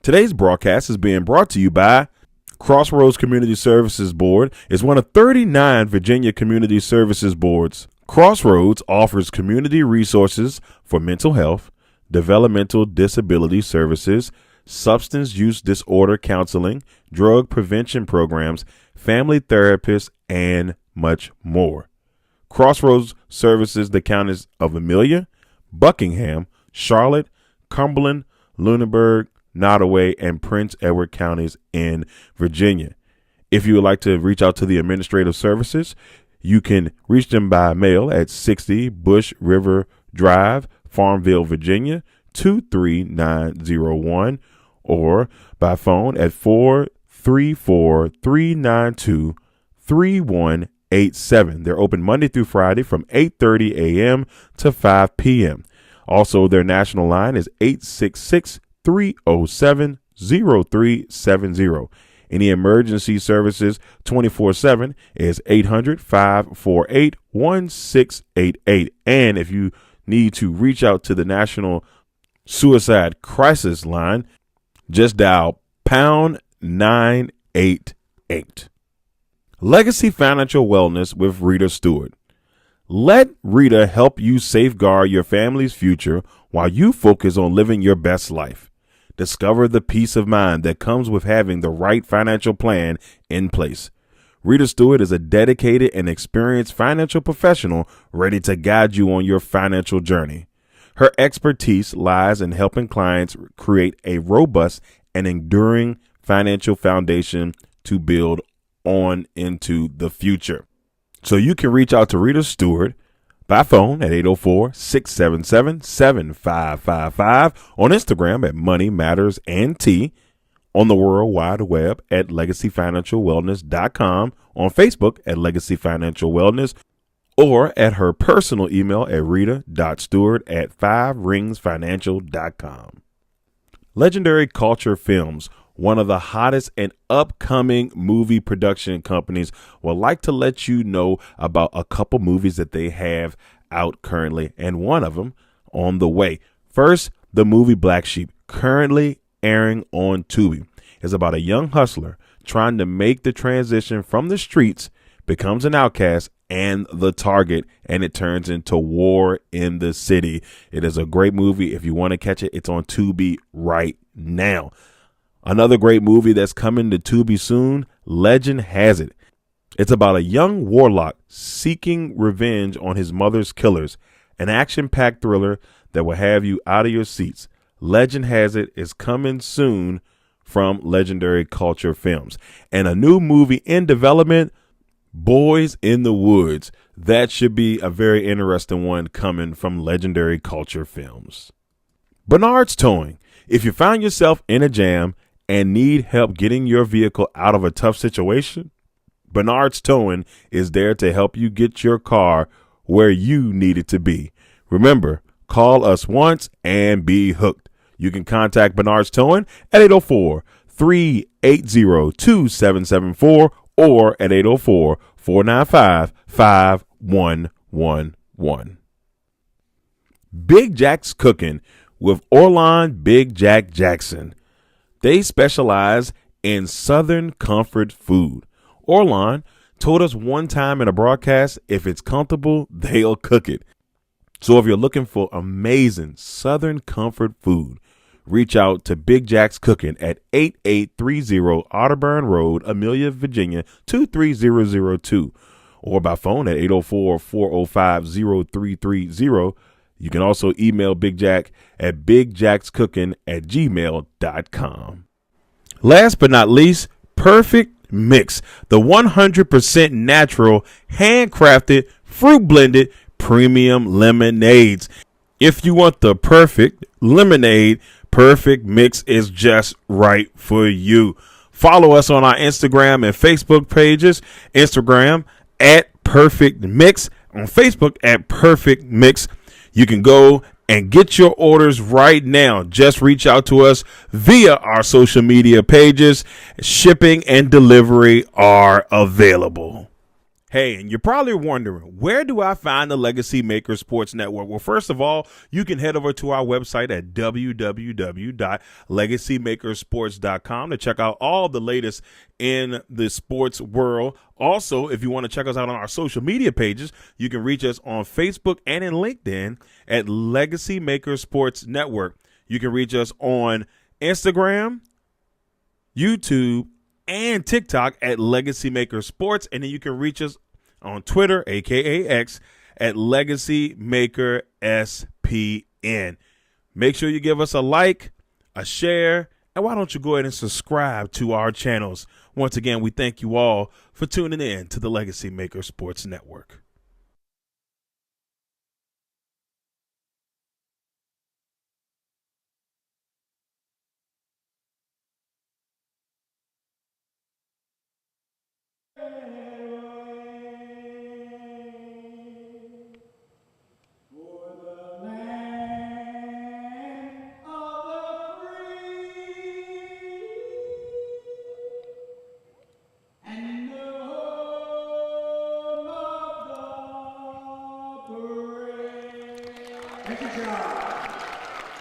Today's broadcast is being brought to you by Crossroads Community Services Board. Is one of 39 Virginia community services boards. Crossroads offers community resources for mental health, developmental disability services, substance use disorder counseling, drug prevention programs, family therapists, and much more. Crossroads services the counties of Amelia, Buckingham, Charlotte, Cumberland, Lunenburg, Nottoway, and Prince Edward counties in Virginia. If you would like to reach out to the administrative services, you can reach them by mail at 60 Bush River Drive, Farmville, Virginia, 23901, or by phone at 434-392-3187. They're open Monday through Friday from 8:30 a.m. to 5 p.m. Also, their national line is 866-307-0370. Any emergency services 24/7 is 800-548-1688. And if you need to reach out to the National Suicide Crisis Line, just dial pound 988. Legacy Financial Wellness with Rita Stewart. Let Rita help you safeguard your family's future while you focus on living your best life. Discover the peace of mind that comes with having the right financial plan in place. Rita Stewart is a dedicated and experienced financial professional ready to guide you on your financial journey. Her expertise lies in helping clients create a robust and enduring financial foundation to build on into the future. So you can reach out to Rita Stewart by phone at 804-677-7555, on Instagram at Money Matters NT, on the World Wide Web at LegacyFinancialWellness.com, on Facebook at Legacy Financial Wellness, or at her personal email at rita.stewart@5ringsfinancial.com. Legendary Culture Films, one of the hottest and upcoming movie production companies, would like to let you know about a couple movies that they have out currently, and one of them on the way. First, the movie Black Sheep, currently airing on Tubi, is about a young hustler trying to make the transition from the streets, becomes an outcast and the target, and it turns into war in the city. It is a great movie. If you want to catch it, it's on Tubi right now. Another great movie that's coming to Tubi soon, Legend Has It. It's about a young warlock seeking revenge on his mother's killers, an action-packed thriller that will have you out of your seats. Legend Has It is coming soon from Legendary Culture Films. And a new movie in development, Boys in the Woods. That should be a very interesting one coming from Legendary Culture Films. Bernard's Towing. If you find yourself in a jam and need help getting your vehicle out of a tough situation, Bernard's Towing is there to help you get your car where you need it to be. Remember, call us once and be hooked. You can contact Bernard's Towing at 804-380-2774 or at 804-495-5111. Big Jack's Cooking with Orlon Big Jack Jackson. They specialize in Southern comfort food. Orlon told us one time in a broadcast, if it's comfortable, they'll cook it. So if you're looking for amazing Southern comfort food, reach out to Big Jack's Cooking at 8830 Otterburn Road, Amelia, Virginia, 23002, or by phone at 804-405-0330. You can also email Big Jack at bigjackscooking@gmail.com. Last but not least, Perfect Mix, the 100% natural, handcrafted, fruit blended premium lemonades. If you want the perfect lemonade, Perfect Mix is just right for you. Follow us on our Instagram and Facebook pages. Instagram at Perfect Mix, on Facebook at Perfect Mix. You can go and get your orders right now. Just reach out to us via our social media pages. Shipping and delivery are available. Hey, and you're probably wondering, where do I find the Legacy Maker Sports Network? Well, first of all, you can head over to our website at www.legacymakersports.com to check out all the latest in the sports world. Also, if you want to check us out on our social media pages, you can reach us on Facebook and in LinkedIn at Legacy Maker Sports Network. You can reach us on Instagram, YouTube, and TikTok at Legacy Maker Sports. And then you can reach us on Twitter, aka X, at Legacy Maker SPN. Make sure you give us a like, a share, and why don't you go ahead and subscribe to our channels. Once again, we thank you all for tuning in to the Legacy Maker Sports Network.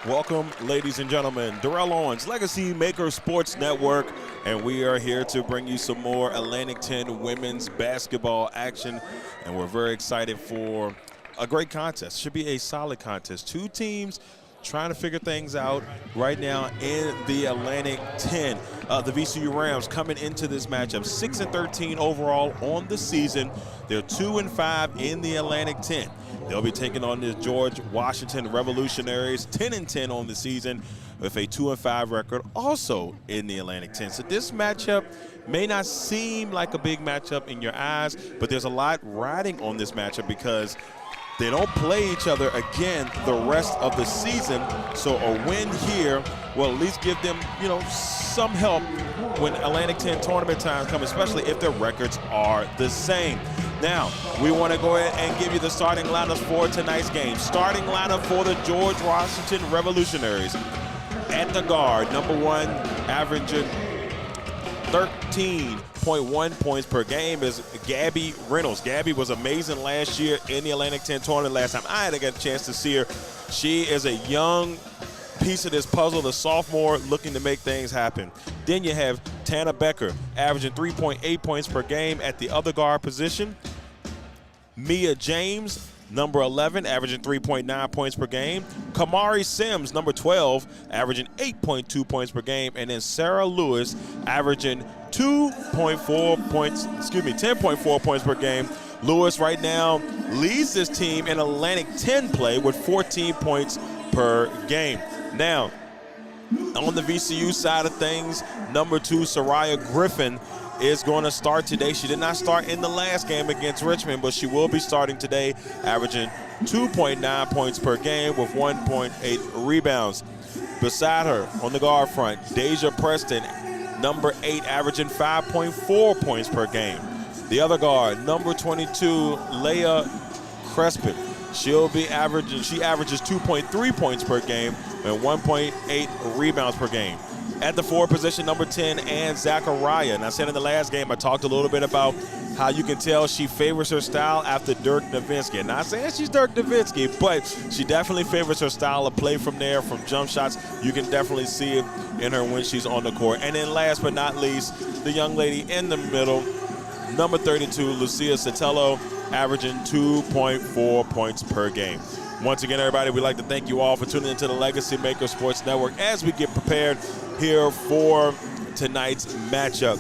Welcome, ladies and gentlemen. Darrell Owens, Legacy Maker Sports Network, and we are here to bring you some more Atlantic 10 women's basketball action, and we're very excited for a great contest. Should be a solid contest. Two teams trying to figure things out right now in the Atlantic 10. The VCU Rams coming into this matchup 6-13 overall on the season. They're 2-5 in the Atlantic 10. They'll be taking on the George Washington Revolutionaries, 10-10 on the season, with a 2-5 record, also in the Atlantic 10. So this matchup may not seem like a big matchup in your eyes, but there's a lot riding on this matchup because they don't play each other again the rest of the season. So a win here will at least give them, some help when Atlantic 10 tournament times come, especially if their records are the same. Now, we want to go ahead and give you the starting lineups for tonight's game. Starting lineup for the George Washington Revolutionaries. At the guard, number one, averaging 13.1 points per game is Gabby Reynolds. Gabby was amazing last year in the Atlantic 10 tournament. Last time I had to get a chance to see her, she is a young piece of this puzzle, the sophomore looking to make things happen. Then you have Tana Becker averaging 3.8 points per game at the other guard position. Mia James, number 11, averaging 3.9 points per game. Kamari Sims, number 12, averaging 8.2 points per game. And then Sarah Lewis averaging 10.4 points per game. Lewis right now leads this team in Atlantic 10 play with 14 points per game. Now, on the VCU side of things, number 2, Soraya Griffin, is going to start today. She did not start in the last game against Richmond, but she will be starting today, averaging 2.9 points per game with 1.8 rebounds. Beside her, on the guard front, Deja Preston, number 8, averaging 5.4 points per game. The other guard, number 22, Leah Crespin. She averages 2.3 points per game and 1.8 rebounds per game. At the forward position, number 10, Ann Zachariah. And I said in the last game, I talked a little bit about how you can tell she favors her style after Dirk Nowitzki. Not saying she's Dirk Nowitzki, but she definitely favors her style of play from there, from jump shots. You can definitely see it in her when she's on the court. And then last but not least, the young lady in the middle, number 32, Lucia Sotelo, averaging 2.4 points per game. Once again, everybody, we'd like to thank you all for tuning into the Legacy Maker Sports Network as we get prepared here for tonight's matchup.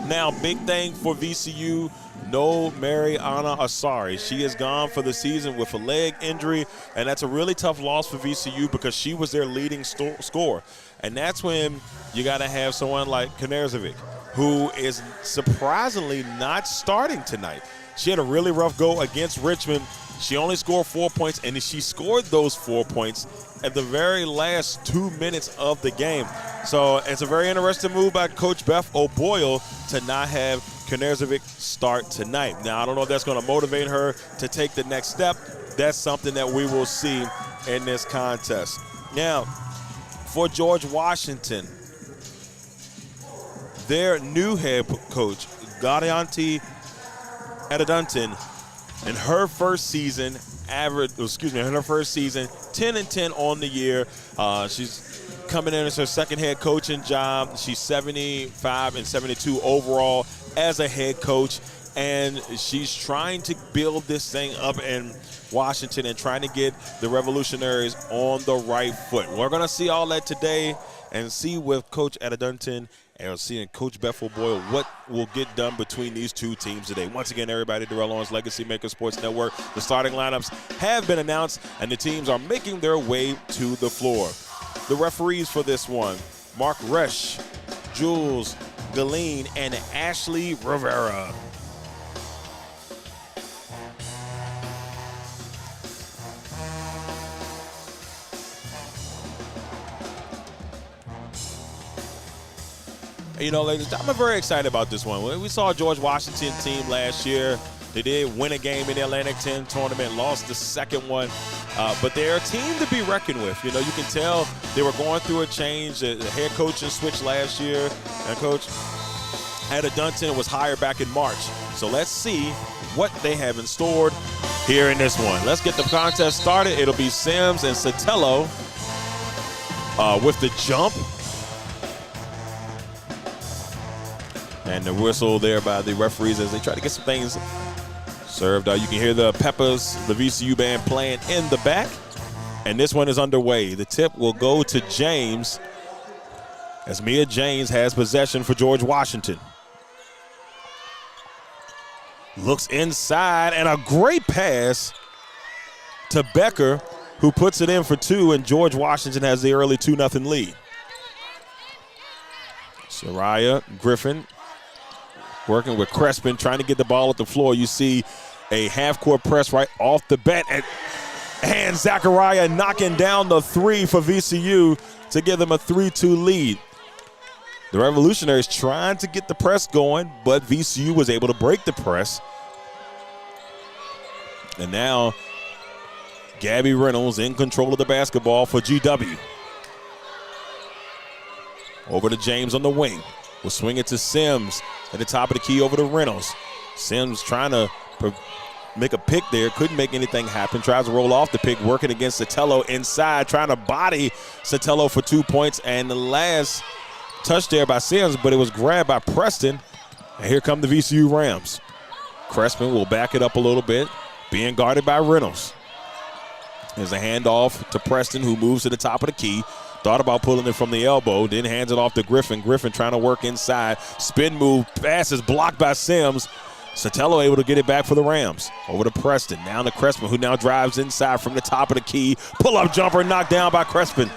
Now, big thing for VCU, no Mariana Asari. She is gone for the season with a leg injury, and that's a really tough loss for VCU because she was their leading scorer. And that's when you got to have someone like Kanerzovic, who is surprisingly not starting tonight. She had a really rough go against Richmond. She only scored 4 points, and she scored those 4 points at the very last 2 minutes of the game. So it's a very interesting move by Coach Beth O'Boyle to not have Kanerzovic start tonight. Now, I don't know if that's going to motivate her to take the next step. That's something that we will see in this contest. Now, for George Washington, their new head coach, Gadianti Dunton, in her first season, 10-10 on the year. She's coming in as her second head coaching job. She's 75-72 overall as a head coach, and she's trying to build this thing up in Washington and trying to get the Revolutionaries on the right foot. We're going to see all that today and see with Coach Dunton and seeing Coach Bethel Boyle what will get done between these two teams today. Once again, everybody, Darrell Owens, LegacyMaker Sports Network. The starting lineups have been announced, and the teams are making their way to the floor. The referees for this one, Mark Resch, Jules Galeen, and Ashley Rivera. You know, ladies, I'm very excited about this one. We saw George Washington team last year. They did win a game in the Atlantic 10 tournament, lost the second one. But they're a team to be reckoned with. You know, you can tell they were going through a change. The head coaching switch last year. And Coach Dunton was hired back in March. So let's see what they have in store here in this one. Let's get the contest started. It'll be Sims and Sotelo with the jump. And the whistle there by the referees as they try to get some things served. You can hear the Peppers, the VCU band playing in the back. And this one is underway. The tip will go to James as Mia James has possession for George Washington. Looks inside and a great pass to Becker, who puts it in for two, and George Washington has the early 2-0 lead. Soraya Griffin working with Crespin, trying to get the ball at the floor. You see a half-court press right off the bat, and Zachariah knocking down the three for VCU to give them a 3-2 lead. The Revolutionaries trying to get the press going, but VCU was able to break the press. And now Gabby Reynolds in control of the basketball for GW. Over to James on the wing. We'll swing it to Sims at the top of the key over to Reynolds. Sims trying to make a pick there. Couldn't make anything happen. Tries to roll off the pick, working against Sotelo inside, trying to body Sotelo for 2 points. And the last touch there by Sims, but it was grabbed by Preston. And here come the VCU Rams. Crespin will back it up a little bit, being guarded by Reynolds. There's a handoff to Preston, who moves to the top of the key. Thought about pulling it from the elbow, then hands it off to Griffin. Griffin trying to work inside. Spin move, pass is blocked by Sims. Sotelo able to get it back for the Rams. Over to Preston, down to Crespin, who now drives inside from the top of the key. Pull-up jumper knocked down by Crespin.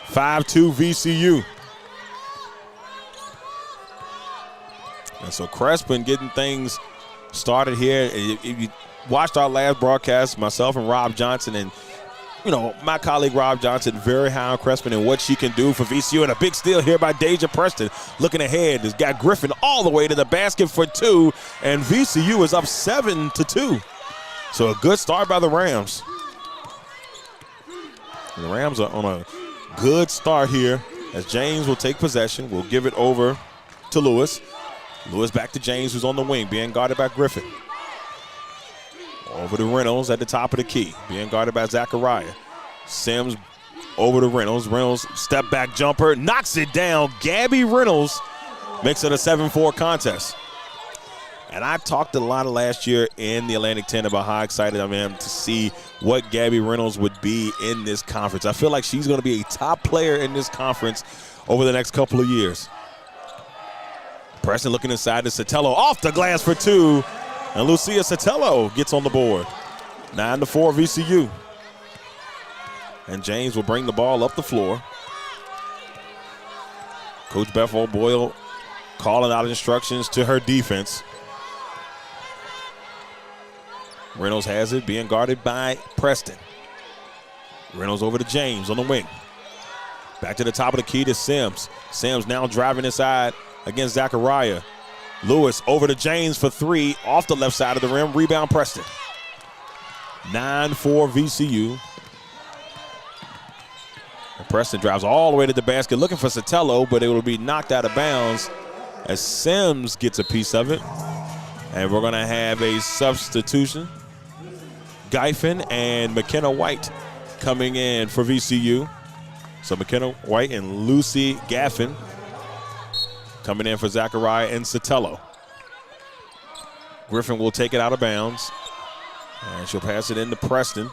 5-2 VCU. And so Crespin getting things started here. If you watched our last broadcast, myself and Rob Johnson, and you know, my colleague Rob Johnson, very high on Crespin and what she can do for VCU. And a big steal here by Deja Preston. Looking ahead, has got Griffin all the way to the basket for two, and VCU is up 7-2. So a good start by the Rams. And the Rams are on a good start here as James will take possession. We'll give it over to Lewis. Lewis back to James, who's on the wing, being guarded by Griffin. Over to Reynolds at the top of the key, being guarded by Zachariah. Sims over to Reynolds. Reynolds step back jumper, knocks it down. Gabby Reynolds makes it a 7-4 contest. And I talked a lot of last year in the Atlantic 10 about how excited I am to see what Gabby Reynolds would be in this conference. I feel like she's going to be a top player in this conference over the next couple of years. Preston looking inside to Sotelo, off the glass for two. And Lucia Sotelo gets on the board. 9-4 VCU. And James will bring the ball up the floor. Coach Bethel Boyle calling out instructions to her defense. Reynolds has it, being guarded by Preston. Reynolds over to James on the wing. Back to the top of the key to Sims. Sims now driving inside against Zachariah. Lewis over to James for three, off the left side of the rim. Rebound Preston. 9-4 VCU. And Preston drives all the way to the basket looking for Sotelo, but it will be knocked out of bounds as Sims gets a piece of it. And we're going to have a substitution. Giffen and McKenna White coming in for VCU. So McKenna White and Lucy Gaffin coming in for Zachariah and Sotelo. Griffin will take it out of bounds. And she'll pass it into Preston.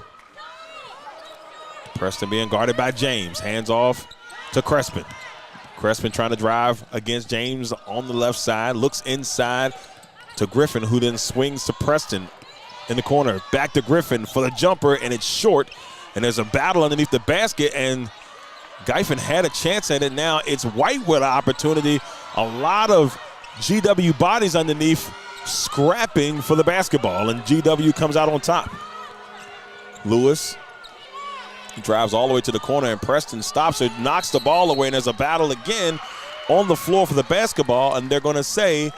Preston being guarded by James. Hands off to Crespin. Crespin trying to drive against James on the left side. Looks inside to Griffin, who then swings to Preston in the corner. Back to Griffin for the jumper, and it's short. And there's a battle underneath the basket, and Giffen had a chance at it. Now it's White with an opportunity. A lot of GW bodies underneath scrapping for the basketball, and GW comes out on top. Lewis drives all the way to the corner, and Preston stops her, knocks the ball away, and there's a battle again on the floor for the basketball, and they're going to say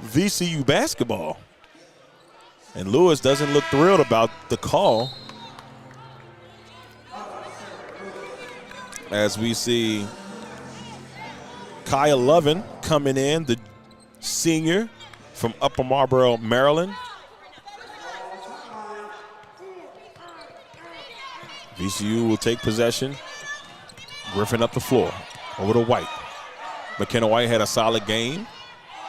VCU basketball. And Lewis doesn't look thrilled about the call, as we see Kaya Lovin coming in, the senior from Upper Marlboro, Maryland. VCU will take possession. Griffin up the floor, over to White. McKenna White had a solid game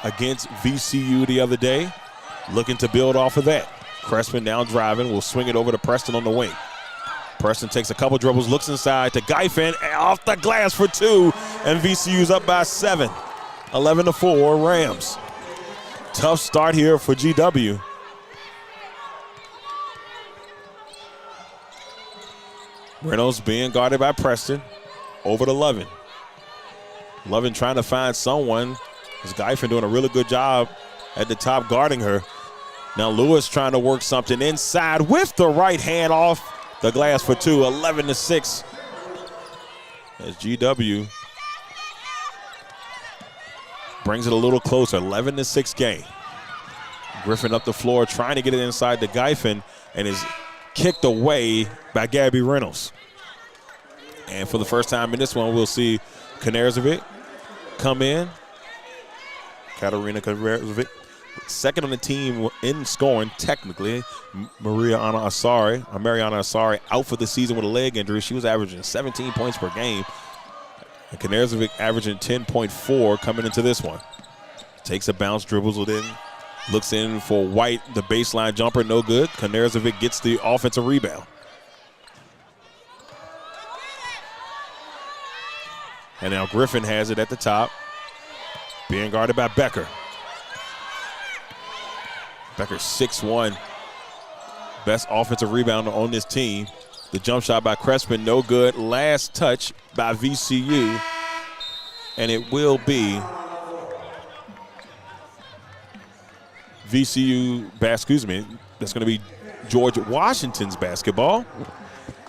against VCU the other day. Looking to build off of that. Crespin down driving, will swing it over to Preston on the wing. Preston takes a couple dribbles, looks inside to Giffen, off the glass for two, and VCU's up by 7. 11-4 Rams. Tough start here for GW. Reynolds being guarded by Preston. Over to Lovin. Lovin trying to find someone. This Giffen doing a really good job at the top guarding her. Now Lewis trying to work something inside with the right hand off the glass for two. 11-6 as GW brings it a little closer. 11-6 game. Griffin up the floor trying to get it inside to Giffen, and is kicked away by Gabby Reynolds. And for the first time in this one, we'll see Kanerzovic come in. Katarina Kanerzovic, second on the team in scoring, technically. Mariana Asari out for the season with a leg injury. She was averaging 17 points per game. And Kanerzovic averaging 10.4 coming into this one. Takes a bounce, dribbles it in, looks in for White, the baseline jumper, no good. Kanerzovic gets the offensive rebound. And now Griffin has it at the top, being guarded by Becker. Becker 6'1", best offensive rebounder on this team. The jump shot by Crespin, no good. Last touch by VCU, and it will be VCU, that's going to be George Washington's basketball.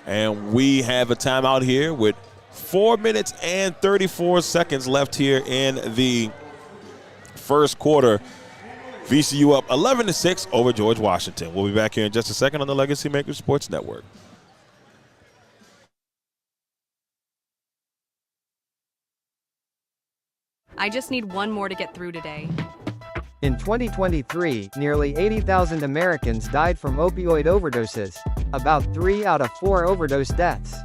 And we have a timeout here with 4 minutes and 34 seconds left here in the first quarter. VCU up 11-6 over George Washington. We'll be back here in just a second on the LegacyMaker Sports Network. I just need one more to get through today. In 2023, nearly 80,000 Americans died from opioid overdoses. About 3 out of 4 overdose deaths.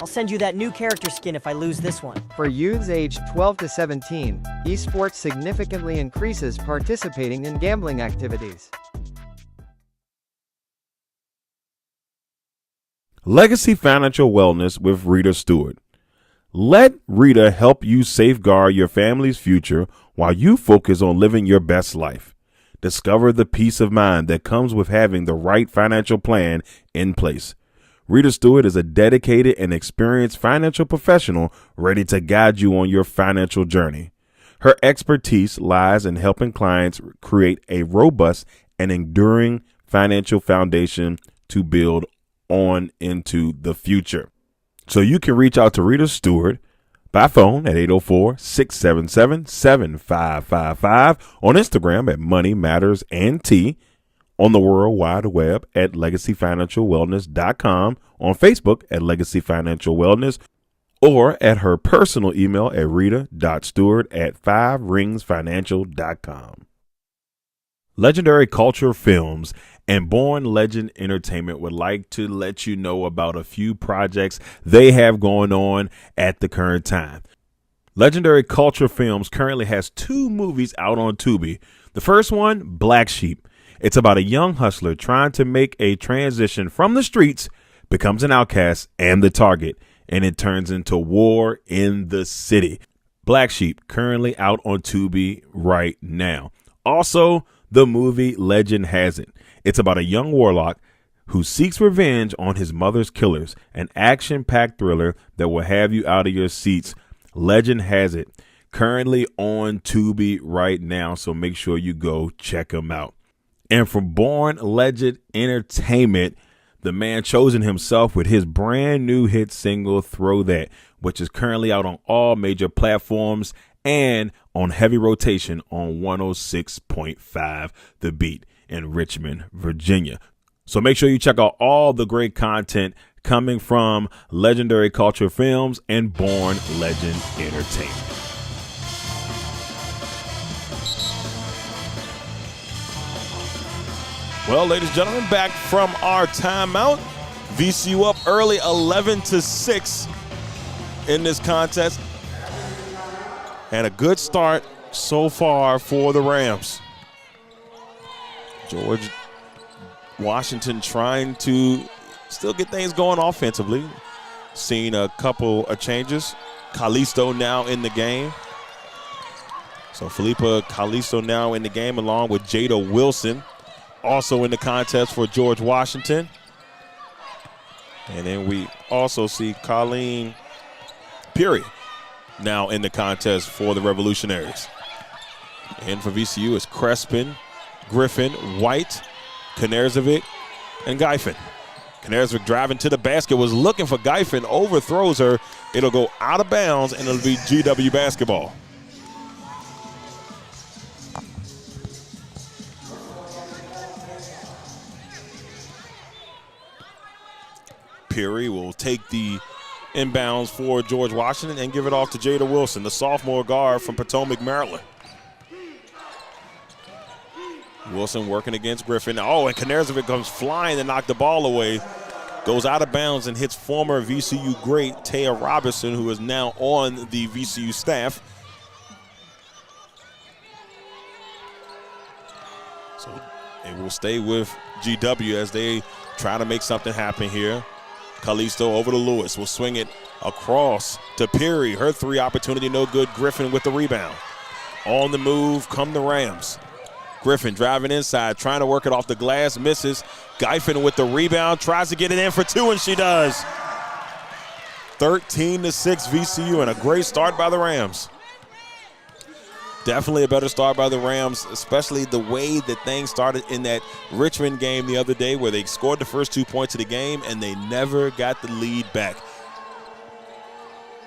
I'll send you that new character skin if I lose this one. For youths aged 12 to 17, esports significantly increases participating in gambling activities. Legacy Financial Wellness with Rita Stewart. Let Rita help you safeguard your family's future while you focus on living your best life. Discover the peace of mind that comes with having the right financial plan in place. Rita Stewart is a dedicated and experienced financial professional ready to guide you on your financial journey. Her expertise lies in helping clients create a robust and enduring financial foundation to build on into the future. So you can reach out to Rita Stewart by phone at 804-677-7555, on Instagram at Money Matters and T, on the World Wide Web at LegacyFinancialWellness.com, on Facebook at Legacy Financial Wellness, or at her personal email at rita.stewart@5ringsfinancial.com. Legendary Culture Films and Born Legend Entertainment would like to let you know about a few projects they have going on at the current time. Legendary Culture Films currently has 2 movies out on Tubi. The first one, Black Sheep. It's about a young hustler trying to make a transition from the streets, becomes an outcast and the target, and it turns into war in the city. Black Sheep currently out on Tubi right now. Also, the movie Legend Has It. It's about a young warlock who seeks revenge on his mother's killers, an action-packed thriller that will have you out of your seats. Legend Has It, currently on Tubi right now, so make sure you go check them out. And from Born Legend Entertainment, the man chosen himself with his brand new hit single, Throw That, which is currently out on all major platforms and on heavy rotation on 106.5 The Beat in Richmond, Virginia. So make sure you check out all the great content coming from Legendary Culture Films and Born Legend Entertainment. Well, ladies and gentlemen, back from our timeout. VCU up early 11-6 in this contest. And a good start so far for the Rams. George Washington trying to still get things going offensively. Seen a couple of changes. Callisto now in the game. So Felipe Callisto now in the game along with Jada Wilson. Also in the contest for George Washington. And then we also see Colleen Peary now in the contest for the Revolutionaries. And for VCU is Crespin, Griffin, White, Knezevich, and Geifin. Knezevich driving to the basket, was looking for Geifin, overthrows her. It'll go out of bounds, and it'll be GW basketball. Peary will take the inbounds for George Washington and give it off to Jada Wilson, the sophomore guard from Potomac, Maryland. Wilson working against Griffin. Oh, and Knezevich comes flying to knock the ball away. Goes out of bounds and hits former VCU great Taya Robinson, who is now on the VCU staff. So it will stay with GW as they try to make something happen here. Callisto over to Lewis. Will swing it across to Peary. Her 3 opportunity, no good. Griffin with the rebound. On the move come the Rams. Griffin driving inside, trying to work it off the glass, misses. Geifin with the rebound, tries to get it in for 2, and she does. 13-6 VCU, and a great start by the Rams. Definitely a better start by the Rams, especially the way that things started in that Richmond game the other day where they scored the first 2 points of the game and they never got the lead back.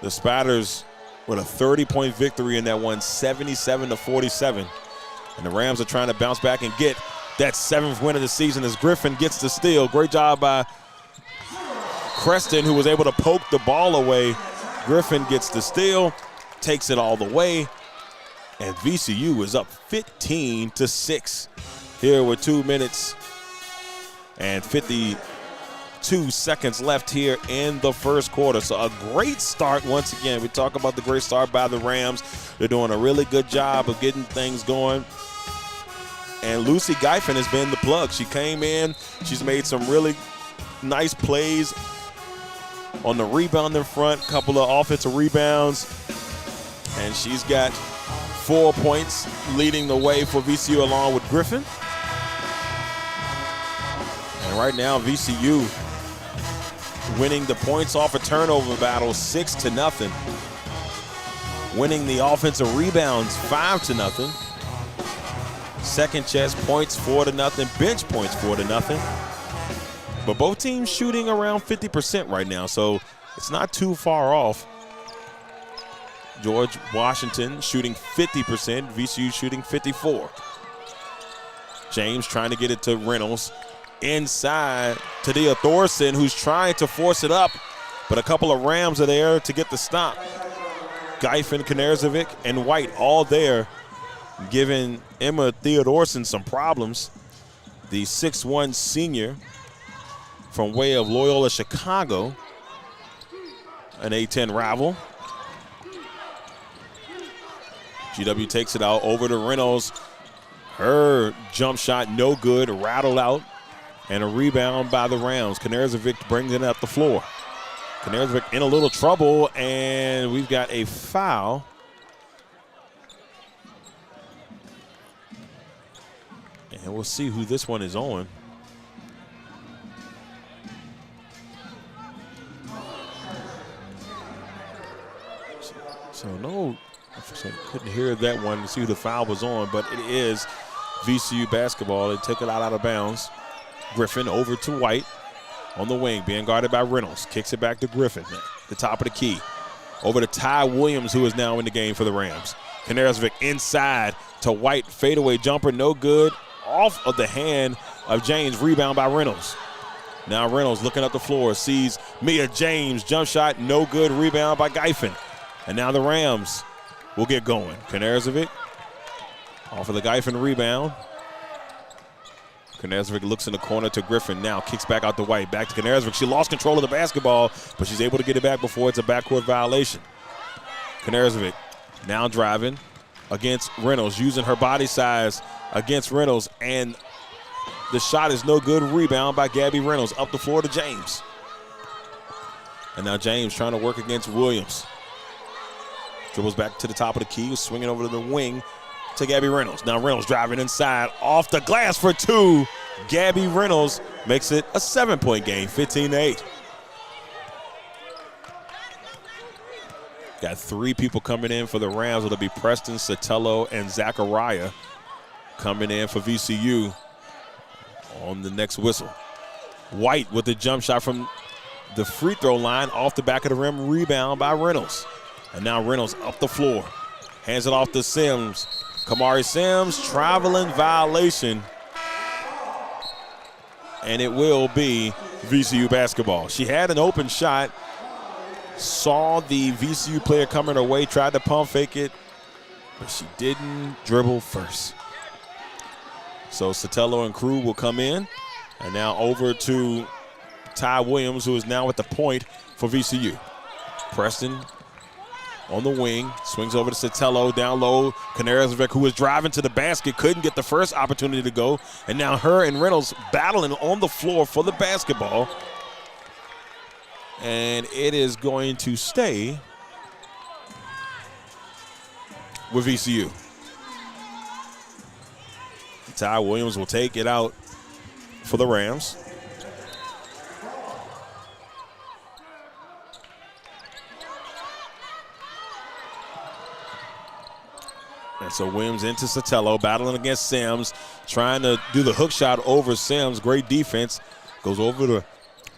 The Spiders with a 30-point victory in that one, 77-47. And the Rams are trying to bounce back and get that 7th win of the season as Griffin gets the steal. Great job by Creston, who was able to poke the ball away. Griffin gets the steal, takes it all the way. And VCU is up 15-6 here with 2 minutes and 52 seconds left here in the first quarter. So a great start once again. We talk about the great start by the Rams. They're doing a really good job of getting things going. And Lucy Geifin has been the plug. She came in. She's made some really nice plays on the rebound in front, couple of offensive rebounds. And she's got 4 points leading the way for VCU along with Griffin. And right now VCU winning the points off a turnover battle 6-0. Winning the offensive rebounds 5-0. Second chance points 4-0. Bench points 4-0. But both teams shooting around 50% right now, so it's not too far off. George Washington shooting 50%, VCU shooting 54%. James trying to get it to Reynolds. Inside to Dia Thorson, who's trying to force it up, but a couple of Rams are there to get the stop. Geifin, Knezevich, and White all there giving Emma Theodorson some problems. The 6'1" senior from way of Loyola, Chicago, an A10 rival. GW takes it out over to Reynolds. Her jump shot no good, rattled out, and a rebound by the Rams. Knežević brings it up the floor. Knežević in a little trouble, and we've got a foul. And we'll see who this one is on. So no, I couldn't hear that one to see who the foul was on, but it is VCU basketball. They took it out of bounds. Griffin over to White on the wing, being guarded by Reynolds. Kicks it back to Griffin, the top of the key. Over to Ty Williams, who is now in the game for the Rams. Knežević inside to White, fadeaway jumper, no good. Off of the hand of James, rebound by Reynolds. Now Reynolds looking up the floor, sees Mia James, jump shot, no good, rebound by Giffen. And now the Rams will get going. Knežević off of the Giffen rebound. Knežević looks in the corner to Griffin, now kicks back out to White, back to Knežević. She lost control of the basketball, but she's able to get it back before it's a backcourt violation. Knežević now driving against Reynolds, using her body size against Reynolds, and the shot is no good. Rebound by Gabby Reynolds, up the floor to James. And now James trying to work against Williams. Dribbles back to the top of the key, swinging over to the wing to Gabby Reynolds. Now Reynolds driving inside, off the glass for two. Gabby Reynolds makes it a 7-point game, 15-8. Got three people coming in for the Rams. It'll be Preston, Sotelo, and Zachariah coming in for VCU on the next whistle. White with the jump shot from the free throw line, off the back of the rim, rebound by Reynolds. And now Reynolds up the floor, hands it off to Sims. Kamari Sims, traveling violation. And it will be VCU basketball. She had an open shot, saw the VCU player coming her way, tried to pump fake it, but she didn't dribble first. So Sotelo and crew will come in. And now over to Ty Williams, who is now at the point for VCU. Preston on the wing, swings over to Sotelo, down low. Knežević, who was driving to the basket, couldn't get the first opportunity to go. And now her and Reynolds battling on the floor for the basketball. And it is going to stay with VCU. Ty Williams will take it out for the Rams. And so Williams into Sotelo, battling against Sims, trying to do the hook shot over Sims. Great defense. Goes over the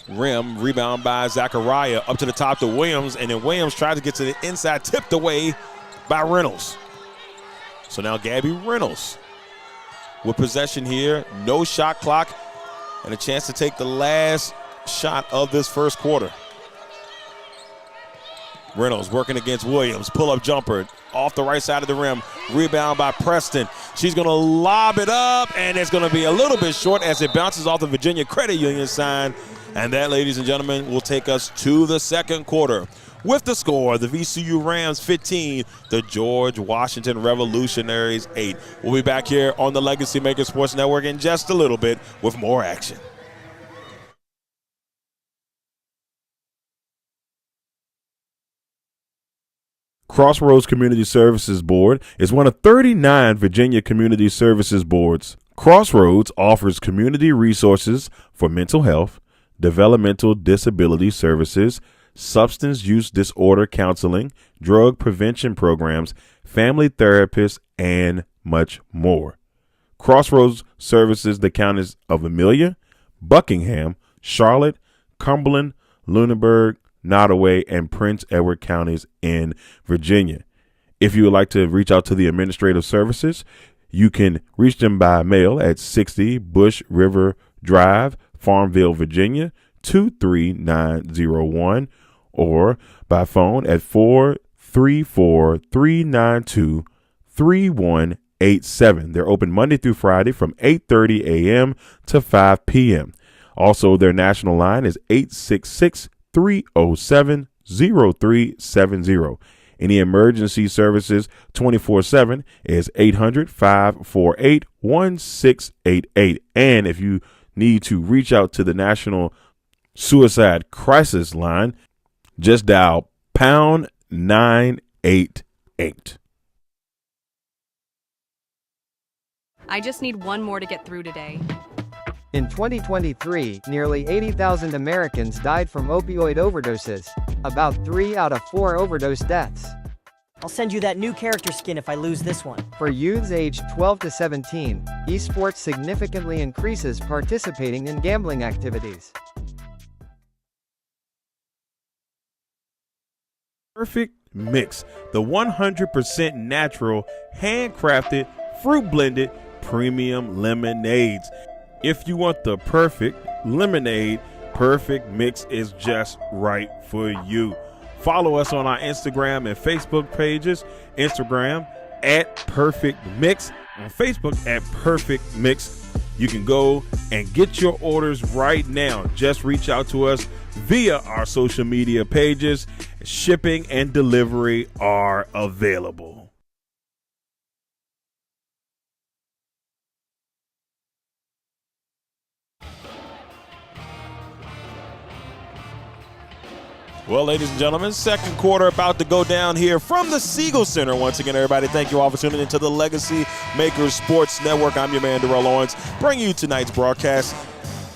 rim, rebound by Zachariah, up to the top to Williams, and then Williams tried to get to the inside, tipped away by Reynolds. So now Gabby Reynolds with possession here, no shot clock, and a chance to take the last shot of this first quarter. Reynolds working against Williams, pull-up jumper off the right side of the rim, rebound by Preston. She's going to lob it up, and it's going to be a little bit short as it bounces off the Virginia Credit Union sign. And that, ladies and gentlemen, will take us to the second quarter. With the score, the VCU Rams 15, the George Washington Revolutionaries 8. We'll be back here on the LegacyMaker Sports Network in just a little bit with more action. Crossroads Community Services Board is one of 39 Virginia community services boards. Crossroads offers community resources for mental health, developmental disability services, substance use disorder counseling, drug prevention programs, family therapists, and much more. Crossroads services the counties of Amelia, Buckingham, Charlotte, Cumberland, Lunenburg, Nottoway, and Prince Edward counties in Virginia. If you would like to reach out to the administrative services, you can reach them by mail at 60 Bush River Drive, Farmville, Virginia, 23901, or by phone at 434-392-3188. 887. They're open Monday through Friday from 8:30 a.m. to 5 p.m. Also, their national line is 866-307-0370. Any emergency services 24/7 is 800-548-1688. And if you need to reach out to the National Suicide Crisis Line, just dial pound 988. I just need one more to get through today. In 2023, nearly 80,000 Americans died from opioid overdoses. About 3 out of 4 overdose deaths. I'll send you that new character skin if I lose this one. For youths aged 12 to 17, esports significantly increases participating in gambling activities. Perfect Mix, the 100% natural, handcrafted, fruit blended premium lemonades. If you want the perfect lemonade, Perfect Mix is just right for you. Follow us on our Instagram and Facebook pages. Instagram at Perfect Mix, on Facebook at Perfect Mix. You can go and get your orders right now. Just reach out to us via our social media pages. Shipping and delivery are available. Well, ladies and gentlemen, second quarter about to go down here from the Siegel Center. Once again, everybody, thank you all for tuning into the LegacyMaker Sports Network. I'm your man, Darrell Owens, bringing you tonight's broadcast.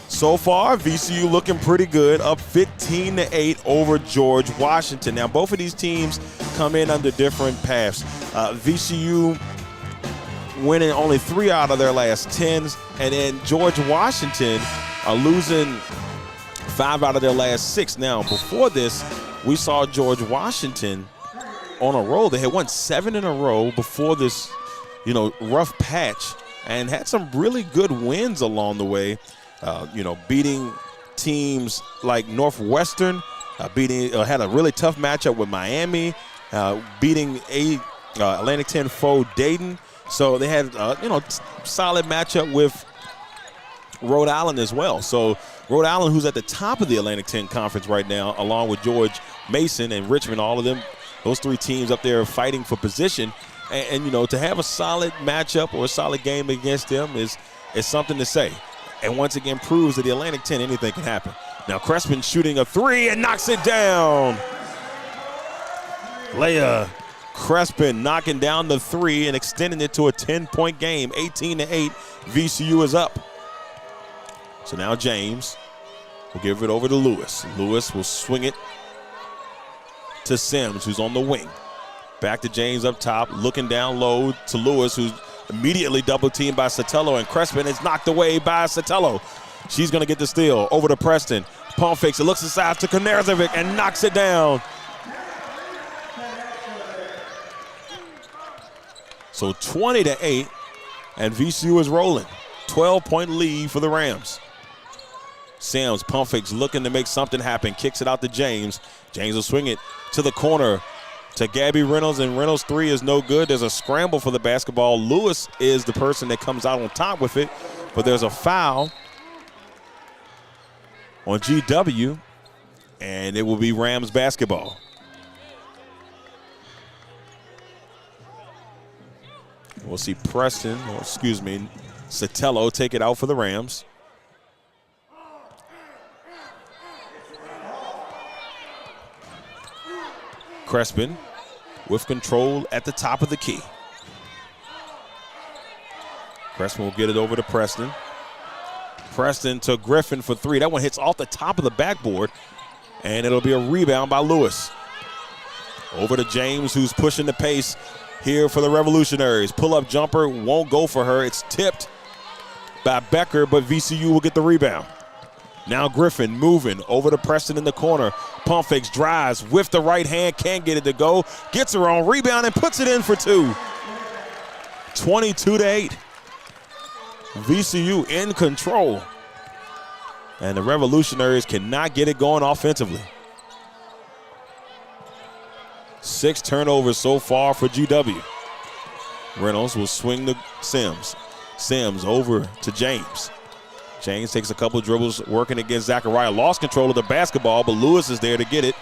So far, VCU looking pretty good, up 15-8 over George Washington. Now, both of these teams come in under different paths. VCU winning only 3 out of their last 10, and then George Washington are losing 5 out of their last 6. Now, before this, we saw George Washington on a roll. They had won 7 in a row before this, rough patch, and had some really good wins along the way. Beating teams like Northwestern, had a really tough matchup with Miami, beating Atlantic 10 foe Dayton. So they had, solid matchup with Rhode Island as well. So Rhode Island, who's at the top of the Atlantic 10 Conference right now, along with George Mason and Richmond, all of them, those 3 teams up there fighting for position. And to have a solid matchup or a solid game against them is something to say. And once again proves that the Atlantic 10, anything can happen. Now Crespin shooting a 3 and knocks it down. Leah Crespin knocking down the 3 and extending it to a 10-point game. 18-8, VCU is up. So now James will give it over to Lewis. Lewis will swing it to Sims, who's on the wing. Back to James up top, looking down low to Lewis, who's immediately double teamed by Sotelo, and Crespin is knocked away by Sotelo. She's going to get the steal. Over to Preston. Pump fakes it, looks inside to Konarzovic and knocks it down. So 20-8, and VCU is rolling. 12-point lead for the Rams. Sims, pump fakes, looking to make something happen. Kicks it out to James. James will swing it to the corner to Gabby Reynolds, and Reynolds' 3 is no good. There's a scramble for the basketball. Lewis is the person that comes out on top with it, but there's a foul on GW, and it will be Rams basketball. We'll see Sotelo take it out for the Rams. Crespin with control at the top of the key. Crespin will get it over to Preston. Preston to Griffin for 3. That one hits off the top of the backboard, and it'll be a rebound by Lewis. Over to James, who's pushing the pace here for the Revolutionaries. Pull-up jumper won't go for her. It's tipped by Becker, but VCU will get the rebound. Now Griffin moving over to Preston in the corner. Pump fakes, drives with the right hand, can't get it to go. Gets her on rebound and puts it in for 2. 22-8. VCU in control. And the Revolutionaries cannot get it going offensively. 6 turnovers so far for GW. Reynolds will swing to Sims. Sims over to James. James takes a couple dribbles working against Zachariah. Lost control of the basketball, but Lewis is there to get it.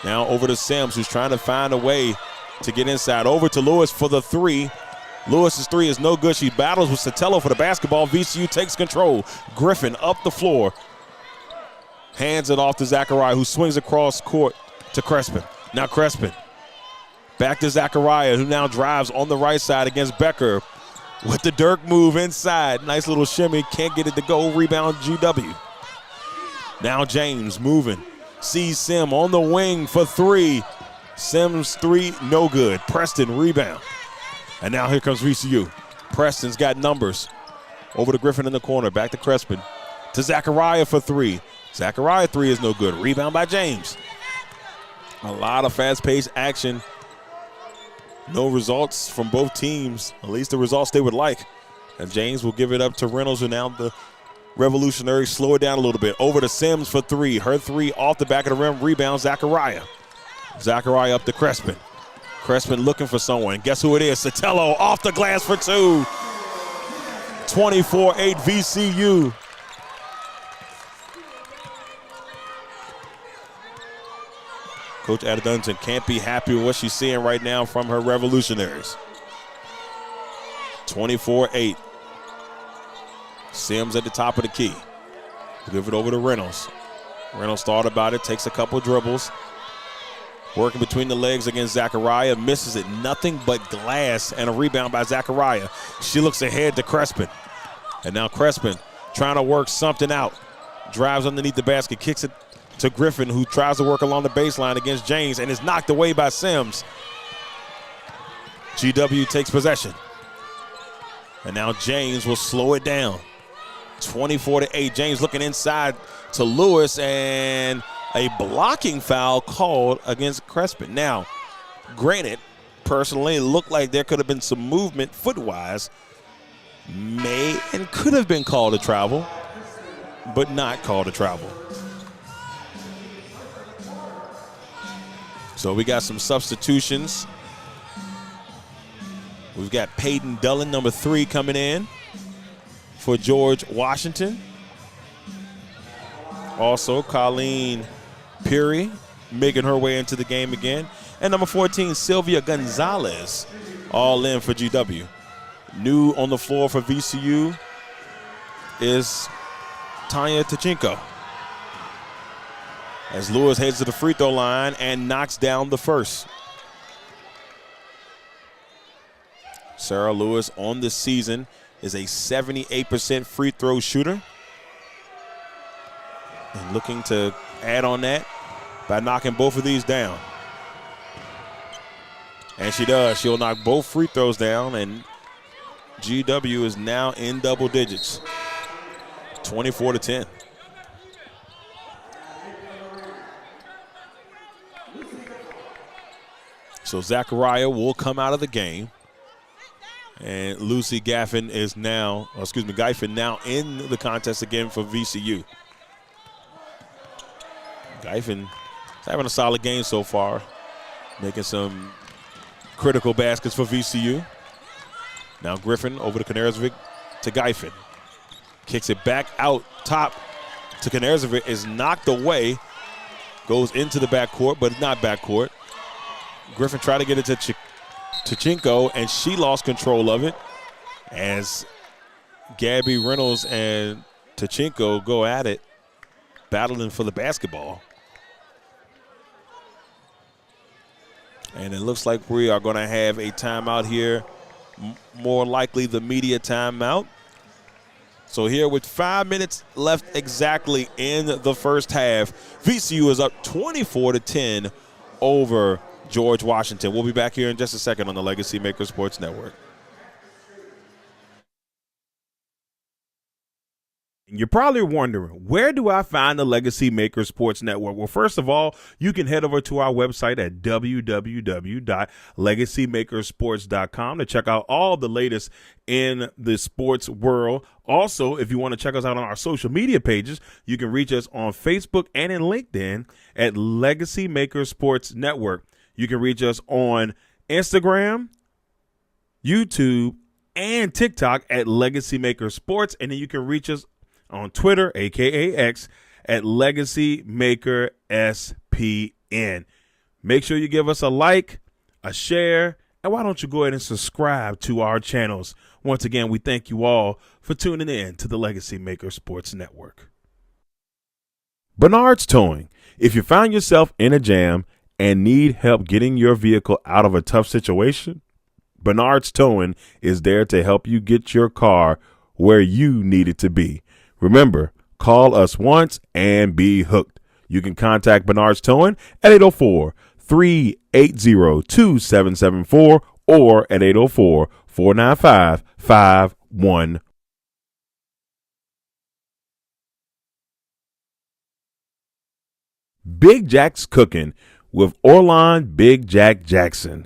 Now over to Sims, who's trying to find a way to get inside. Over to Lewis for the three. Lewis's three is no good. She battles with Sotelo for the basketball. VCU takes control. Griffin up the floor. Hands it off to Zachariah, who swings across court to Crespin. Now Crespin back to Zachariah, who now drives on the right side against Becker with the Dirk move inside. Nice little shimmy. Can't get it to go. Rebound GW. Now James moving. Sees Sim on the wing for three. Sims three, no good. Preston rebound. And now here comes VCU. Preston's got numbers. Over to Griffin in the corner. Back to Crespin. To Zachariah for three. Zachariah three is no good. Rebound by James. A lot of fast-paced action. No results from both teams, at least the results they would like. And James will give it up to Reynolds, and now the Revolutionaries slow it down a little bit. Over to Sims for three. Her three off the back of the rim. Rebound Zachariah. Zachariah up to Crespin. Crespin looking for someone. Guess who it is? Sotelo off the glass for two. 24-8 VCU. Coach Adedunton can't be happy with what she's seeing right now from her Revolutionaries. 24-8. Sims at the top of the key. Give it over to Reynolds. Reynolds thought about it, takes a couple dribbles. Working between the legs against Zachariah. Misses it. Nothing but glass, and a rebound by Zachariah. She looks ahead to Crespin. And now Crespin trying to work something out. Drives underneath the basket, kicks it to Griffin, who tries to work along the baseline against James and is knocked away by Sims. GW takes possession. And now James will slow it down. 24-8. James looking inside to Lewis, and a blocking foul called against Crespin. Now, granted, personally, it looked like there could have been some movement foot-wise. May and could have been called a travel, but not called a travel. So we got some substitutions. We've got Peyton Dullen, number 3, coming in for George Washington. Also, Colleen Peary making her way into the game again. And number 14, Sylvia Gonzalez, all in for GW. New on the floor for VCU is Tanya Tachinko, as Lewis heads to the free throw line and knocks down the first. Sarah Lewis on this season is a 78% free throw shooter. And looking to add on that by knocking both of these down. And she does. She'll knock both free throws down, and GW is now in double digits. 24-10. So Zachariah will come out of the game. And Lucy Giffen now in the contest again for VCU. Giffen is having a solid game so far, making some critical baskets for VCU. Now Griffin over to Knerzevich to Giffen. Kicks it back out top to Knerzevich, is knocked away, goes into the backcourt, but not backcourt. Griffin tried to get it to Tachinko, and she lost control of it as Gabby Reynolds and Tachinko go at it, battling for the basketball. And it looks like we are going to have a timeout here, more likely the media timeout. So here with 5 minutes left exactly in the first half, VCU is up 24-10 over George Washington. We'll be back here in just a second on the LegacyMaker Sports Network. You're probably wondering, where do I find the LegacyMaker Sports Network? Well, first of all, you can head over to our website at www.legacymakersports.com to check out all the latest in the sports world. Also, if you want to check us out on our social media pages, you can reach us on Facebook and in LinkedIn at LegacyMaker Sports Network. You can reach us on Instagram, YouTube, and TikTok at LegacyMaker Sports. And then you can reach us on Twitter, aka X, at LegacyMaker SPN. Make sure you give us a like, a share, and why don't you go ahead and subscribe to our channels. Once again, we thank you all for tuning in to the LegacyMaker Sports Network. Bernard's Towing. If you find yourself in a jam and need help getting your vehicle out of a tough situation, Bernard's Towing is there to help you get your car where you need it to be. Remember, call us once and be hooked. You can contact Bernard's Towing at 804-380-2774 or at 804-495-51. Big Jack's Cooking with Orlon Big Jack Jackson.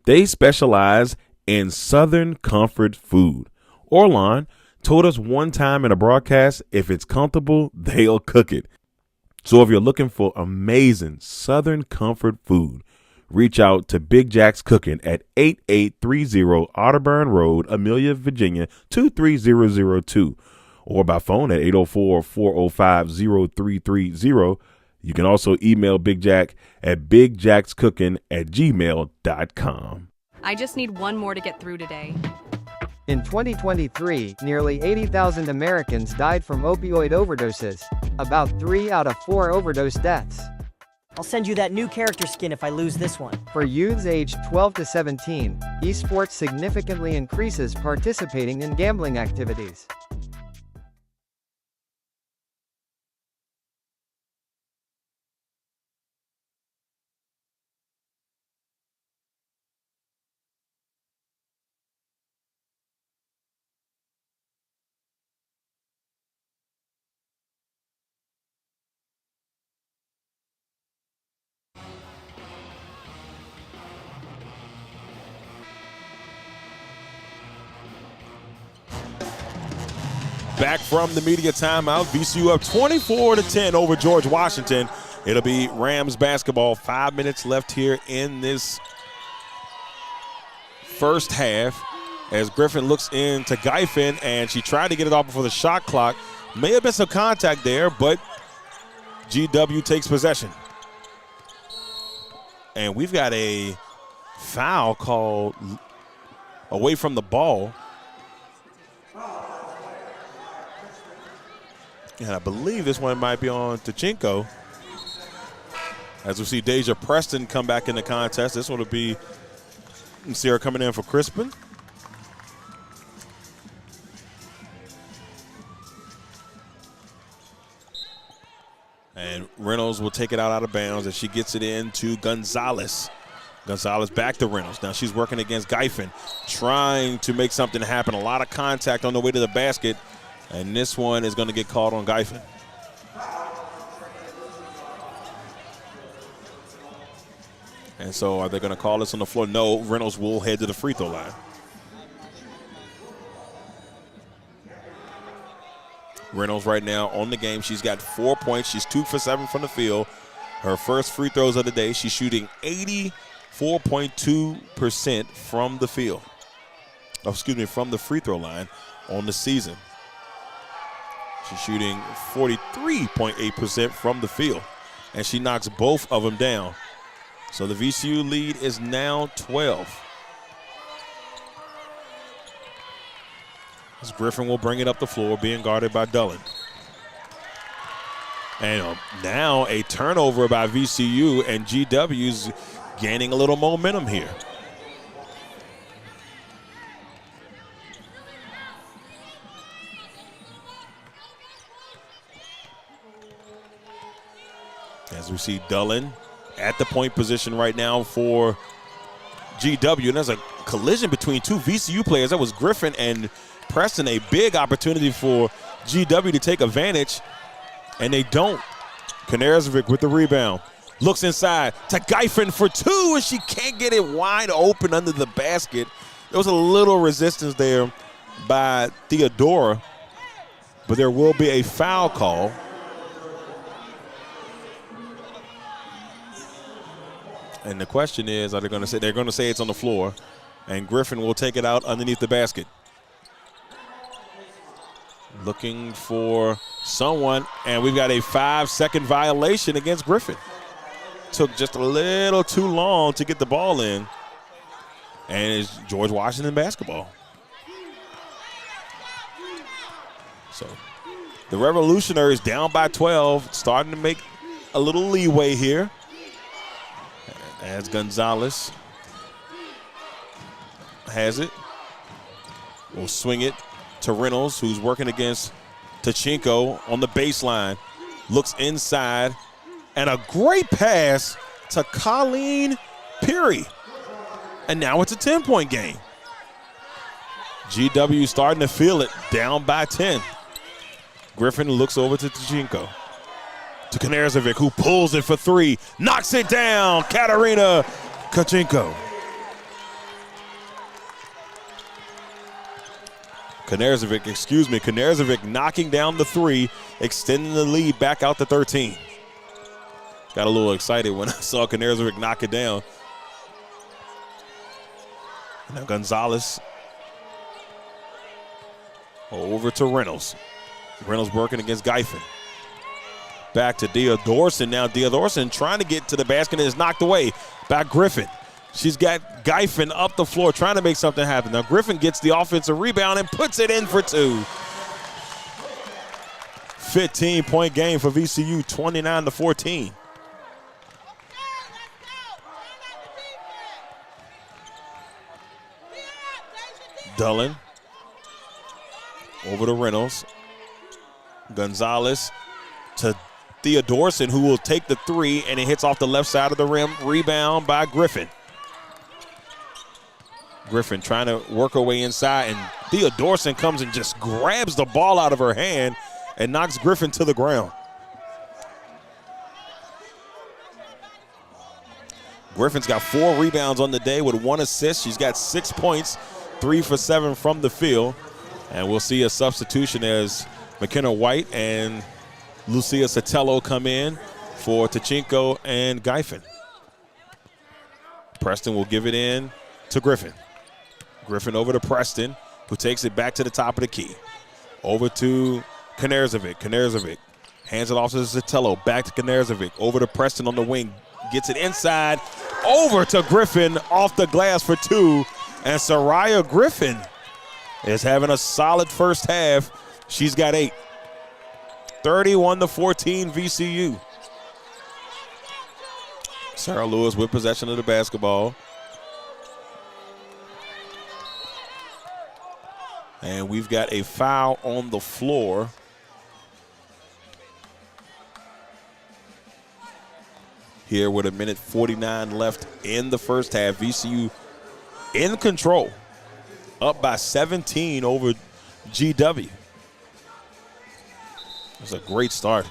They specialize in Southern comfort food. Orlon told us one time in a broadcast, if it's comfortable, they'll cook it. So if you're looking for amazing Southern comfort food, reach out to Big Jack's Cooking at 8830 Otterburn Road, Amelia, Virginia, 23002, or by phone at 804-405-0330. You can also email Big Jack at bigjackscooking@gmail.com. I just need one more to get through today. In 2023, nearly 80,000 Americans died from opioid overdoses. About 3 out of 4 overdose deaths. I'll send you that new character skin if I lose this one. For youths aged 12 to 17, esports significantly increases participating in gambling activities. Back from the media timeout, VCU up 24-10 over George Washington. It'll be Rams basketball. 5 minutes left here in this first half as Griffin looks into Gyfin, and she tried to get it off before the shot clock. May have been some contact there, but GW takes possession. And we've got a foul called away from the ball. And I believe this one might be on Tachinko. As we see Deja Preston come back in the contest. This one will be Sierra coming in for Crispin. And Reynolds will take it out of bounds as she gets it in to Gonzalez. Gonzalez back to Reynolds. Now she's working against Gyfin, trying to make something happen. A lot of contact on the way to the basket. And this one is going to get called on Gyfin. And so are they going to call this on the floor? No, Reynolds will head to the free throw line. Reynolds right now on the game. She's got 4 points. She's 2 for 7 from the field. Her first free throws of the day. She's shooting 84.2% from the field. Oh, excuse me, from the free throw line on the season. She's shooting 43.8% from the field, and she knocks both of them down. So the VCU lead is now 12. As Griffin will bring it up the floor, being guarded by Dullen. And now a turnover by VCU, and GW's gaining a little momentum here. As we see Dullen at the point position right now for GW. And there's a collision between two VCU players. That was Griffin and Preston. A big opportunity for GW to take advantage, and they don't. Kanerzvik with the rebound. Looks inside to Gyfin for two, and she can't get it wide open under the basket. There was a little resistance there by Theodora, but there will be a foul call. And the question is, are they going to say? They're going to say it's on the floor. And Griffin will take it out underneath the basket. Looking for someone, and we've got a 5-second violation against Griffin. Took just a little too long to get the ball in. And it's George Washington basketball. So the Revolutionaries down by 12, starting to make a little leeway here. As Gonzalez has it. We'll swing it to Reynolds, who's working against Tachinko on the baseline. Looks inside. And a great pass to Colleen Peary. And now it's a 10-point game. GW starting to feel it, down by 10. Griffin looks over to Tachinko. To Knezarvik, who pulls it for three. Knocks it down. Katarina Tachinko. Knezarvik knocking down the three, extending the lead back out to 13. Got a little excited when I saw Knezarvik knock it down. Now Gonzalez over to Reynolds. Reynolds working against Giffen. Back to Theodorson. Now Theodorson trying to get to the basket and is knocked away by Griffin. She's got Giffen up the floor trying to make something happen. Now Griffin gets the offensive rebound and puts it in for two. 15-point game for VCU, 29-14. Dullen over to Reynolds. Gonzalez to Theodorson, who will take the three, and it hits off the left side of the rim. Rebound by Griffin. Griffin trying to work her way inside, and Theodorson comes and just grabs the ball out of her hand and knocks Griffin to the ground. Griffin's got 4 rebounds on the day with 1 assist. She's got 6 points, 3 for 7 from the field. And we'll see a substitution as McKenna White and Lucia Sotelo come in for Tachinko and Giffen. Preston will give it in to Griffin. Griffin over to Preston, who takes it back to the top of the key. Over to Knezarvik. Knezarvik hands it off to Sotelo. Back to Knezarvik. Over to Preston on the wing. Gets it inside. Over to Griffin off the glass for 2. And Soraya Griffin is having a solid first half. She's got 8. 31-14 VCU. Sarah Lewis with possession of the basketball. And we've got a foul on the floor. Here with 1:49 left in the first half. VCU in control. Up by 17 over GW. That's a great start.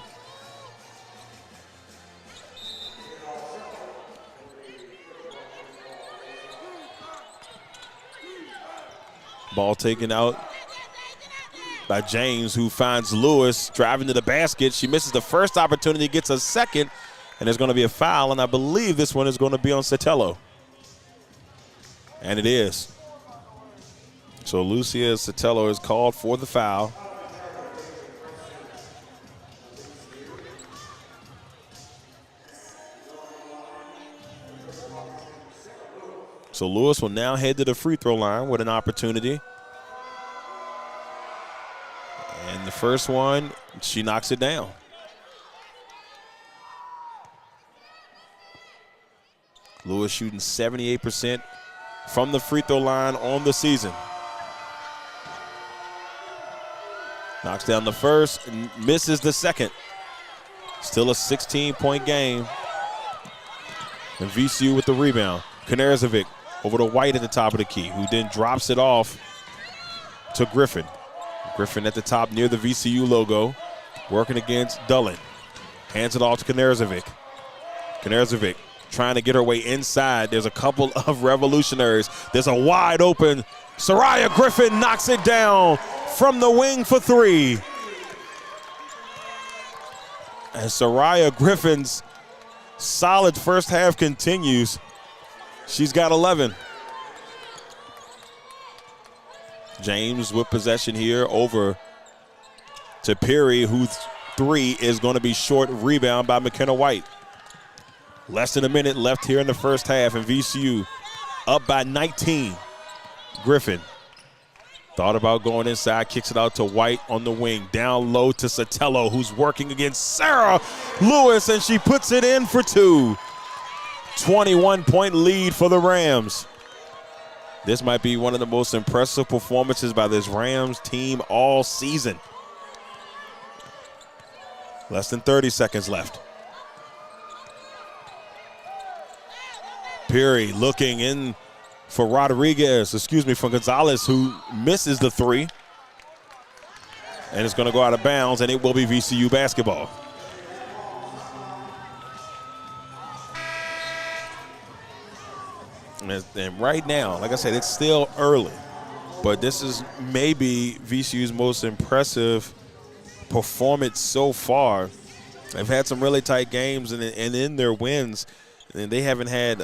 Ball taken out by James, who finds Lewis driving to the basket. She misses the first opportunity, gets a second, and there's going to be a foul, and I believe this one is going to be on Sotelo. And it is. So Lucia Sotelo is called for the foul. So Lewis will now head to the free throw line with an opportunity. And the first one, she knocks it down. Lewis shooting 78% from the free throw line on the season. Knocks down the first and misses the second. Still a 16-point game. And VCU with the rebound. Knezarvik over to White at the top of the key, who then drops it off to Griffin. Griffin at the top near the VCU logo, working against Dullen. Hands it off to Knezarvik. Knezarvik trying to get her way inside. There's a couple of Revolutionaries. There's a wide open. Soraya Griffin knocks it down from the wing for 3. And Soraya Griffin's solid first half continues. She's got 11. James with possession here over to Perry, whose three is going to be short. Rebound by McKenna White. Less than a minute left here in the first half, and VCU up by 19. Griffin thought about going inside, kicks it out to White on the wing. Down low to Sotelo, who's working against Sarah Lewis, and she puts it in for two. 21-point lead for the Rams. This might be one of the most impressive performances by this Rams team all season. Less than 30 seconds left. Perry looking in for for Gonzalez, who misses the three. And it's going to go out of bounds, and it will be VCU basketball. And right now, like I said, it's still early, but this is maybe VCU's most impressive performance so far. They've had some really tight games, and in their wins, and they haven't had,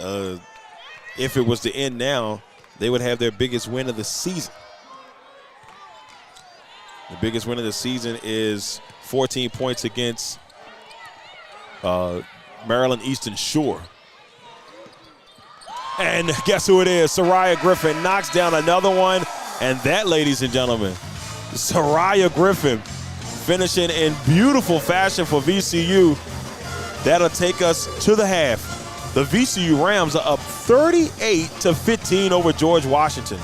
if it was to end now, they would have their biggest win of the season. The biggest win of the season is 14 points against Maryland Eastern Shore. And guess who it is? Soraya Griffin knocks down another one. And that, ladies and gentlemen, Soraya Griffin finishing in beautiful fashion for VCU. That'll take us to the half. The VCU Rams are up 38-15 over George Washington.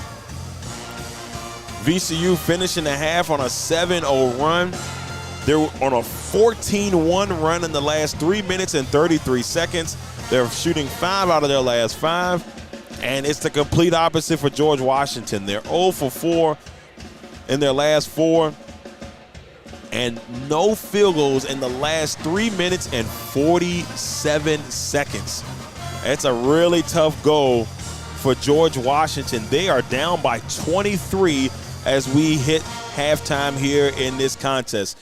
VCU finishing the half on a 7-0 run. They're on a 14-1 run in the last 3 minutes and 33 seconds. They're shooting 5 out of their last 5, and it's the complete opposite for George Washington. They're 0 for 4 in their last 4, and no field goals in the last 3 minutes and 47 seconds. That's a really tough goal for George Washington. They are down by 23 as we hit halftime here in this contest.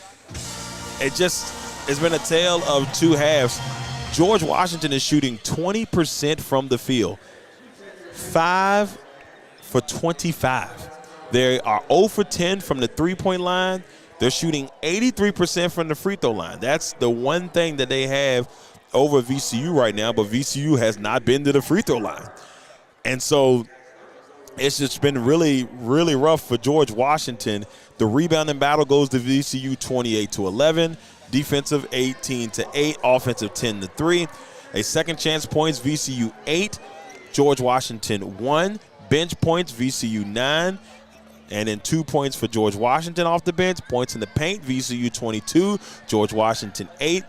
It's been a tale of two halves. George Washington is shooting 20% from the field. 5 for 25. They are 0 for 10 from the three-point line. They're shooting 83% from the free throw line. That's the one thing that they have over VCU right now, but VCU has not been to the free throw line. And so it's just been really, really rough for George Washington. The rebounding battle goes to VCU 28-11. Defensive 18-8, offensive 10-3. A second chance points, VCU 8, George Washington 1. Bench points, VCU 9. And then 2 points for George Washington off the bench. Points in the paint, VCU 22, George Washington 8.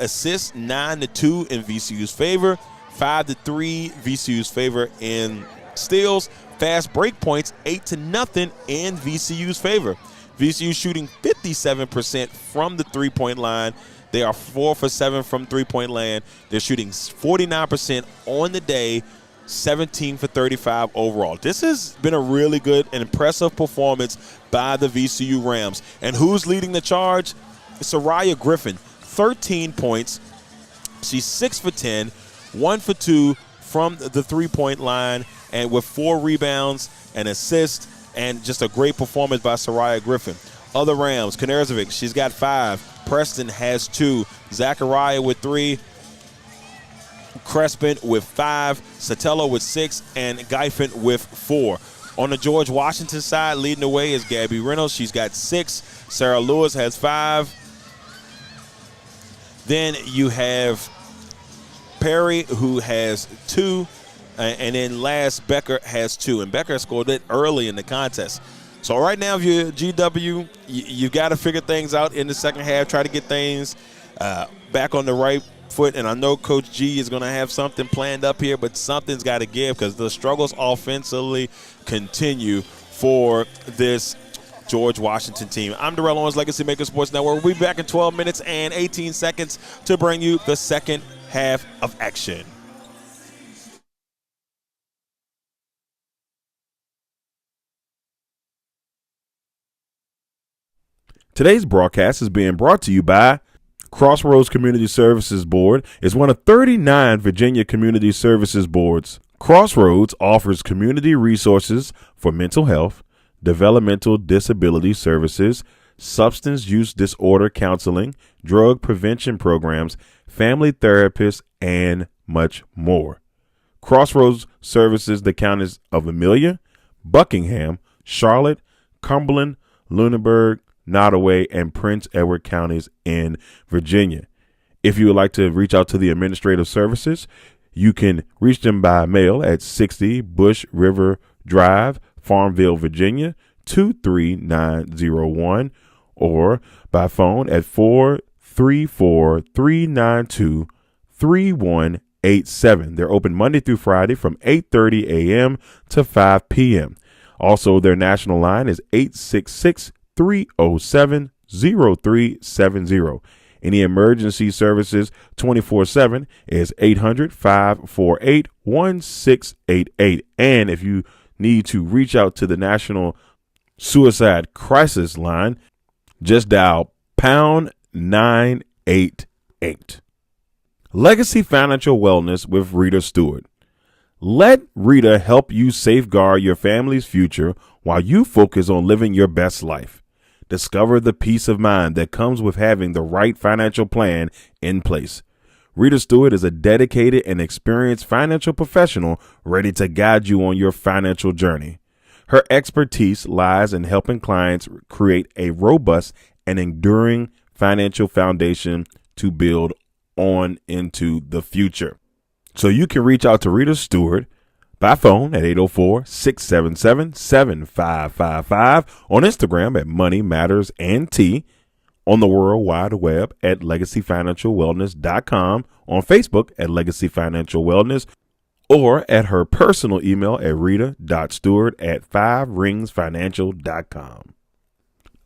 Assists 9-2 in VCU's favor. 5-3 VCU's favor in steals. Fast break points 8-0 in VCU's favor. VCU shooting 57% from the three-point line. They are 4 for 7 from three-point land. They're shooting 49% on the day, 17 for 35 overall. This has been a really good and impressive performance by the VCU Rams. And who's leading the charge? Soraya Griffin, 13 points. She's 6 for 10, 1 for 2 from the three-point line, and with 4 rebounds and assists. And just a great performance by Soraya Griffin. Other Rams, Knerezovic, she's got 5. Preston has 2. Zachariah with 3. Crespin with 5. Sotelo with 6. And Geifin with 4. On the George Washington side, leading the way is Gabby Reynolds. She's got 6. Sarah Lewis has 5. Then you have Perry, who has 2. And then last, Becker has 2. And Becker scored it early in the contest. So right now, if you're GW, you got to figure things out in the second half, try to get things back on the right foot. And I know Coach G is going to have something planned up here, but something's got to give because the struggles offensively continue for this George Washington team. I'm Darrell Owens, LegacyMaker Sports Network. We'll be back in 12 minutes and 18 seconds to bring you the second half of action. Today's broadcast is being brought to you by Crossroads Community Services Board. Is one of 39 Virginia community services boards. Crossroads offers community resources for mental health, developmental disability services, substance use disorder counseling, drug prevention programs, family therapists, and much more. Crossroads services the counties of Amelia, Buckingham, Charlotte, Cumberland, Lunenburg, Nottoway, and Prince Edward counties in Virginia. If you would like to reach out to the administrative services, you can reach them by mail at 60 Bush River Drive, Farmville, Virginia, 23901, or by phone at 434-392-3187. They're open Monday through Friday from 8:30 a.m. to 5 p.m. Also, their national line is 866-307-0370. Any emergency services 24/7 is 800-548-1688. And if you need to reach out to the National Suicide Crisis Line, just dial pound 988. Legacy Financial Wellness with Rita Stewart. Let Rita help you safeguard your family's future while you focus on living your best life. Discover the peace of mind that comes with having the right financial plan in place. Rita Stewart is a dedicated and experienced financial professional ready to guide you on your financial journey. Her expertise lies in helping clients create a robust and enduring financial foundation to build on into the future. So you can reach out to Rita Stewart by phone at 804-677-7555, on Instagram at Money Matters and T, on the World Wide Web at LegacyFinancialWellness.com, on Facebook at Legacy Financial Wellness, or at her personal email at rita.stewart@5ringsfinancial.com.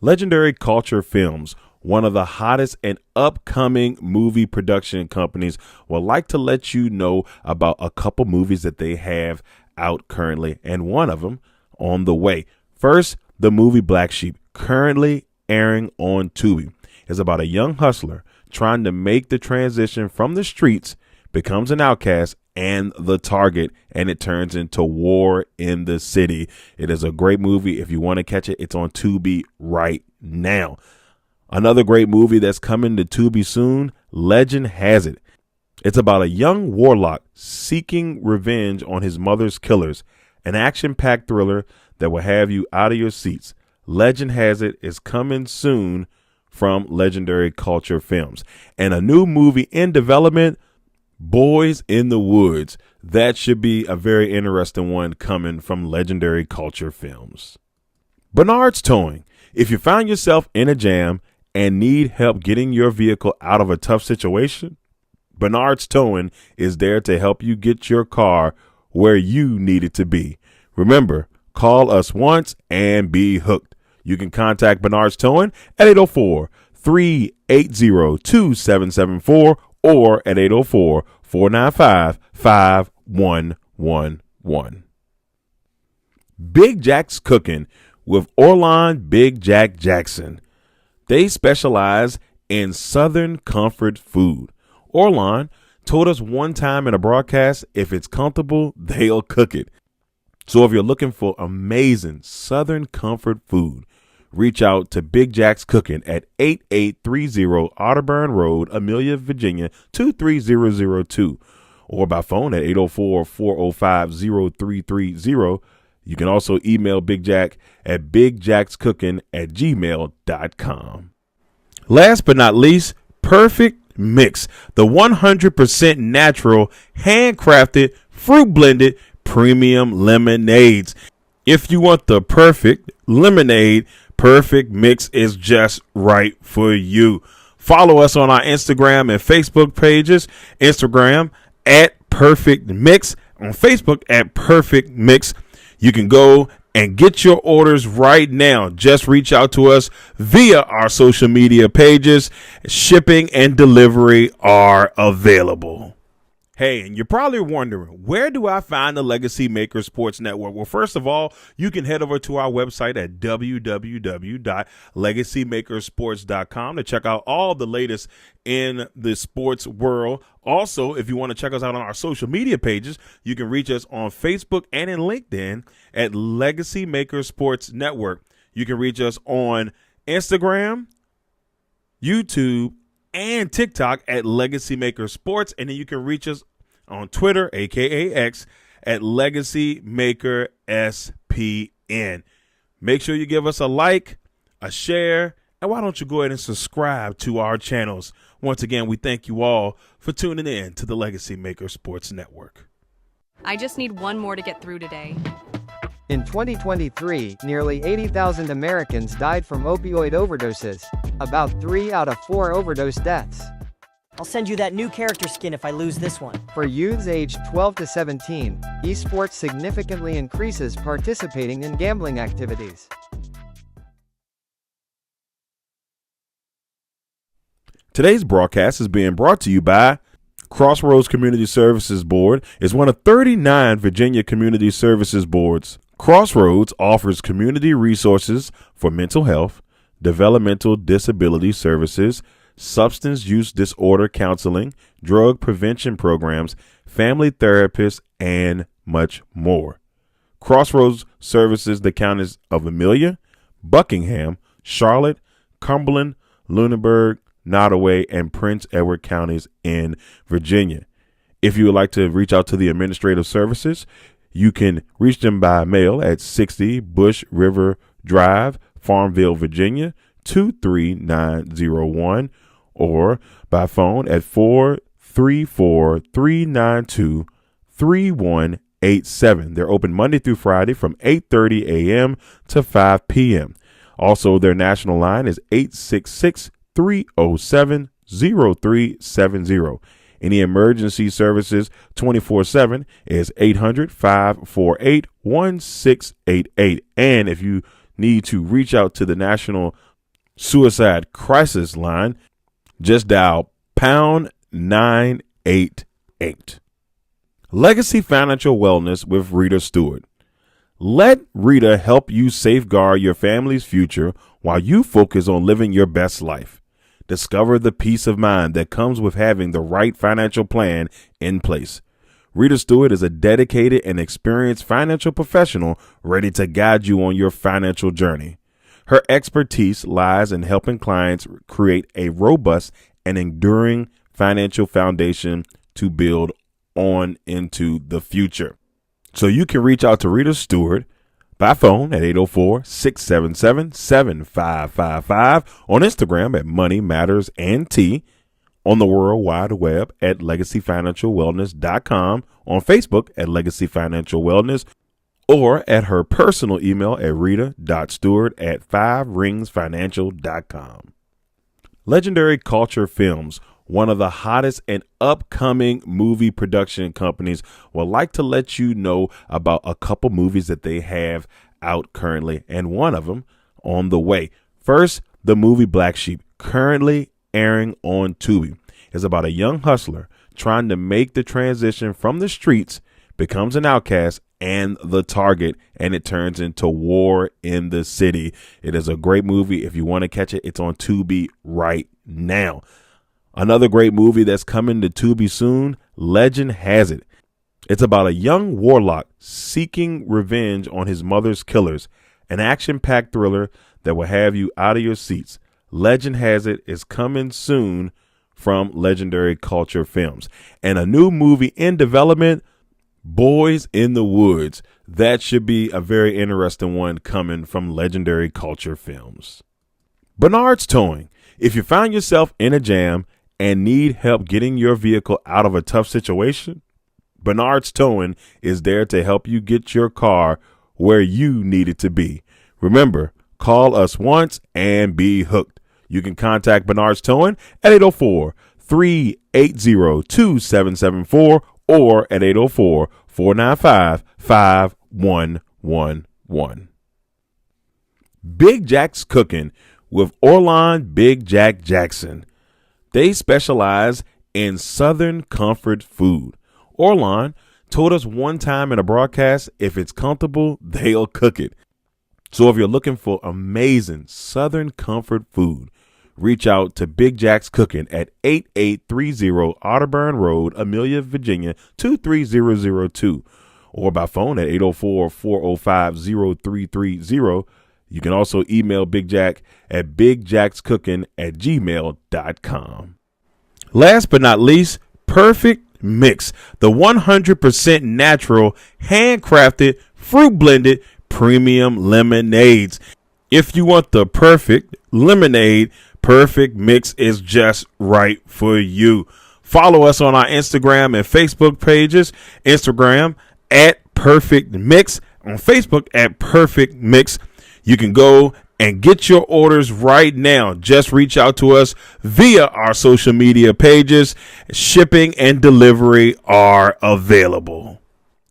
Legendary Culture Films, one of the hottest and upcoming movie production companies, would like to let you know about a couple movies that they have out currently, and one of them on the way. First, the movie Black Sheep, currently airing on Tubi, is about a young hustler trying to make the transition from the streets, becomes an outcast and the target, and it turns into war in the city. It is a great movie. If you want to catch it, it's on Tubi right now. Another great movie that's coming to Tubi soon, Legend Has It. It's about a young warlock seeking revenge on his mother's killers, an action-packed thriller that will have you out of your seats. Legend Has It is coming soon from Legendary Culture Films. And a new movie in development, Boys in the Woods. That should be a very interesting one coming from Legendary Culture Films. Bernard's Towing. If you find yourself in a jam and need help getting your vehicle out of a tough situation, Bernard's Towing is there to help you get your car where you need it to be. Remember, call us once and be hooked. You can contact Bernard's Towing at 804-380-2774 or at 804-495-5111. Big Jack's Cooking with Orlon Big Jack Jackson. They specialize in Southern comfort food. Orlon told us one time in a broadcast, if it's comfortable, they'll cook it. So if you're looking for amazing Southern comfort food, reach out to Big Jack's Cooking at 8830 Otterburn Road, Amelia, Virginia, 23002, or by phone at 804-405-0330. You can also email Big Jack at bigjackscooking@gmail.com. Last but not least, Perfect Mix, the 100% natural, handcrafted, fruit blended premium lemonades. If you want the perfect lemonade, Perfect Mix is just right for you. Follow us on our Instagram and Facebook pages. Instagram at Perfect Mix, on Facebook at Perfect Mix. You can go and get your orders right now. Just reach out to us via our social media pages. Shipping and delivery are available. Hey, and you're probably wondering, where do I find the Legacy Maker Sports Network? Well, first of all, you can head over to our website at www.legacymakersports.com to check out all the latest in the sports world. Also, if you want to check us out on our social media pages, you can reach us on Facebook and in LinkedIn at Legacy Maker Sports Network. You can reach us on Instagram, YouTube, and TikTok at Legacy Maker Sports, and then you can reach us on Twitter, aka X, at Legacy Maker SPN. Make sure you give us a like, a share, and why don't you go ahead and subscribe to our channels? Once again, we thank you all for tuning in to the Legacy Maker Sports Network. I just need one more to get through today. In 2023, nearly 80,000 Americans died from opioid overdoses. About 3 out of 4 overdose deaths. I'll send you that new character skin if I lose this one. For youths aged 12 to 17, esports significantly increases participating in gambling activities. Today's broadcast is being brought to you by Crossroads Community Services Board. Is one of 39 Virginia community services boards. Crossroads offers community resources for mental health, developmental disability services, substance use disorder counseling, drug prevention programs, family therapists, and much more. Crossroads services the counties of Amelia, Buckingham, Charlotte, Cumberland, Lunenburg, Nottoway, and Prince Edward counties in Virginia. If you would like to reach out to the administrative services, you can reach them by mail at 60 Bush River Drive, Farmville, Virginia, 23901, or by phone at 434-392-3187. They're open Monday through Friday from 8:30 a.m. to 5 p.m. Also, their national line is 866-307-0370. Any emergency services 24/7 is 800-548-1688. And if you need to reach out to the National Suicide Crisis Line, just dial pound 988. Legacy Financial Wellness with Rita Stewart. Let Rita help you safeguard your family's future while you focus on living your best life. Discover the peace of mind that comes with having the right financial plan in place. Rita Stewart is a dedicated and experienced financial professional ready to guide you on your financial journey. Her expertise lies in helping clients create a robust and enduring financial foundation to build on into the future. So you can reach out to Rita Stewart by phone at 804-677-7555, on Instagram at Money Matters and T, on the World Wide Web at LegacyFinancialWellness.com, on Facebook at Legacy Financial Wellness, or at her personal email at rita.stewart@5ringsfinancial.com. Legendary Culture Films, one of the hottest and upcoming movie production companies, would like to let you know about a couple movies that they have out currently, and one of them on the way. First, the movie Black Sheep, currently airing on Tubi, is about a young hustler trying to make the transition from the streets, becomes an outcast and the target, and it turns into war in the city. It is a great movie. If you want to catch it, it's on Tubi right now. Another great movie that's coming to Tubi soon, Legend Has It. It's about a young warlock seeking revenge on his mother's killers, an action-packed thriller that will have you out of your seats. Legend Has It is coming soon from Legendary Culture Films. And a new movie in development, Boys in the Woods. That should be a very interesting one coming from Legendary Culture Films. Bernard's Towing. If you find yourself in a jam and need help getting your vehicle out of a tough situation, Bernard's Towing is there to help you get your car where you need it to be. Remember, call us once and be hooked. You can contact Bernard's Towing at 804-380-2774 or at 804-495-5111. Big Jack's Cooking with Orlon Big Jack Jackson. They specialize in Southern comfort food. Orlon told us one time in a broadcast, if it's comfortable, they'll cook it. So if you're looking for amazing Southern comfort food, reach out to Big Jack's Cooking at 8830 Otterburn Road, Amelia, Virginia, 23002, or by phone at 804-405-0330. You can also email Big Jack at bigjackscooking@gmail.com. Last but not least, Perfect Mix, the 100% natural, handcrafted, fruit blended premium lemonades. If you want the perfect lemonade, Perfect Mix is just right for you. Follow us on our Instagram and Facebook pages. Instagram at Perfect Mix, on Facebook at Perfect Mix. You can go and get your orders right now. Just reach out to us via our social media pages. Shipping and delivery are available.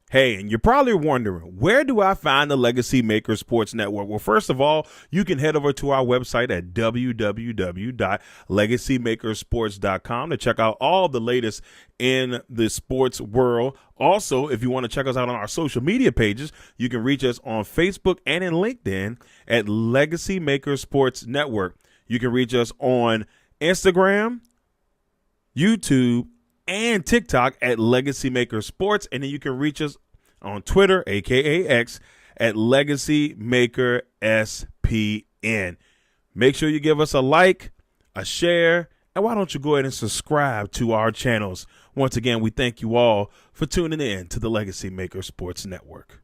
Hey, and you're probably wondering, where do I find the Legacy Maker Sports Network? Well, first of all, you can head over to our website at www.legacymakersports.com to check out all the latest in the sports world. Also, if you want to check us out on our social media pages, you can reach us on Facebook and in LinkedIn at Legacy Maker Sports Network. You can reach us on Instagram, YouTube, and TikTok at Legacy Maker Sports. And then you can reach us on Twitter, aka X, at Legacy Maker SPN. Make sure you give us a like, a share, and why don't you go ahead and subscribe to our channels. Once again, we thank you all for tuning in to the Legacy Maker Sports Network.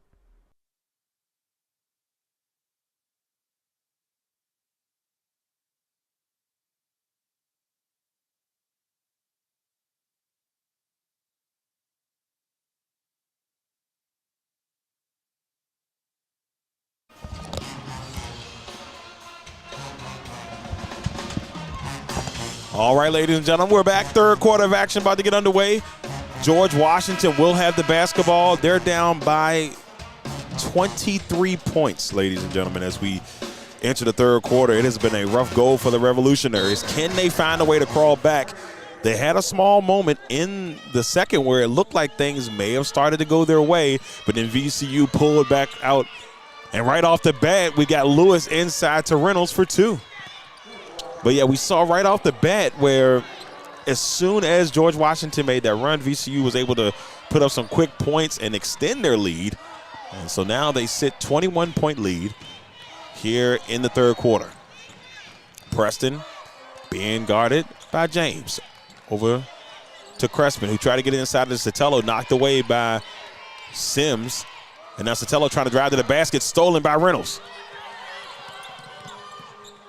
All right, ladies and gentlemen, we're back. Third quarter of action about to get underway. George Washington will have the basketball. They're down by 23 points, ladies and gentlemen, as we enter the third quarter. It has been a rough go for the Revolutionaries. Can they find a way to crawl back? They had a small moment in the second where it looked like things may have started to go their way, but then VCU pulled back out. And right off the bat, we got Lewis inside to Reynolds for two. But, yeah, we saw right off the bat where as soon as George Washington made that run, VCU was able to put up some quick points and extend their lead. And so now they sit 21-point lead here in the third quarter. Preston being guarded by James. Over to Crespin, who tried to get inside of Sotelo, knocked away by Sims. And now Sotelo trying to drive to the basket, stolen by Reynolds.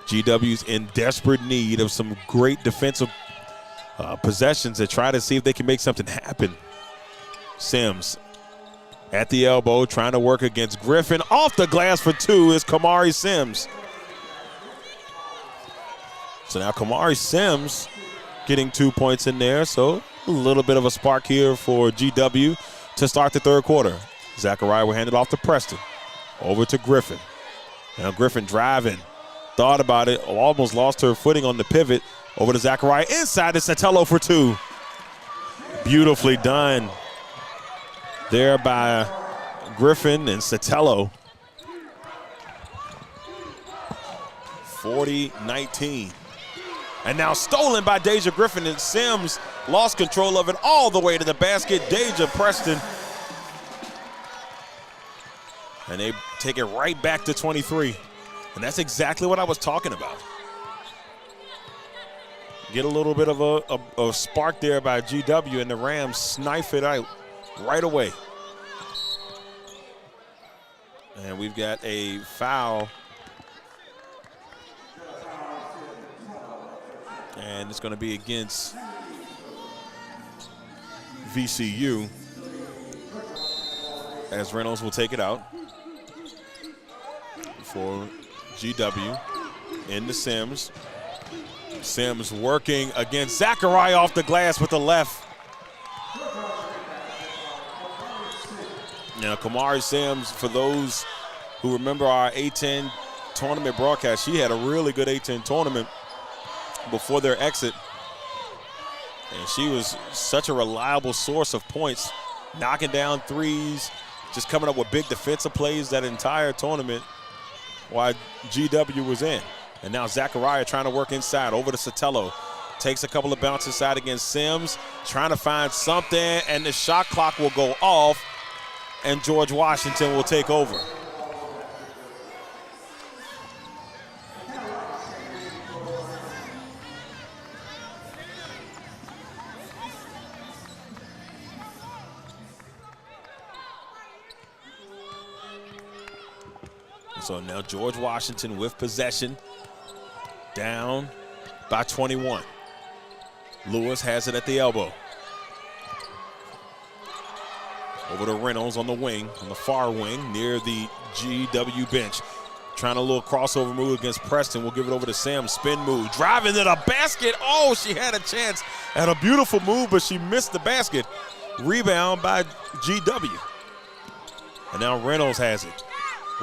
GW's in desperate need of some great defensive possessions to try to see if they can make something happen. Sims at the elbow trying to work against Griffin. Off the glass for two is Kamari Sims. So now Kamari Sims getting 2 points in there. So a little bit of a spark here for GW to start the third quarter. Zachariah will hand it off to Preston. Over to Griffin. Now Griffin driving. Thought about it, almost lost her footing on the pivot. Over to Zachariah, inside to Sotelo for two. Beautifully done there by Griffin and Sotelo. 40-19. And now stolen by Deja Griffin, and Sims lost control of it all the way to the basket. Deja Preston. And they take it right back to 23. And that's exactly what I was talking about. Get a little bit of a spark there by GW, and the Rams snipe it out right away. And we've got a foul. And it's going to be against VCU, as Reynolds will take it out for GW into Sims. Sims working against Zachariah off the glass with the left. Now, Kamari Sims, for those who remember our A-10 tournament broadcast, she had a really good A-10 tournament before their exit. And she was such a reliable source of points knocking down threes, just coming up with big defensive plays that entire tournament while GW was in. And now Zachariah trying to work inside over to Sotelo. Takes a couple of bounces inside against Sims, trying to find something, and the shot clock will go off, and George Washington will take over. So now George Washington with possession, down by 21. Lewis has it at the elbow. Over to Reynolds on the wing, on the far wing, near the GW bench. Trying a little crossover move against Preston. We'll give it over to Sam. Spin move, driving to the basket. Oh, she had a chance at a beautiful move, but she missed the basket. Rebound by GW. And now Reynolds has it.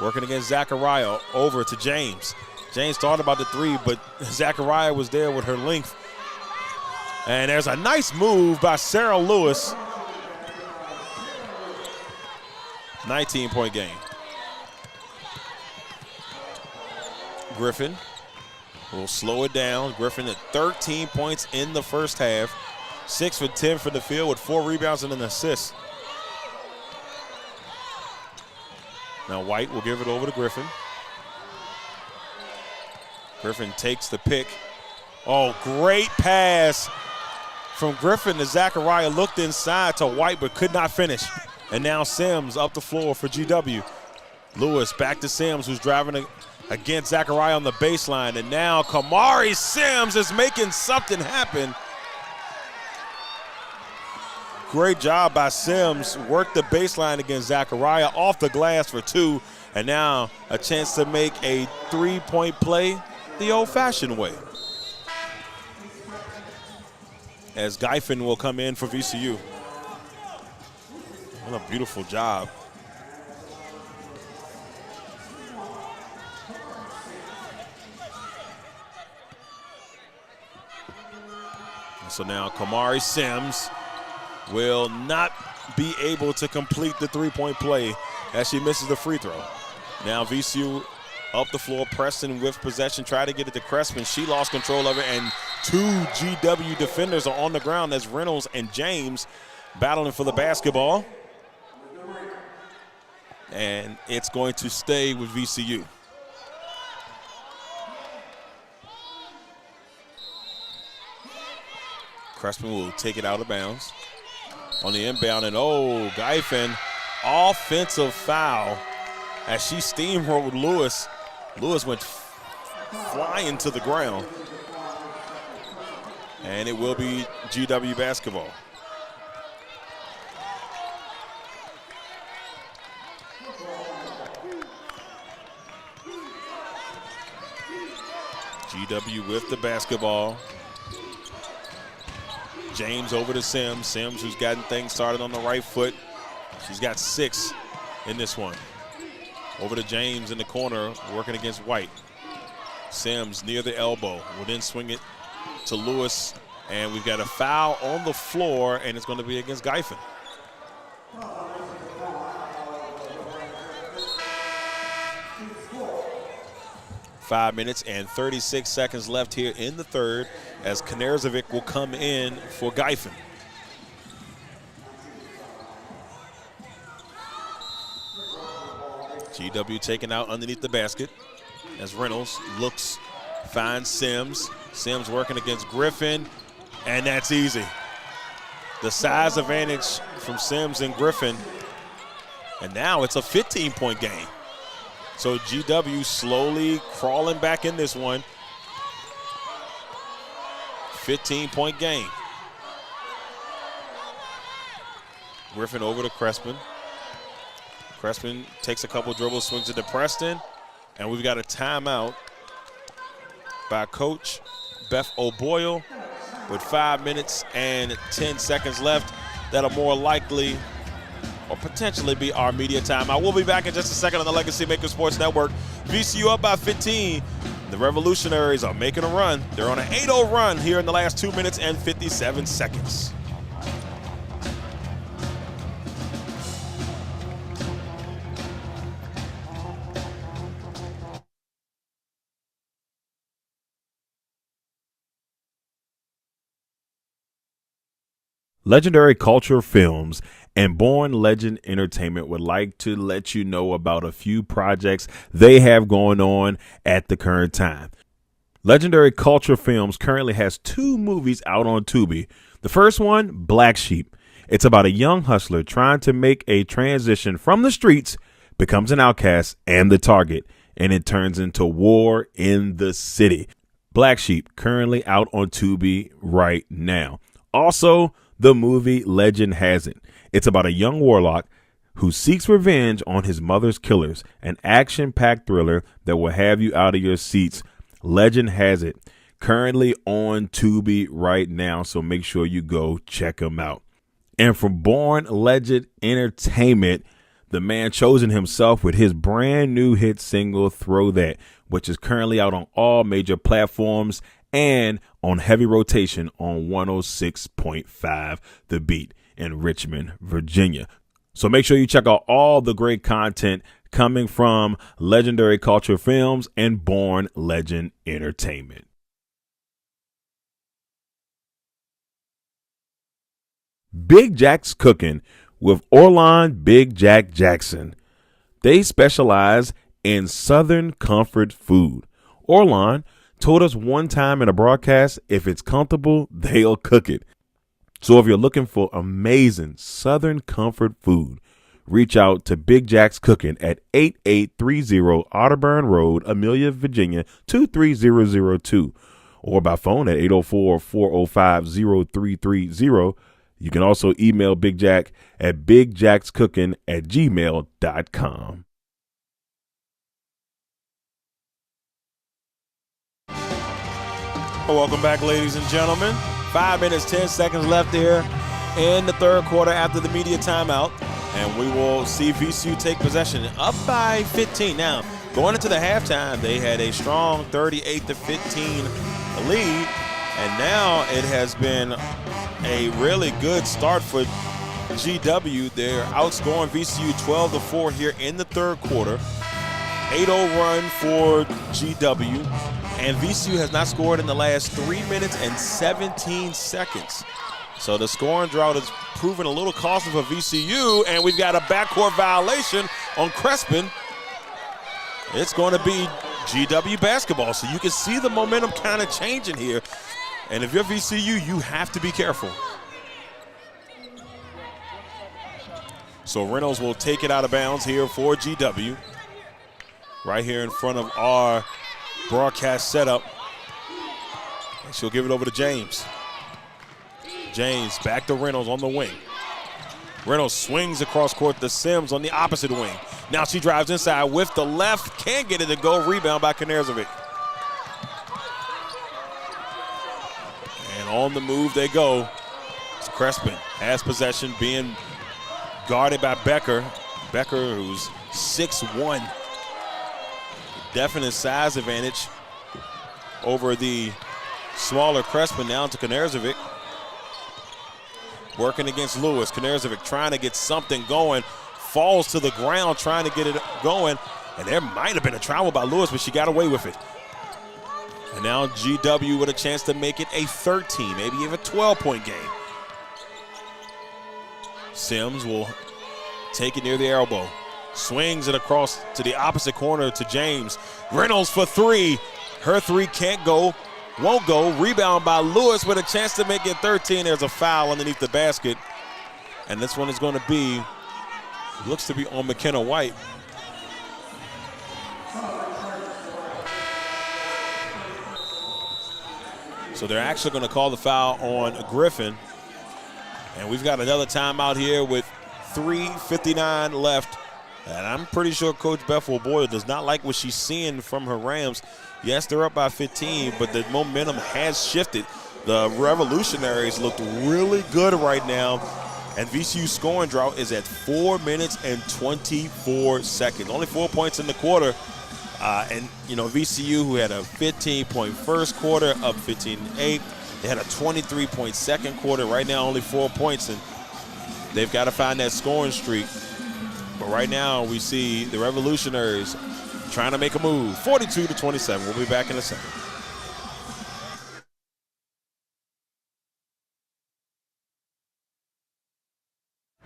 Working against Zachariah, over to James. James thought about the three, but Zachariah was there with her length. And there's a nice move by Sarah Lewis. 19-point game. Griffin will slow it down. Griffin at 13 points in the first half. 6 for 10 from the field with 4 rebounds and an assist. Now White will give it over to Griffin. Griffin takes the pick. Oh, great pass from Griffin to Zachariah. Looked inside to White but could not finish. And now Sims up the floor for GW. Lewis back to Sims, who's driving against Zachariah on the baseline. And now Kamari Sims is making something happen. Great job by Sims. Worked the baseline against Zachariah, off the glass for 2. And now a chance to make a 3-point play the old-fashioned way, as Giffen will come in for VCU. What a beautiful job. And so now Kamari Sims will not be able to complete the 3-point play as she misses the free throw. Now VCU up the floor. Preston with possession, try to get it to Crespin. She lost control of it, and 2 GW defenders are on the ground as Reynolds and James battling for the basketball. And it's going to stay with VCU. Crespin will take it out of bounds on the inbound, and oh, Giffen, offensive foul as she steamrolled Lewis. Lewis went flying to the ground, and it will be GW basketball. GW with the basketball. James over to Sims. Sims, who's gotten things started on the right foot. She's got 6 in this one. Over to James in the corner, working against White. Sims near the elbow will then swing it to Lewis. And we've got a foul on the floor, and it's going to be against Giffen. Five minutes and 36 seconds left here in the third as Kanerzovic will come in for Giffen. GW taken out underneath the basket as Reynolds looks, finds Sims. Sims working against Griffin, and that's easy. The size advantage from Sims and Griffin, and now it's a 15-point game. So GW slowly crawling back in this one. 15-point game. Griffin over to Crespin. Crespin takes a couple dribbles, swings it to Preston, and we've got a timeout by Coach Beth O'Boyle with 5 minutes and 10 seconds left. That'll more likely or potentially be our media timeout. We'll be back in just a second on the LegacyMaker Sports Network. VCU up by 15. The Revolutionaries are making a run. They're on an 8-0 run here in the last 2 minutes and 57 seconds. Legendary Culture Films and Born Legend Entertainment would like to let you know about a few projects they have going on at the current time. Legendary Culture Films currently has 2 movies out on Tubi. The first one, Black Sheep. It's about a young hustler trying to make a transition from the streets, becomes an outcast and the target, and it turns into war in the city. Black Sheep currently out on Tubi right now. Also, the movie Legend Has It. It's about a young warlock who seeks revenge on his mother's killers, an action-packed thriller that will have you out of your seats. Legend Has It, currently on Tubi right now, so make sure you go check them out. And from Born Legend Entertainment, the man chosen himself with his brand new hit single, Throw That, which is currently out on all major platforms and on heavy rotation on 106.5 The Beat in Richmond, Virginia. So make sure you check out all the great content coming from Legendary Culture Films and Born Legend Entertainment. Big Jack's Cooking with Orlon Big Jack Jackson. They specialize in Southern comfort food. Orlon told us one time in a broadcast, if it's comfortable, they'll cook it. So if you're looking for amazing Southern comfort food, reach out to Big Jack's Cooking at 8830 Otterburn Road, Amelia, Virginia, 23002, or by phone at 804-405-0330. You can also email Big Jack at bigjackscooking@gmail.com. Welcome back, ladies and gentlemen. 5 minutes, 10 seconds left here in the third quarter after the media timeout. And we will see VCU take possession up by 15. Now, going into the halftime, they had a strong 38-15 lead. And now it has been a really good start for GW. They're outscoring VCU 12-4 here in the third quarter. 8-0 run for GW. And VCU has not scored in the last 3 minutes and 17 seconds. So the scoring drought has proven a little costly for VCU, and we've got a backcourt violation on Crespin. It's going to be GW basketball, so you can see the momentum kind of changing here. And if you're VCU, you have to be careful. So Reynolds will take it out of bounds here for GW. Right here in front of our broadcast setup. And she'll give it over to James. James back to Reynolds on the wing. Reynolds swings across court to Sims on the opposite wing. Now she drives inside with the left. Can't get it to go. Rebound by Knezevich. And on the move they go. It's Crespin. Has possession, being guarded by Becker. Becker, who's 6'1". Definite size advantage over the smaller Crespin. Down to Knezevich. Working against Lewis. Knezevich trying to get something going. Falls to the ground trying to get it going. And there might have been a travel by Lewis, but she got away with it. And now GW with a chance to make it a 13, maybe even a 12-point game. Sims will take it near the elbow. Swings it across to the opposite corner to James. Reynolds for three. Her three can't go. Won't go. Rebound by Lewis with a chance to make it 13. There's a foul underneath the basket. And this one is going to be, looks to be on McKenna White. So they're actually going to call the foul on Griffin. And we've got another timeout here with 3:59 left. And I'm pretty sure Coach Bethel Boyle does not like what she's seeing from her Rams. Yes, they're up by 15, but the momentum has shifted. The Revolutionaries looked really good right now, and VCU's scoring drought is at 4 minutes and 24 seconds. Only 4 points in the quarter. And, you know, VCU, who had a 15-point first quarter, up 15-8. They had a 23-point second quarter. Right now, only 4 points, and they've got to find that scoring streak. But right now, we see the Revolutionaries trying to make a move. 42-27. We'll be back in a second.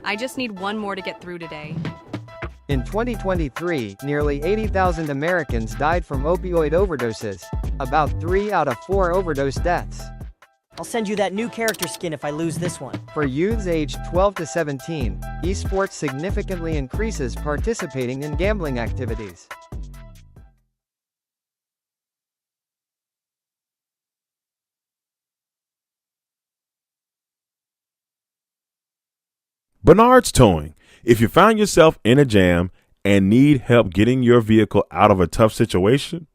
I just need one more to get through today. In 2023, nearly 80,000 Americans died from opioid overdoses. About 3 out of 4 overdose deaths. I'll send you that new character skin if I lose this one. For youths aged 12 to 17, esports significantly increases participating in gambling activities. Bernard's Towing. If you find yourself in a jam and need help getting your vehicle out of a tough situation,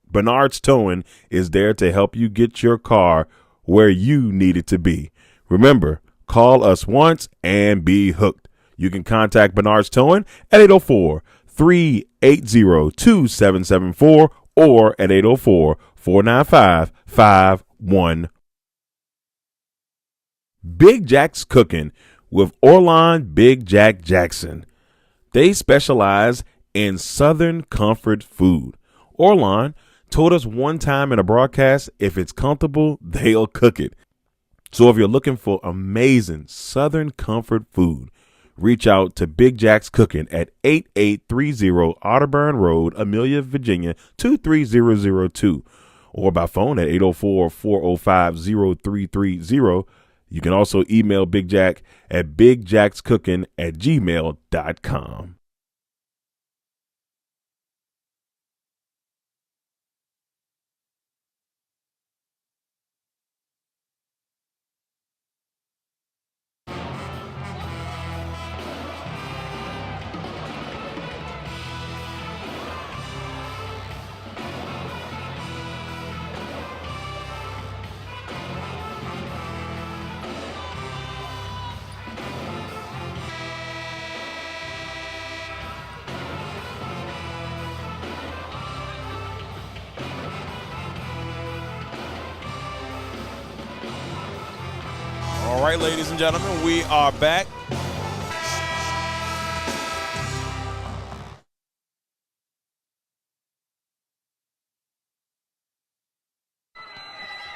Bernard's Towing is there to help you get your car where you need it to be. Remember, call us once and be hooked. You can contact Bernard's Towing at 804-380-2774 or at 804-495-51. Big Jack's Cooking with Orlon Big Jack Jackson. They specialize in Southern comfort food. Orlon told us one time in a broadcast, if it's comfortable, they'll cook it. So if you're looking for amazing Southern comfort food, reach out to Big Jack's Cooking at 8830 Otterburn Road, Amelia, Virginia, 23002, or by phone at 804-405-0330. You can also email Big Jack at bigjackscooking@gmail.com. All right, ladies and gentlemen, we are back.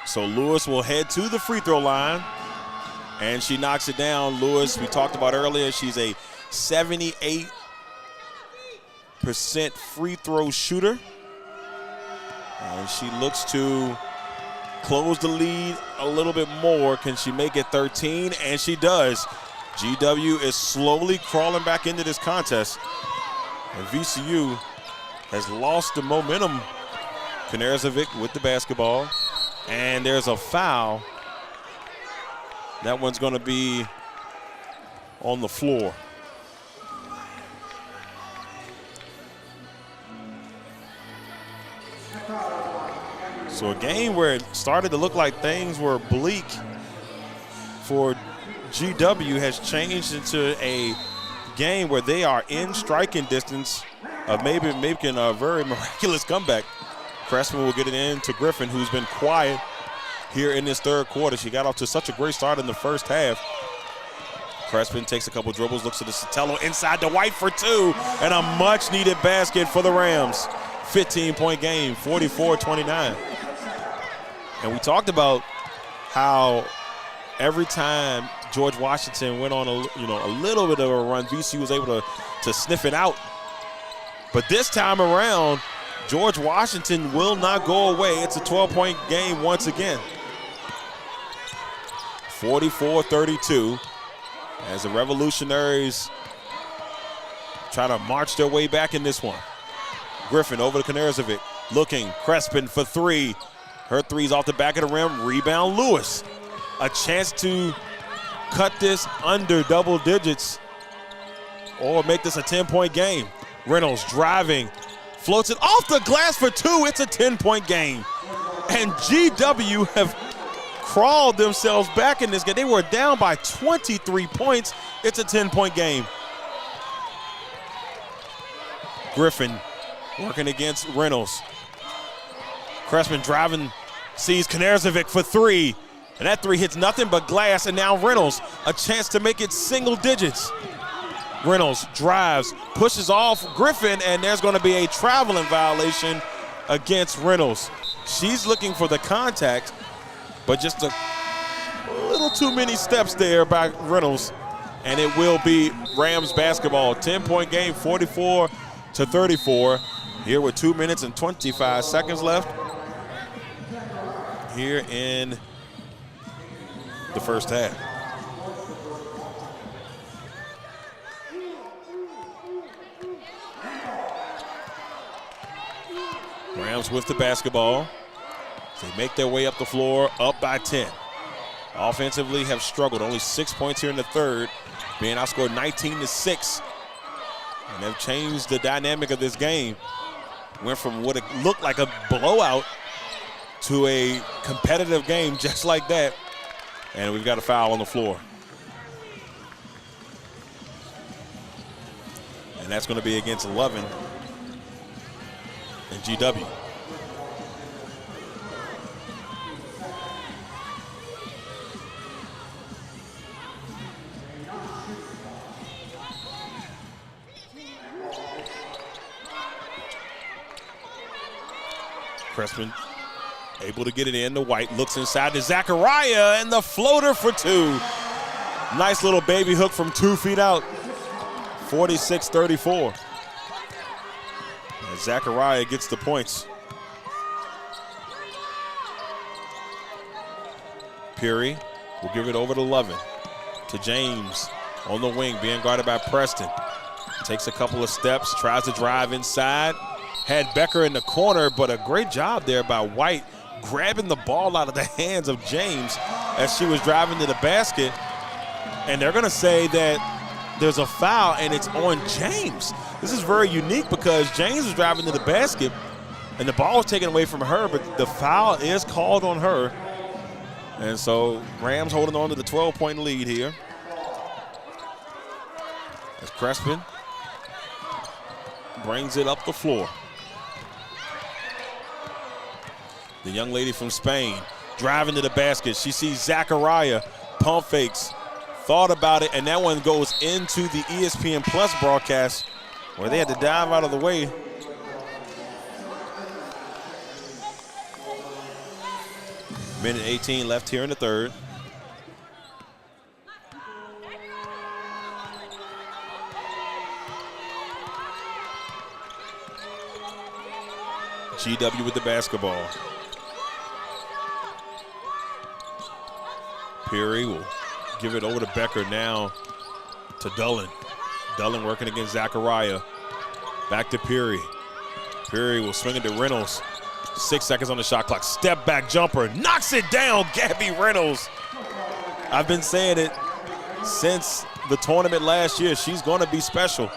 So Lewis will head to the free throw line, and she knocks it down. Lewis, we talked about earlier, she's a 78% free throw shooter. And she looks to close the lead a little bit more. Can she make it 13? And she does. GW is slowly crawling back into this contest. And VCU has lost the momentum. Kanerzovic with the basketball. And there's a foul. That one's going to be on the floor. So a game where it started to look like things were bleak for GW has changed into a game where they are in striking distance of maybe making a very miraculous comeback. Crespin will get it in to Griffin, who's been quiet here in this third quarter. She got off to such a great start in the first half. Crespin takes a couple dribbles, looks at the Sotelo inside to White for two, and a much-needed basket for the Rams. 15-point game, 44-29. And we talked about how every time George Washington went on a little bit of a run, VCU was able to sniff it out. But this time around, George Washington will not go away. It's a 12-point game once again. 44-32 as the Revolutionaries try to march their way back in this one. Griffin over to Kanerzovic, looking, Crespin for three. Her three's off the back of the rim, rebound Lewis. A chance to cut this under double digits or make this a 10-point game. Reynolds driving, floats it off the glass for two. It's a 10-point game. And GW have crawled themselves back in this game. They were down by 23 points. It's a 10-point game. Griffin working against Reynolds. Crespin driving, sees Kanerzovic for three. And that three hits nothing but glass. And now Reynolds, a chance to make it single digits. Reynolds drives, pushes off Griffin, and there's going to be a traveling violation against Reynolds. She's looking for the contact, but just a little too many steps there by Reynolds. and it will be Rams basketball. 10-point game, 44-34. Here with 2 minutes and 25 seconds left here in the first half. Rams with the basketball. They make their way up the floor, up by 10. Offensively have struggled. Only 6 points here in the third, being outscored 19-6. And they've changed the dynamic of this game. Went from what it looked like a blowout to a competitive game just like that. And we've got a foul on the floor. And that's going to be against 11 and GW. Crespin able to get it in. The White looks inside to Zachariah, and the floater for two. Nice little baby hook from 2 feet out. 46-34. And Zachariah gets the points. Peary will give it over to Lovin. To James on the wing, being guarded by Preston. Takes a couple of steps, tries to drive inside. Had Becker in the corner, but a great job there by White grabbing the ball out of the hands of James as she was driving to the basket. And they're going to say that there's a foul, and it's on James. This is very unique because James was driving to the basket, and the ball was taken away from her, but the foul is called on her. And so Rams holding on to the 12-point lead here. As Crespin brings it up the floor. The young lady from Spain driving to the basket. She sees Zachariah, pump fakes, thought about it, and that one goes into the ESPN Plus broadcast where they had to dive out of the way. Minute 18 left here in the third. GW with the basketball. Peary will give it over to Becker now to Dullen. Dullen working against Zachariah. Back to Peary. Peary will swing it to Reynolds. 6 seconds on the shot clock. Step back jumper. Knocks it down, Gabby Reynolds. I've been saying it since the tournament last year. She's going to be special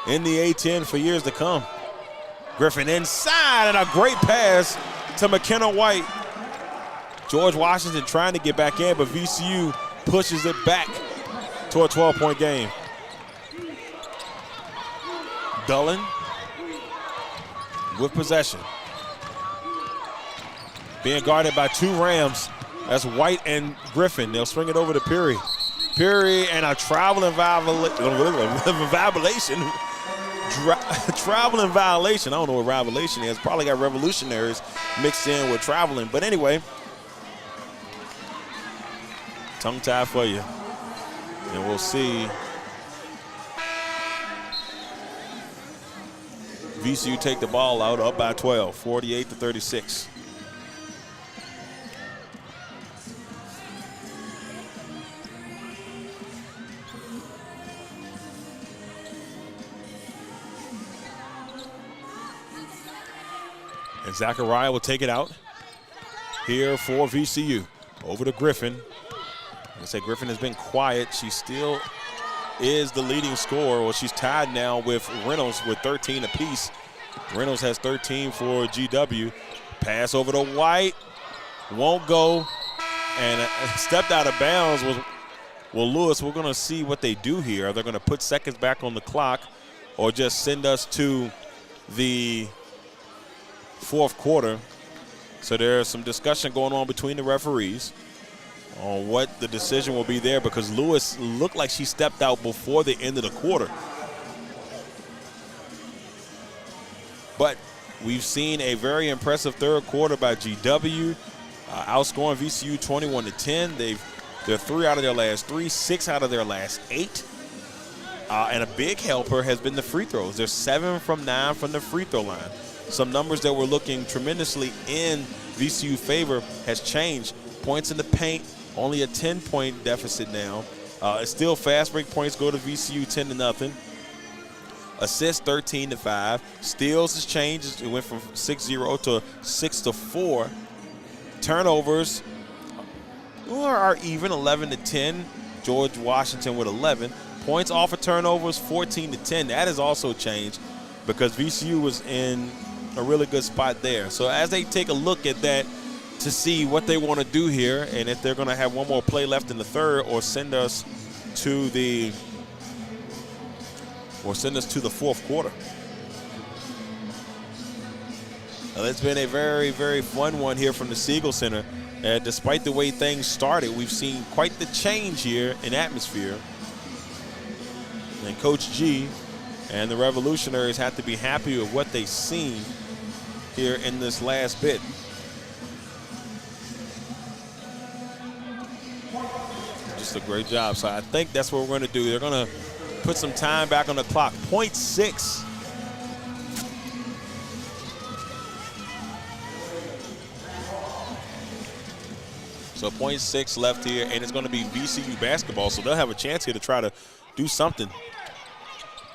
in the A-10 for years to come. Griffin inside, and a great pass to McKenna White. George Washington trying to get back in, but VCU pushes it back to a 12-point game. Dullen with possession. Being guarded by 2 Rams. That's White and Griffin. They'll swing it over to Peary. Peary and a traveling violation. Traveling violation. I don't know what Revolution is. Probably got Revolutionaries mixed in with traveling. But anyway, tongue tie for you. And we'll see VCU take the ball out, up by 12, 48-36. And Zachariah will take it out here for VCU. Over to Griffin. I say Griffin has been quiet. She still is the leading scorer. Well, she's tied now with Reynolds with 13 apiece. Reynolds has 13 for GW. Pass over to White. Won't go. And stepped out of bounds. Well, Lewis, we're going to see what they do here. Are they going to put seconds back on the clock or just send us to the fourth quarter? So there's some discussion going on between the referees on what the decision will be there, because Lewis looked like she stepped out before the end of the quarter. But we've seen a very impressive third quarter by GW, outscoring VCU 21-10. They've They're 3 out of their last 3, 6 out of their last 8. And a big helper has been the free throws. They're 7 from 9 from the free throw line. Some numbers that were looking tremendously in VCU favor has changed. Points in the paint, only a 10-point deficit now. It's still fast break points go to VCU 10-0. Assists 13-5. Steals has changed. It went from 6-0 to 6-4. Turnovers are even 11-10. George Washington with 11. Points off of turnovers 14-10. That has also changed because VCU was in a really good spot there. So as they take a look at that to see what they want to do here and if they're going to have one more play left in the third or send us to the fourth quarter. Well, it's been a very, very fun one here from the Siegel Center. Despite the way things started, we've seen quite the change here in atmosphere. And Coach G and the Revolutionaries have to be happy with what they've seen here in this last bit. Just a great job. So I think that's what we're going to do. They're going to put some time back on the clock. 0.6. So 0.6 left here, and it's going to be VCU basketball, so they'll have a chance here to try to do something.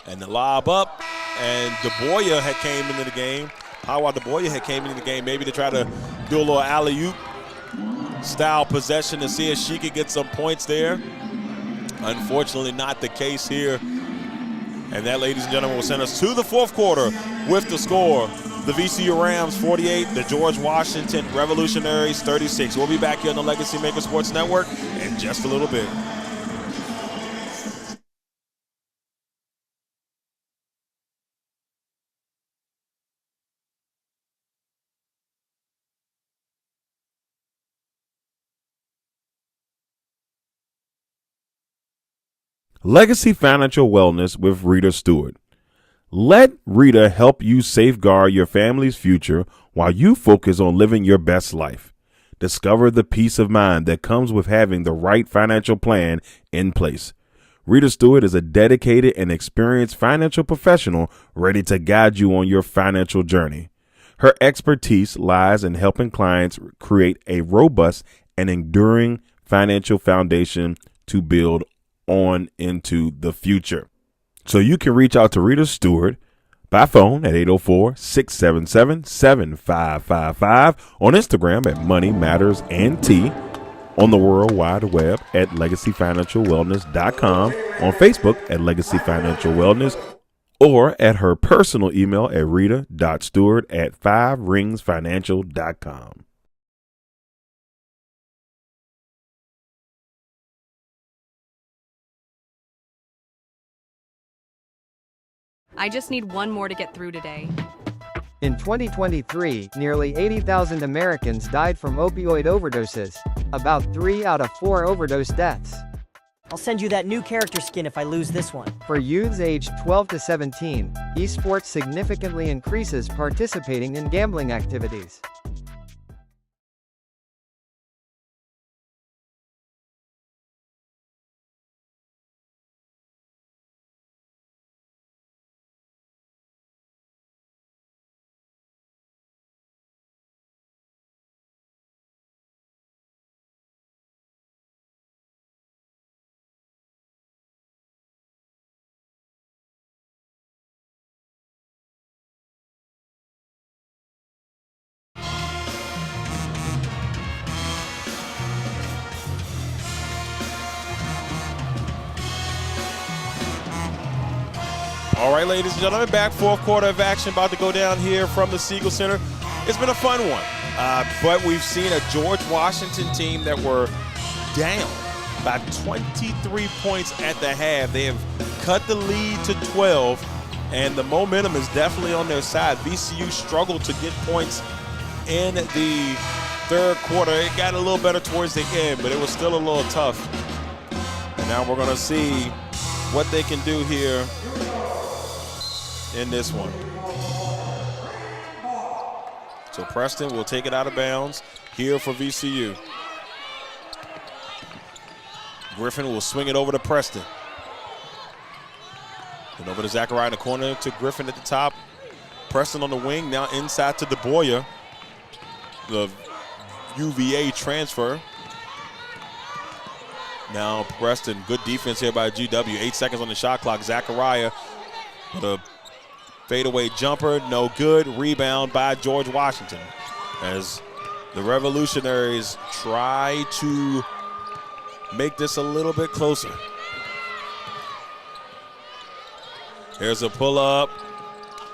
And the lob up, and DeBoya had came into the game. Hawa DeBoya had came into the game maybe to try to do a little alley-oop style possession to see if she could get some points there. Unfortunately, not the case here. And that, ladies and gentlemen, will send us to the fourth quarter with the score. The VCU Rams 48, the George Washington Revolutionaries 36. We'll be back here on the LegacyMaker Sports Network in just a little bit. Legacy Financial Wellness with Rita Stewart. Let Rita help you safeguard your family's future while you focus on living your best life. Discover the peace of mind that comes with having the right financial plan in place. Rita Stewart is a dedicated and experienced financial professional ready to guide you on your financial journey. Her expertise lies in helping clients create a robust and enduring financial foundation to build on into the future. So you can reach out to Rita Stewart by phone at 804-677-7555, on Instagram at Money Matters NT, on the World Wide Web at LegacyFinancialWellness.com, on Facebook at Legacy Financial Wellness, or at her personal email at rita.stewart@5ringsfinancial.com. I just need one more to get through today. In 2023, nearly 80,000 Americans died from opioid overdoses. About 3 out of 4 overdose deaths. I'll send you that new character skin if I lose this one. For youths aged 12 to 17, esports significantly increases participating in gambling activities. All right, ladies and gentlemen, back fourth quarter of action about to go down here from the Siegel Center. It's been a fun one, but we've seen a George Washington team that were down by 23 points at the half. They have cut the lead to 12, and the momentum is definitely on their side. VCU struggled to get points in the third quarter. It got a little better towards the end, but it was still a little tough. And now we're going to see what they can do here in this one. So Preston will take it out of bounds here for VCU. Griffin will swing it over to Preston. And over to Zachariah in the corner to Griffin at the top. Preston on the wing, now inside to DeBoyer. The UVA transfer. Now Preston, good defense here by GW. 8 seconds on the shot clock. Zachariah with a fadeaway jumper, no good. Rebound by George Washington as the Revolutionaries try to make this a little bit closer. Here's a pull-up.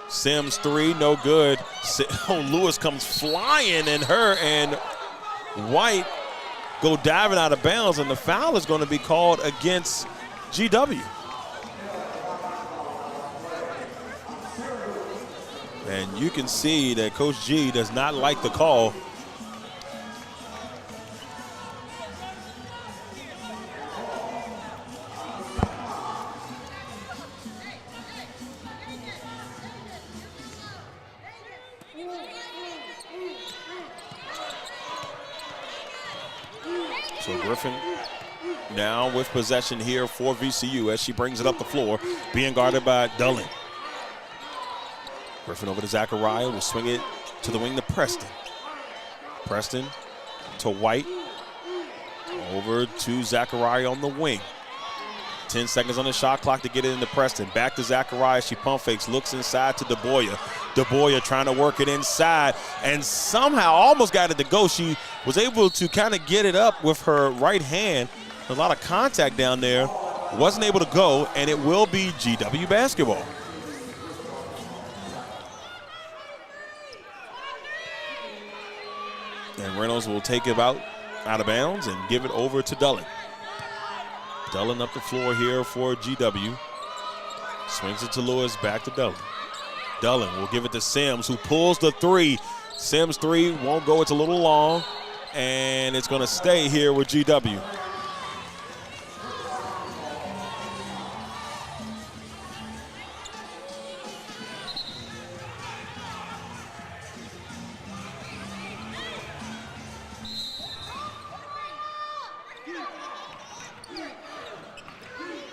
Sims 3, no good. Lewis comes flying, and her and White go diving out of bounds, and the foul is going to be called against GW. And you can see that Coach G does not like the call. So Griffin now with possession here for VCU as she brings it up the floor, being guarded by Dulling. Griffin over to Zachariah, will swing it to the wing to Preston. Preston to White, over to Zachariah on the wing. 10 seconds on the shot clock to get it into Preston. Back to Zachariah, she pump fakes, looks inside to DeBoyer. DeBoyer trying to work it inside and somehow almost got it to go. She was able to kind of get it up with her right hand. A lot of contact down there. Wasn't able to go, and it will be GW basketball. And Reynolds will take it out of bounds and give it over to Dulling. Dulling up the floor here for GW. Swings it to Lewis, back to Dulling. Dulling will give it to Sims, who pulls the three. Sims 3 won't go, it's a little long, and it's gonna stay here with GW.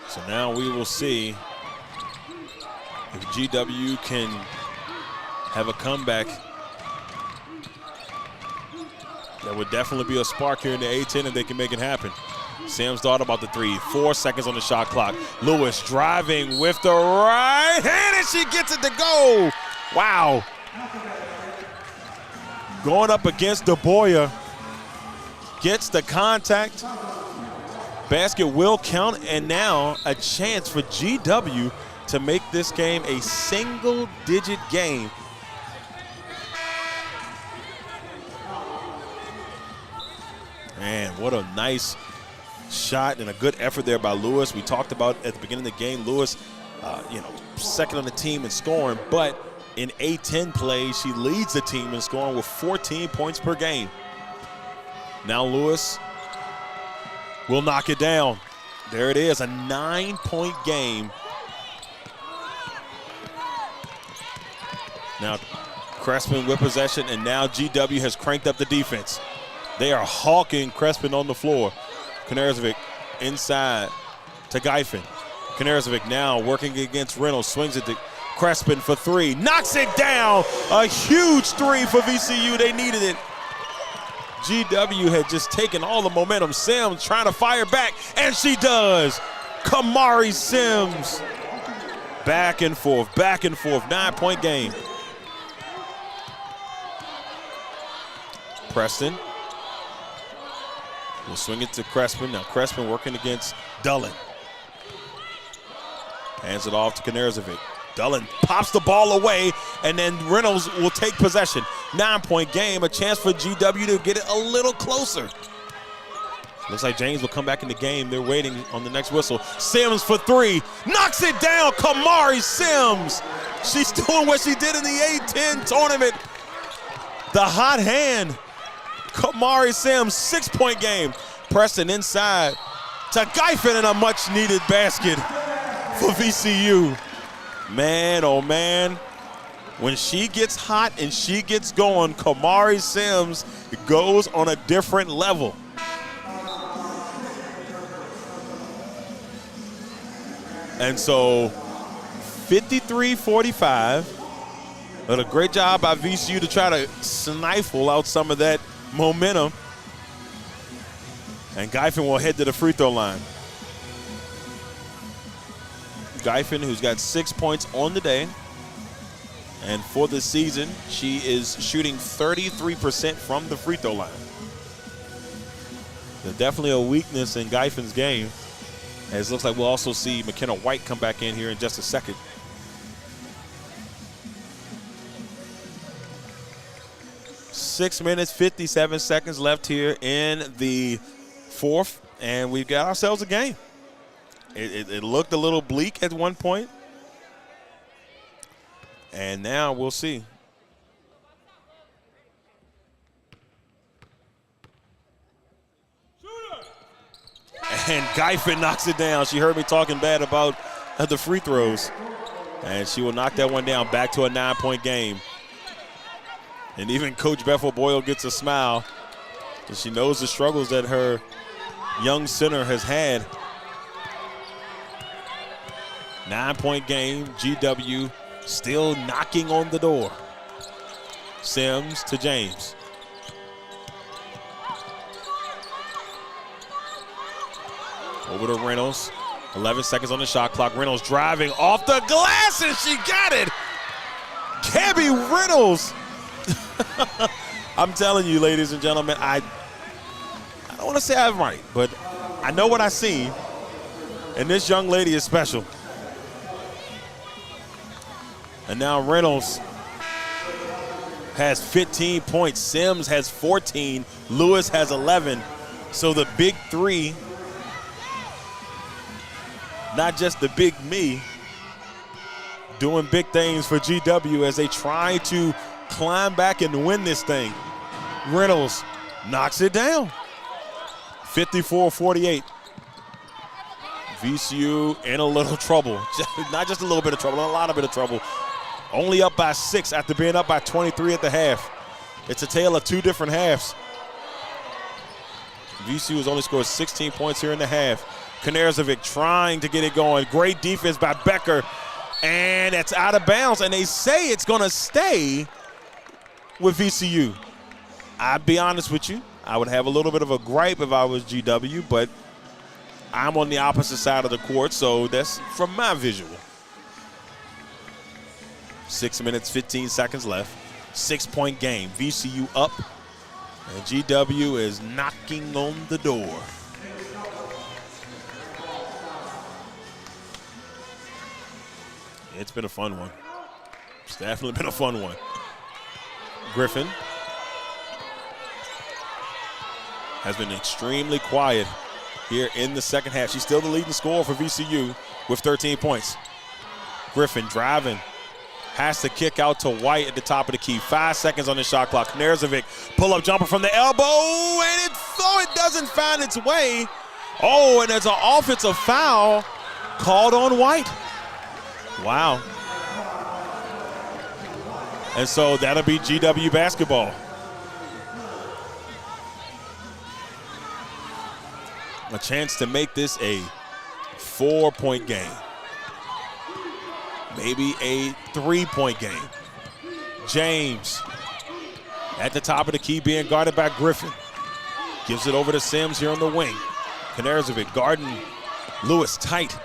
So now we will see if GW can have a comeback. That would definitely be a spark here in the A-10 if they can make it happen. Sam's thought about the three. 4 seconds on the shot clock. Lewis driving with the right hand, and she gets it to go. Wow. Going up against DeBoyer. Gets the contact. Basket will count, and now a chance for GW to make this game a single-digit game. Man, what a nice shot and a good effort there by Lewis. We talked about at the beginning of the game, Lewis, second on the team in scoring, but in A-10 play, she leads the team in scoring with 14 points per game. Now Lewis will knock it down. There it is, a 9-point game. Now Crespin with possession, and now GW has cranked up the defense. They are hawking Crespin on the floor. Knežević inside to Geifen. Knežević now working against Reynolds, swings it to Crespin for 3, knocks it down. A huge 3 for VCU, they needed it. GW had just taken all the momentum. Sims trying to fire back, and she does. Kamari Sims. Back and forth, 9-point game. Preston will swing it to Crespin. Now Crespin working against Dulling. Hands it off to Knežević. Dulling pops the ball away, and then Reynolds will take possession. 9-point game, a chance for GW to get it a little closer. Looks like James will come back in the game. They're waiting on the next whistle. Sims for 3, knocks it down. Kamari Sims. She's doing what she did in the A-10 tournament. The hot hand. Kamari Sims, 6-point game. Preston inside to Geifen, and a much-needed basket for VCU. Man, oh man, when she gets hot and she gets going, Kamari Sims goes on a different level. And so 53-45. But a great job by VCU to try to stifle out some of that momentum. And Giffen will head to the free throw line. Giffen, who's got 6 points on the day. And for the season, she is shooting 33% from the free throw line. There's definitely a weakness in Giffen's game. As it looks like we'll also see McKenna White come back in here in just a second. Six minutes, 57 seconds left here in the fourth, and we've got ourselves a game. It looked a little bleak at one point, and now we'll see. And Giffen knocks it down. She heard me talking bad about the free throws, and she will knock that one down. Back to a 9-point game. And even Coach Bethel Boyle gets a smile because she knows the struggles that her young center has had. 9-point game, GW still knocking on the door. Sims to James. Over to Reynolds. 11 seconds on the shot clock. Reynolds driving off the glass, and she got it. Gabby Reynolds. I'm telling you, ladies and gentlemen, I don't want to say I'm right, but I know what I see, and this young lady is special. And now Reynolds has 15 points. Sims has 14. Lewis has 11. So the big three, not just the big me, doing big things for GW as they try to climb back and win this thing. Reynolds knocks it down. 54-48. VCU in a little trouble. Not just a little bit of trouble, a lot of bit of trouble. Only up by 6 after being up by 23 at the half. It's a tale of two different halves. VCU has only scored 16 points here in the half. Knezevich trying to get it going. Great defense by Becker. And it's out of bounds, and they say it's going to stay with VCU. I'd be honest with you. I would have a little bit of a gripe if I was GW, but I'm on the opposite side of the court, so that's from my visual. 6 minutes, 15 seconds left. 6-point game. VCU up, and GW is knocking on the door. It's been a fun one. It's definitely been a fun one. Griffin has been extremely quiet here in the second half. She's still the leading scorer for VCU with 13 points. Griffin driving, has to kick out to White at the top of the key. 5 seconds on the shot clock. Knezevich, pull-up jumper from the elbow, and it doesn't find its way. Oh, and there's an offensive foul called on White. Wow. And so that'll be GW basketball. A chance to make this a 4-point game. Maybe a 3-point game. James at the top of the key being guarded by Griffin. Gives it over to Sims here on the wing. Knezevich guarding Lewis tight.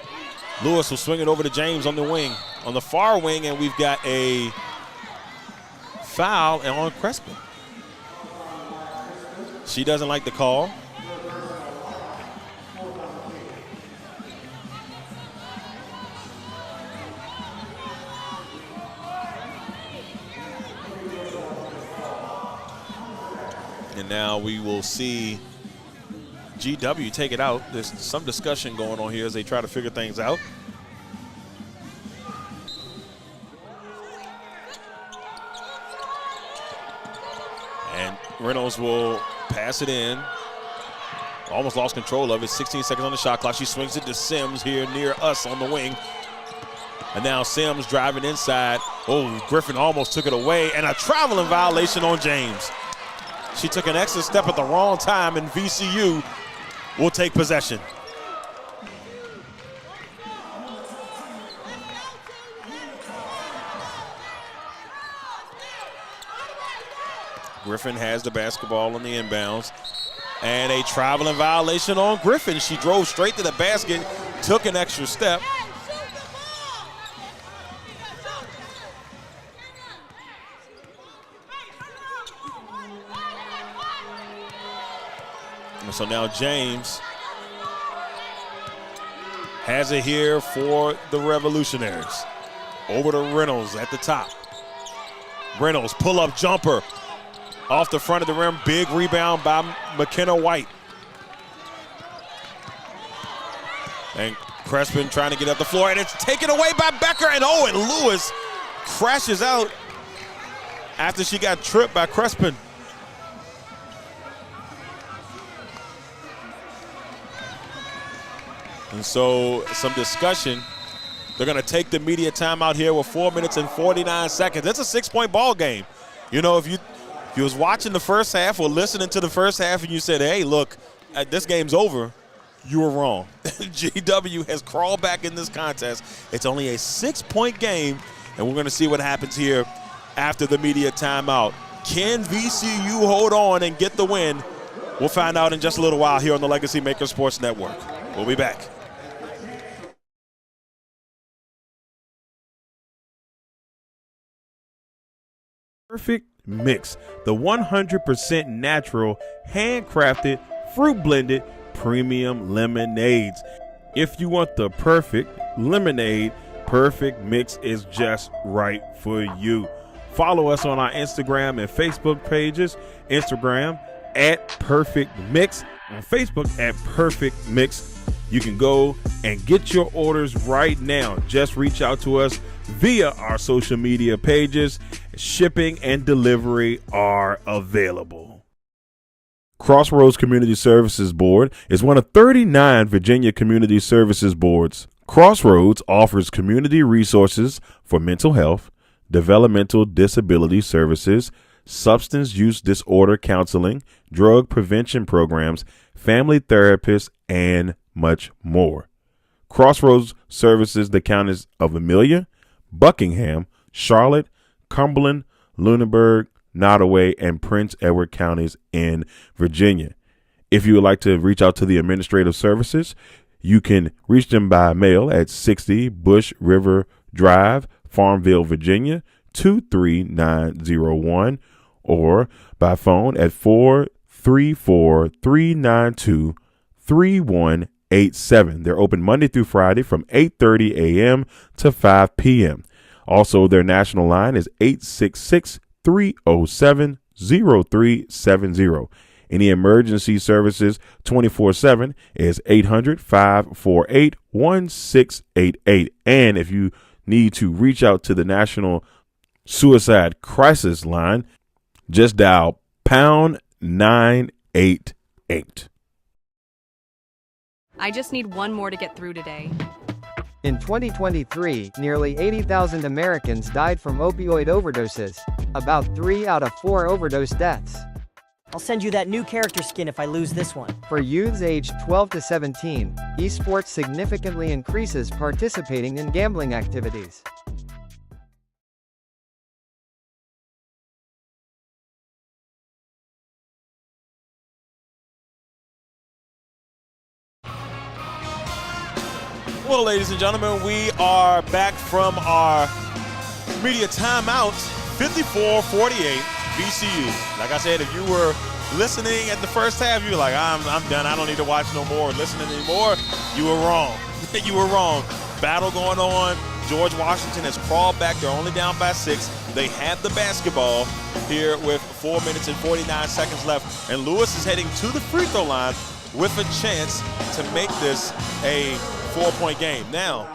Lewis will swing it over to James on the wing, on the far wing, and we've got a foul on Crespin. She doesn't like the call. And now we will see GW take it out. There's some discussion going on here as they try to figure things out. And Reynolds will pass it in. Almost lost control of it. 16 seconds on the shot clock. She swings it to Sims here near us on the wing. And now Sims driving inside. Oh, Griffin almost took it away. And a traveling violation on James. She took an extra step at the wrong time, and VCU will take possession. Griffin has the basketball on the inbounds. And a traveling violation on Griffin. She drove straight to the basket, took an extra step. And so now James has it here for the Revolutionaries. Over to Reynolds at the top. Reynolds, pull-up jumper. Off the front of the rim, big rebound by McKenna White. And Crespin trying to get up the floor, and it's taken away by Becker, and Owen Lewis crashes out after she got tripped by Crespin. And so some discussion. They're going to take the media timeout here with 4 minutes and 49 seconds. It's a 6-point ball game. You know, if you was watching the first half or listening to the first half and you said, hey, look, this game's over, you were wrong. GW has crawled back in this contest. It's only a 6-point game, and we're going to see what happens here after the media timeout. Can VCU hold on and get the win? We'll find out in just a little while here on the LegacyMaker Sports Network. We'll be back. Perfect Mix, the 100% natural, handcrafted, fruit-blended premium lemonades. If you want the perfect lemonade, Perfect Mix is just right for you. Follow us on our Instagram and Facebook pages. Instagram at Perfect Mix, on Facebook at Perfect Mix. You can go and get your orders right now. Just reach out to us via our social media pages. Shipping and delivery are available. Crossroads Community Services Board is one of 39 Virginia community services boards. Crossroads offers community resources for mental health, developmental disability services, substance use disorder counseling, drug prevention programs, family therapists, and much more. Crossroads services the counties of Amelia, Buckingham, Charlotte, Cumberland, Lunenburg, Nottoway, and Prince Edward counties in Virginia. If you would like to reach out to the administrative services, you can reach them by mail at 60 Bush River Drive, Farmville, Virginia, 23901, or by phone at 434-392-3187. They're open Monday through Friday from 8:30 a.m. to 5 p.m. Also, their national line is 866-307-0370. Any emergency services 24/7 is 800-548-1688. And if you need to reach out to the National Suicide Crisis Line, just dial pound 988. I just need one more to get through today. In 2023, nearly 80,000 Americans died from opioid overdoses. About 3 out of 4 overdose deaths. I'll send you that new character skin if I lose this one. For youths aged 12 to 17, esports significantly increases participating in gambling activities. Well, ladies and gentlemen, we are back from our media timeout, 54-48, VCU. Like I said, if you were listening at the first half, you were like, I'm done. I don't need to watch no more or listen anymore. You were wrong. You were wrong. Battle going on. George Washington has crawled back. They're only down by 6. They have the basketball here with 4 minutes and 49 seconds left. And Lewis is heading to the free throw line with a chance to make this a 4-point game. Now,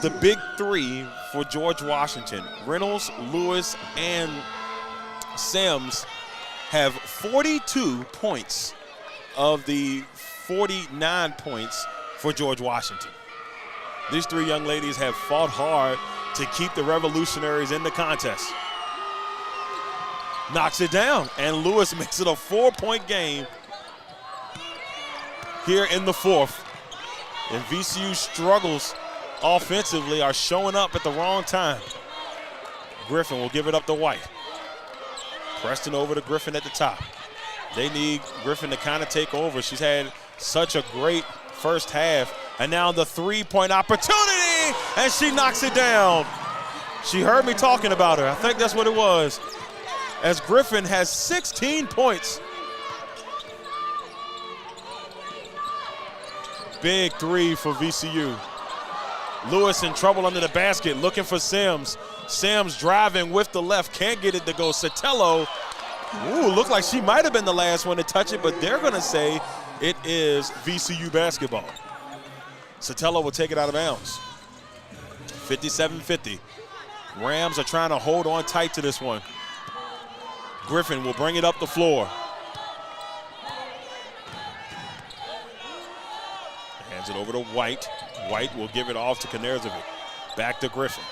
the big three for George Washington, Reynolds, Lewis, and Sims have 42 points of the 49 points for George Washington. These three young ladies have fought hard to keep the Revolutionaries in the contest. Knocks it down, and Lewis makes it a 4-point game here in the fourth. And VCU struggles offensively, are showing up at the wrong time. Griffin will give it up to White. Preston over to Griffin at the top. They need Griffin to kind of take over. She's had such a great first half. And now the three-point opportunity, and she knocks it down. She heard me talking about her. I think that's what it was. As Griffin has 16 points. Big three for VCU. Lewis in trouble under the basket, looking for Sims. Sims driving with the left, can't get it to go. Sotelo, looked like she might have been the last one to touch it, but they're gonna say it is VCU basketball. Sotelo will take it out of bounds. 57-50. Rams are trying to hold on tight to this one. Griffin will bring it up the floor. Hands it over to White. White will give it off to Kanerzovic. Back to Griffin.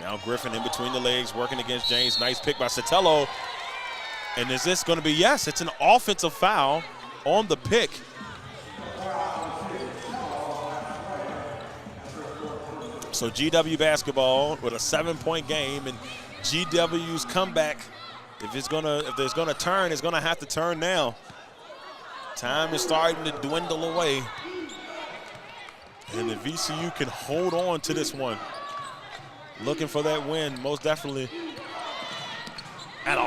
Now Griffin in between the legs, working against James. Nice pick by Sotelo. And is this going to be? Yes, it's an offensive foul on the pick. So GW basketball with a 7-point game, and GW's comeback, if there's gonna turn, it's gonna have to turn now. Time is starting to dwindle away. And the VCU can hold on to this one. Looking for that win, most definitely. And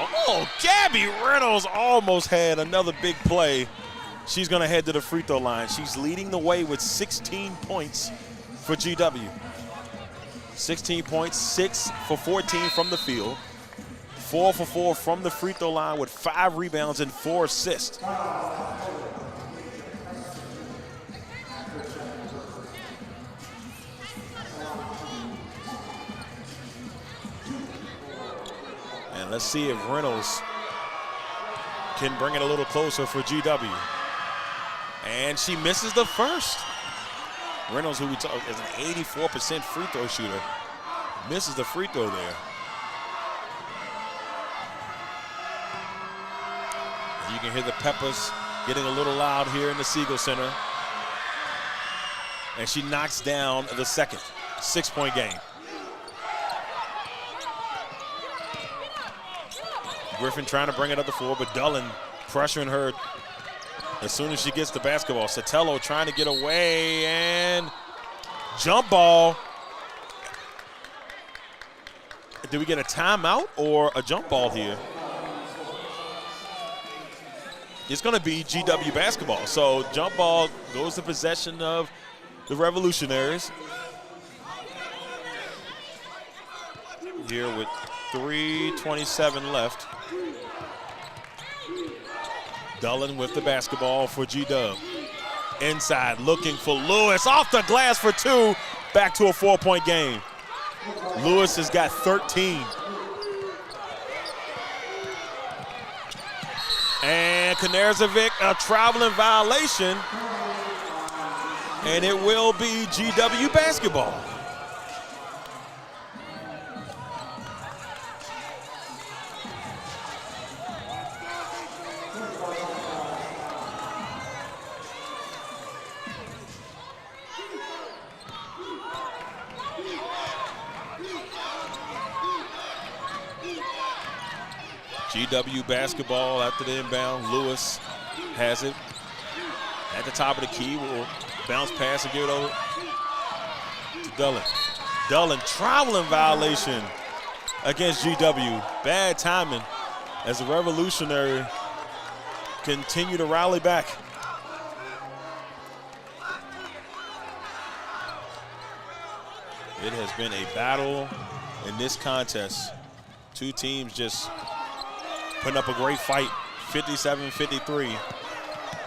Gabby Reynolds almost had another big play. She's gonna head to the free throw line. She's leading the way with 16 points for GW. 16 points, 6 for 14 from the field. 4 for 4 from the free throw line with 5 rebounds and 4 assists. And let's see if Reynolds can bring it a little closer for GW. And she misses the first. Reynolds, who we talk is an 84% free throw shooter, misses the free throw there. You can hear the Peppers getting a little loud here in the Siegel Center. And she knocks down the second. 6-point game. Griffin trying to bring it up the floor, but Dullen pressuring her as soon as she gets the basketball. Sotelo trying to get away, and jump ball. Did we get a timeout or a jump ball here? It's going to be GW basketball. So jump ball goes to possession of the Revolutionaries. Here with 3:27 left. Dullen with the basketball for G-Dub. Inside, looking for Lewis. Off the glass for 2. Back to a 4-point game. Lewis has got 13. And Kanerzovic, a traveling violation. And it will be GW basketball. GW basketball after the inbound. Lewis has it at the top of the key. Will bounce pass and give it over to Dullen. Dullen, traveling violation against GW. Bad timing as the Revolutionary continue to rally back. It has been a battle in this contest. Two teams just putting up a great fight, 57-53.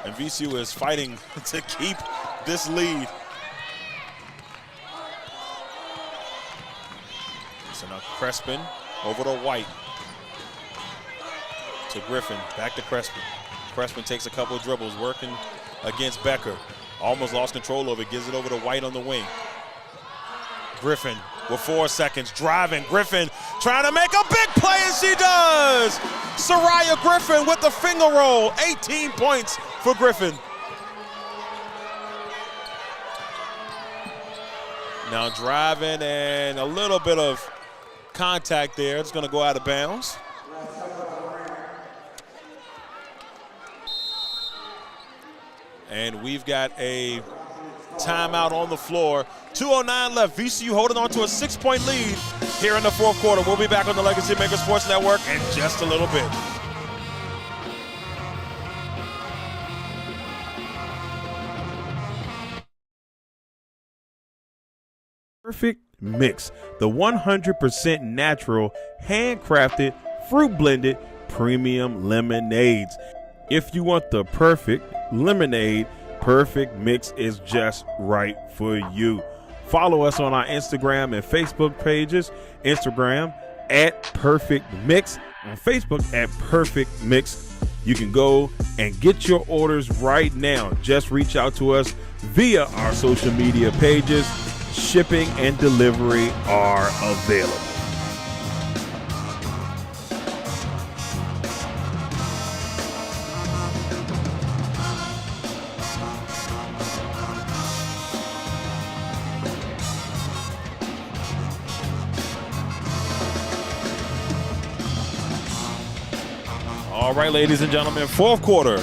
And VCU is fighting to keep this lead. So now Crespin over to White. To Griffin, back to Crespin. Crespin takes a couple of dribbles, working against Becker. Almost lost control of it, gives it over to White on the wing. Griffin with 4 seconds, driving. Griffin trying to make a big play, and she does! Soraya Griffin with the finger roll. 18 points for Griffin. Now driving, and a little bit of contact there. It's going to go out of bounds. And we've got a timeout on the floor. 2:09 left. VCU holding on to a 6-point lead here in the fourth quarter. We'll be back on the LegacyMaker Sports Network in just a little bit. Perfect Mix, the 100% natural, handcrafted, fruit blended premium lemonades. If you want the perfect lemonade, Perfect Mix is just right for you. Follow us on our Instagram and Facebook pages. Instagram at Perfect Mix, on Facebook at Perfect Mix. You can go and get your orders right now. Just reach out to us via our social media pages. Shipping and delivery are available. All right, ladies and gentlemen, fourth quarter,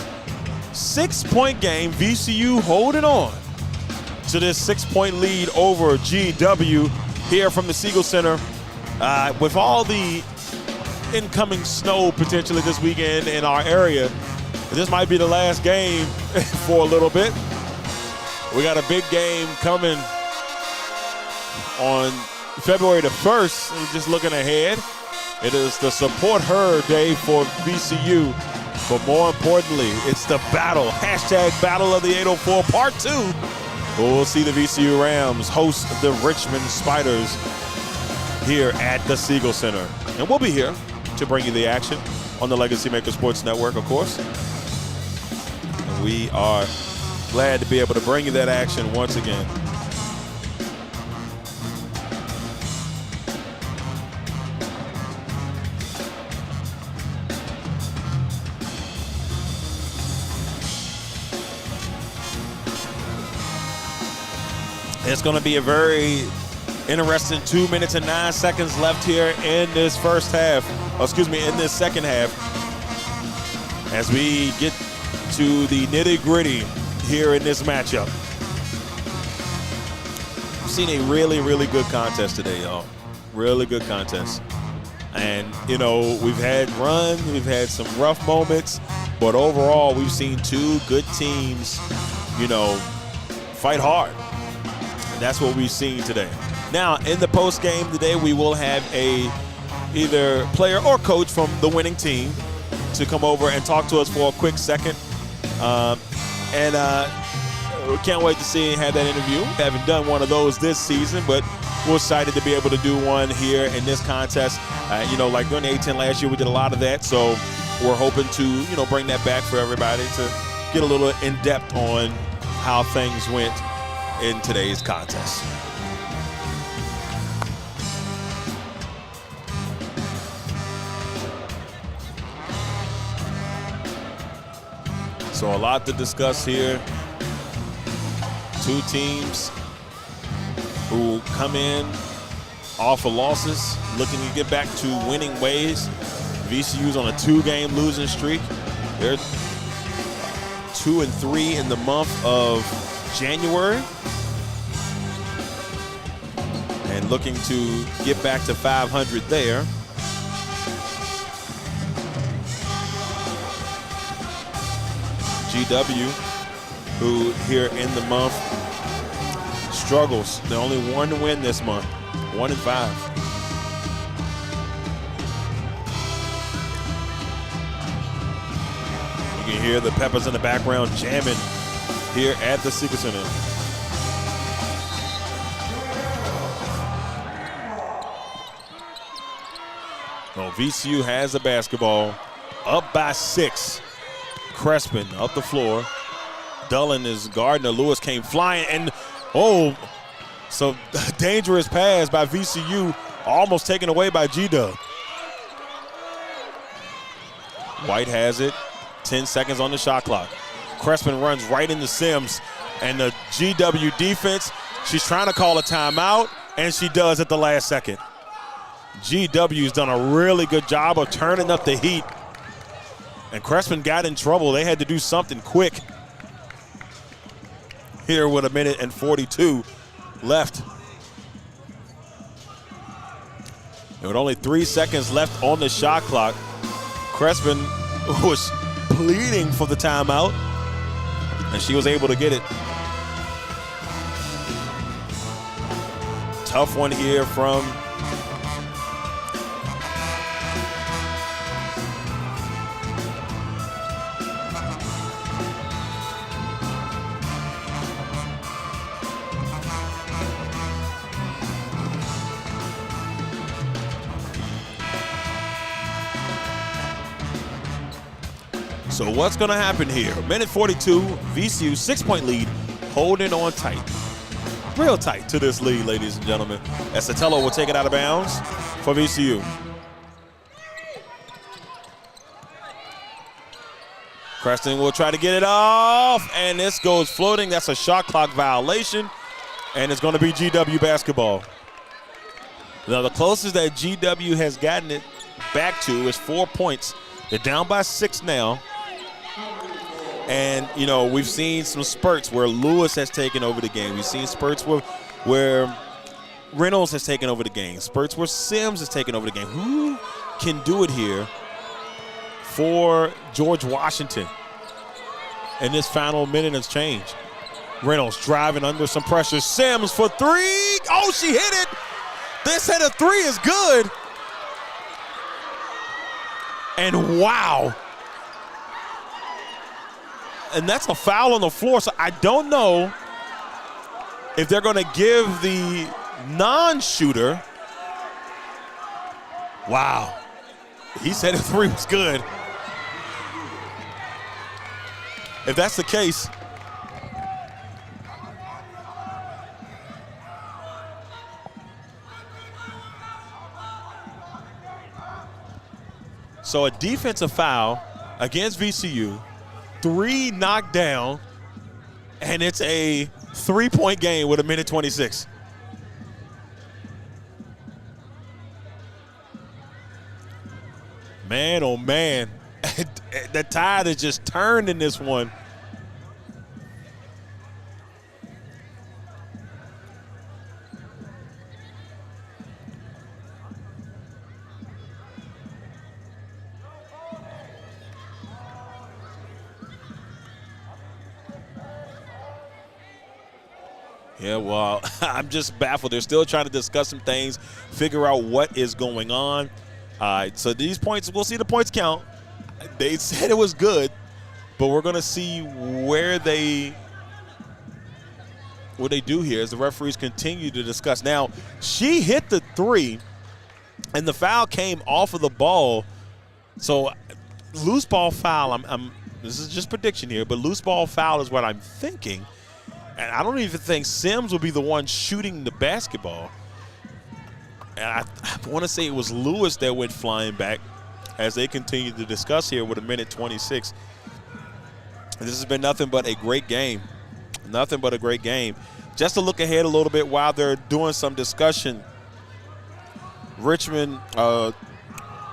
6-point game. VCU holding on to this 6-point lead over GW here from the Siegel Center. With all the incoming snow potentially this weekend in our area, this might be the last game for a little bit. We got a big game coming on February the 1st. We're just looking ahead. It is the Support Her Day for VCU. But more importantly, it's the battle. #Battle of the 804 Part 2. We'll see the VCU Rams host the Richmond Spiders here at the Siegel Center. And we'll be here to bring you the action on the LegacyMaker Sports Network, of course. And we are glad to be able to bring you that action once again. It's going to be a very interesting 2 minutes and 9 seconds left here in this first half. In this second half. As we get to the nitty-gritty here in this matchup. We've seen a really, really good contest today, y'all. Really good contest. And, you know, we've had runs, we've had some rough moments, but overall we've seen two good teams, you know, fight hard. That's what we've seen today. Now, in the post game today, we will have either player or coach from the winning team to come over and talk to us for a quick second. We can't wait to see and have that interview. We haven't done one of those this season, but we're excited to be able to do one here in this contest. You know, like during the A-10 last year, we did a lot of that. So we're hoping to, you know, bring that back for everybody to get a little in-depth on how things went in today's contest. So a lot to discuss here. Two teams who come in off of losses, looking to get back to winning ways. VCU's on a 2-game losing streak. They're 2-3 in the month of January. And looking to get back to 500 there. GW, who here in the month struggles. They're only 1 win this month, 1-5. You can hear the Peppers in the background jamming here at the Siegel Center. Well, VCU has the basketball, up by 6. Crespin up the floor. Dullen is guarding. Lewis came flying, and so dangerous pass by VCU, almost taken away by G-Dub. White has it. 10 seconds on the shot clock. Crespin runs right into Sims, and the GW defense, she's trying to call a timeout, and she does at the last second. GW's done a really good job of turning up the heat. And Crespin got in trouble. They had to do something quick. here with 1:42 left. And with only 3 seconds left on the shot clock, Crespin was pleading for the timeout, and she was able to get it. Tough one here from So what's going to happen here? 1:42, VCU 6-point lead, holding on tight. Real tight to this lead, ladies and gentlemen. As Sotelo will take it out of bounds for VCU. Creston will try to get it off, and this goes floating. That's a shot clock violation, and it's going to be GW basketball. Now, the closest that GW has gotten it back to is 4 points. They're down by 6 now. And, you know, we've seen some spurts where Lewis has taken over the game. We've seen spurts where Reynolds has taken over the game. Spurts where Sims has taken over the game. Who can do it here for George Washington in this final minute of change? Reynolds driving under some pressure. Sims for 3. Oh, she hit it. This hit of 3 is good. And wow. And that's a foul on the floor, so I don't know if they're going to give the non-shooter. Wow. He said a 3 was good. If that's the case, so a defensive foul against VCU, 3 knocked down, and it's a 3-point game with 1:26. Man, oh man, the tide has just turned in this one. Yeah, well, I'm just baffled. They're still trying to discuss some things, figure out what is going on. So these points, we'll see the points count. They said it was good, but we're going to see what they do here as the referees continue to discuss. Now, she hit the 3, and the foul came off of the ball. So loose ball foul, this is just prediction here, but loose ball foul is what I'm thinking. And I don't even think Sims will be the one shooting the basketball. And I want to say it was Lewis that went flying back as they continue to discuss here with 1:26. And this has been nothing but a great game. Nothing but a great game. Just to look ahead a little bit while they're doing some discussion, Richmond,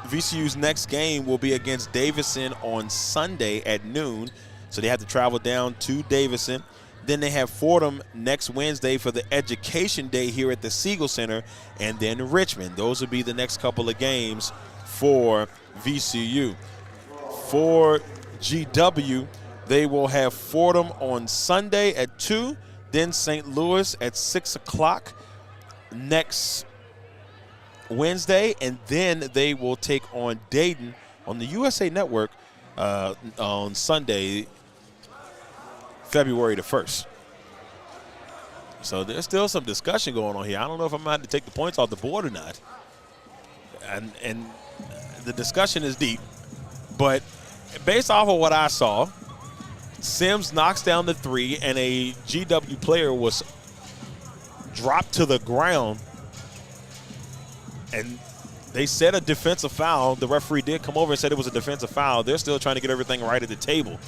VCU's next game will be against Davidson on Sunday at noon. So they have to travel down to Davidson. Then they have Fordham next Wednesday for the Education Day here at the Siegel Center, and then Richmond. Those will be the next couple of games for VCU. For GW, they will have Fordham on Sunday at 2, then St. Louis at 6 o'clock next Wednesday, and then they will take on Dayton on the USA Network on Sunday, February the 1st. So there's still some discussion going on here. I don't know if I'm going to take the points off the board or not. And the discussion is deep. But based off of what I saw, Sims knocks down the 3, and a GW player was dropped to the ground. And they said a defensive foul. The referee did come over and said it was a defensive foul. They're still trying to get everything right at the table.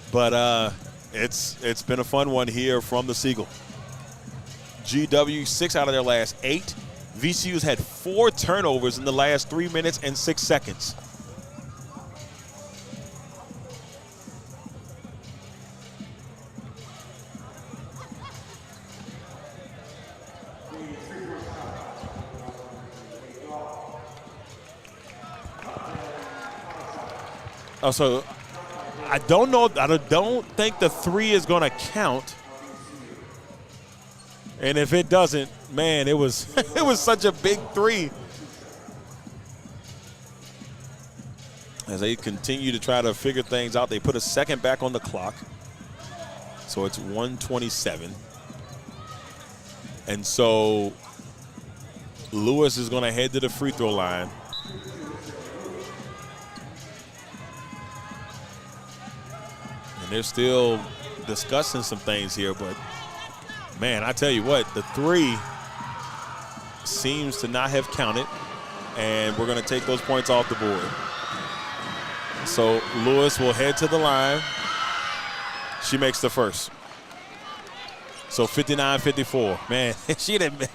But it's been a fun one here from the Siegel. GW 6 out of their last 8. VCU's had 4 turnovers in the last 3 minutes and 6 seconds. Oh, so I don't know. I don't think the three is going to count. And if it doesn't, man, it was it was such a big three. As they continue to try to figure things out, they put a second back on the clock. So it's 1:27. And so Lewis is going to head to the free throw line. And they're still discussing some things here, but man, I tell you what, the three seems to not have counted, and we're going to take those points off the board. So Lewis will head to the line. She makes the first. So 59-54. Man,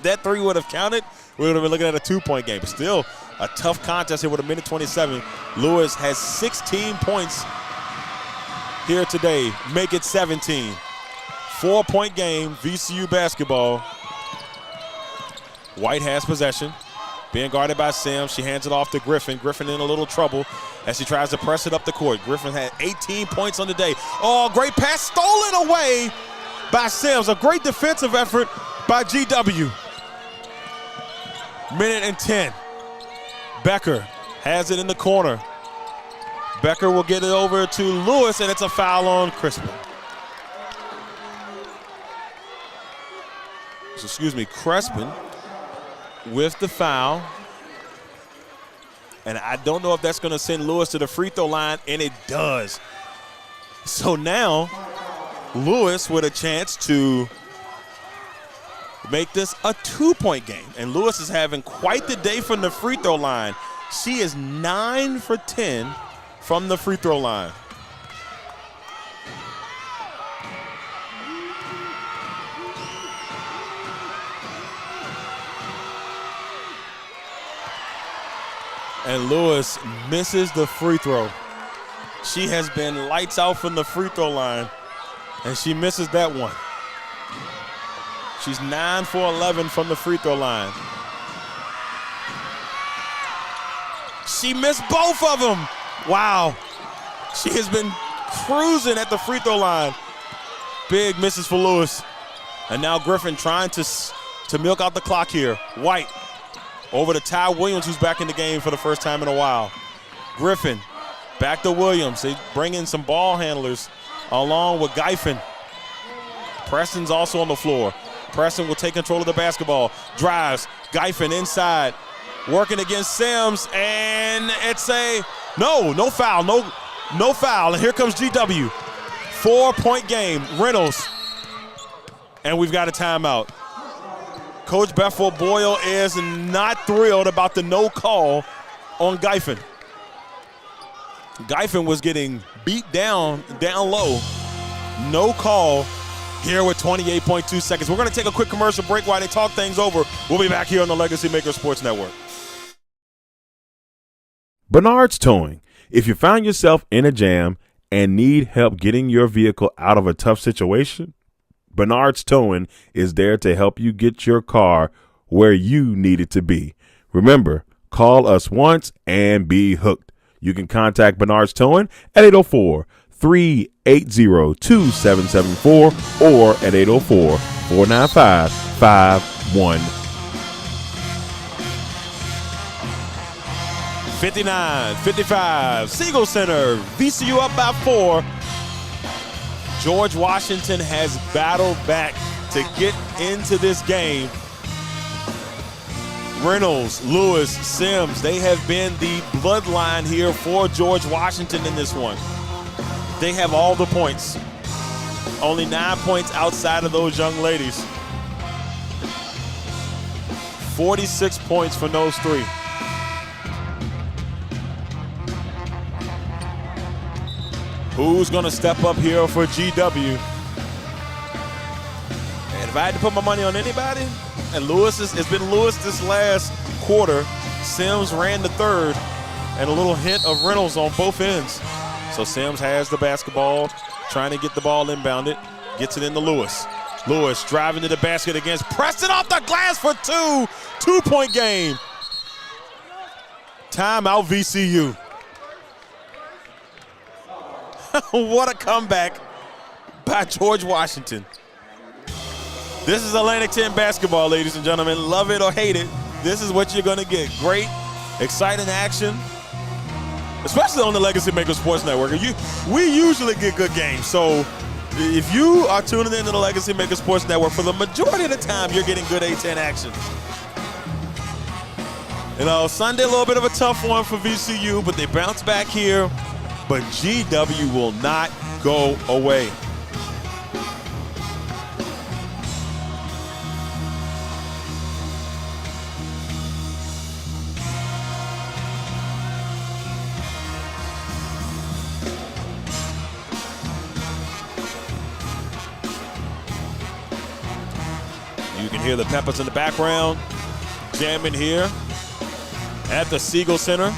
that three would have counted, we would have been looking at a 2-point game. But still a tough contest here with a minute 27. Lewis has 16 points here today. Make it 17. 4-point game, VCU basketball. White has possession. Being guarded by Sims. She hands it off to Griffin. Griffin in a little trouble as she tries to press it up the court. Griffin had 18 points on the day. Oh, great pass stolen away by Sims. A great defensive effort by GW. Minute and 10. Becker has it in the corner. Becker will get it over to Lewis, and it's a foul on Crispin. Crespin with the foul. And I don't know if that's going to send Lewis to the free throw line, and it does. So now Lewis with a chance to make this a 2-point game. And Lewis is having quite the day from the free throw line. She is 9 for 10 from the free throw line. And Lewis misses the free throw. She has been lights out from the free throw line, and she misses that one. She's 9 for 11 from the free throw line. She missed both of them. Wow. She has been cruising at the free throw line. Big misses for Lewis. And now Griffin trying to milk out the clock here. White over to Ty Williams, who's back in the game for the first time in a while. Griffin back to Williams. They bring in some ball handlers along with Giffen. Preston's also on the floor. Preston will take control of the basketball. Drives. Giffen inside. Working against Sims. And it's a no foul. No foul. And here comes GW. 4-point game. Reynolds. And we've got a timeout. Coach Bethel Boyle is not thrilled about the no call on Giffen. Giffen was getting beat down low. No call here with 28.2 seconds. We're going to take a quick commercial break while they talk things over. We'll be back here on the LegacyMaker Sports Network. Bernard's Towing. If you found yourself in a jam and need help getting your vehicle out of a tough situation, Bernard's Towing is there to help you get your car where you need it to be. Remember, call us once and be hooked. You can contact Bernard's Towing at 804-380-2774 or at 804-495-51. 59-55, Siegel Center, VCU up by 4. George Washington has battled back to get into this game. Reynolds, Lewis, Sims, they have been the bloodline here for George Washington in this one. They have all the points. Only 9 points outside of those young ladies. 46 points for those three. Who's going to step up here for GW? And if I had to put my money on anybody, and it's been Lewis this last quarter. Sims ran the third, and a little hint of Reynolds on both ends. So Sims has the basketball, trying to get the ball inbounded, gets it into Lewis. Lewis driving to the basket against Preston off the glass for 2. 2-point game. Timeout VCU. What a comeback by George Washington. This is Atlantic 10 basketball, ladies and gentlemen. Love it or hate it, this is what you're going to get. Great, exciting action, especially on the LegacyMaker Sports Network. We usually get good games, so if you are tuning into the LegacyMaker Sports Network, for the majority of the time, you're getting good A-10 action. You know, Sunday, a little bit of a tough one for VCU, but they bounce back here. But GW will not go away. You can hear the Peppers in the background jamming here at the Siegel Center.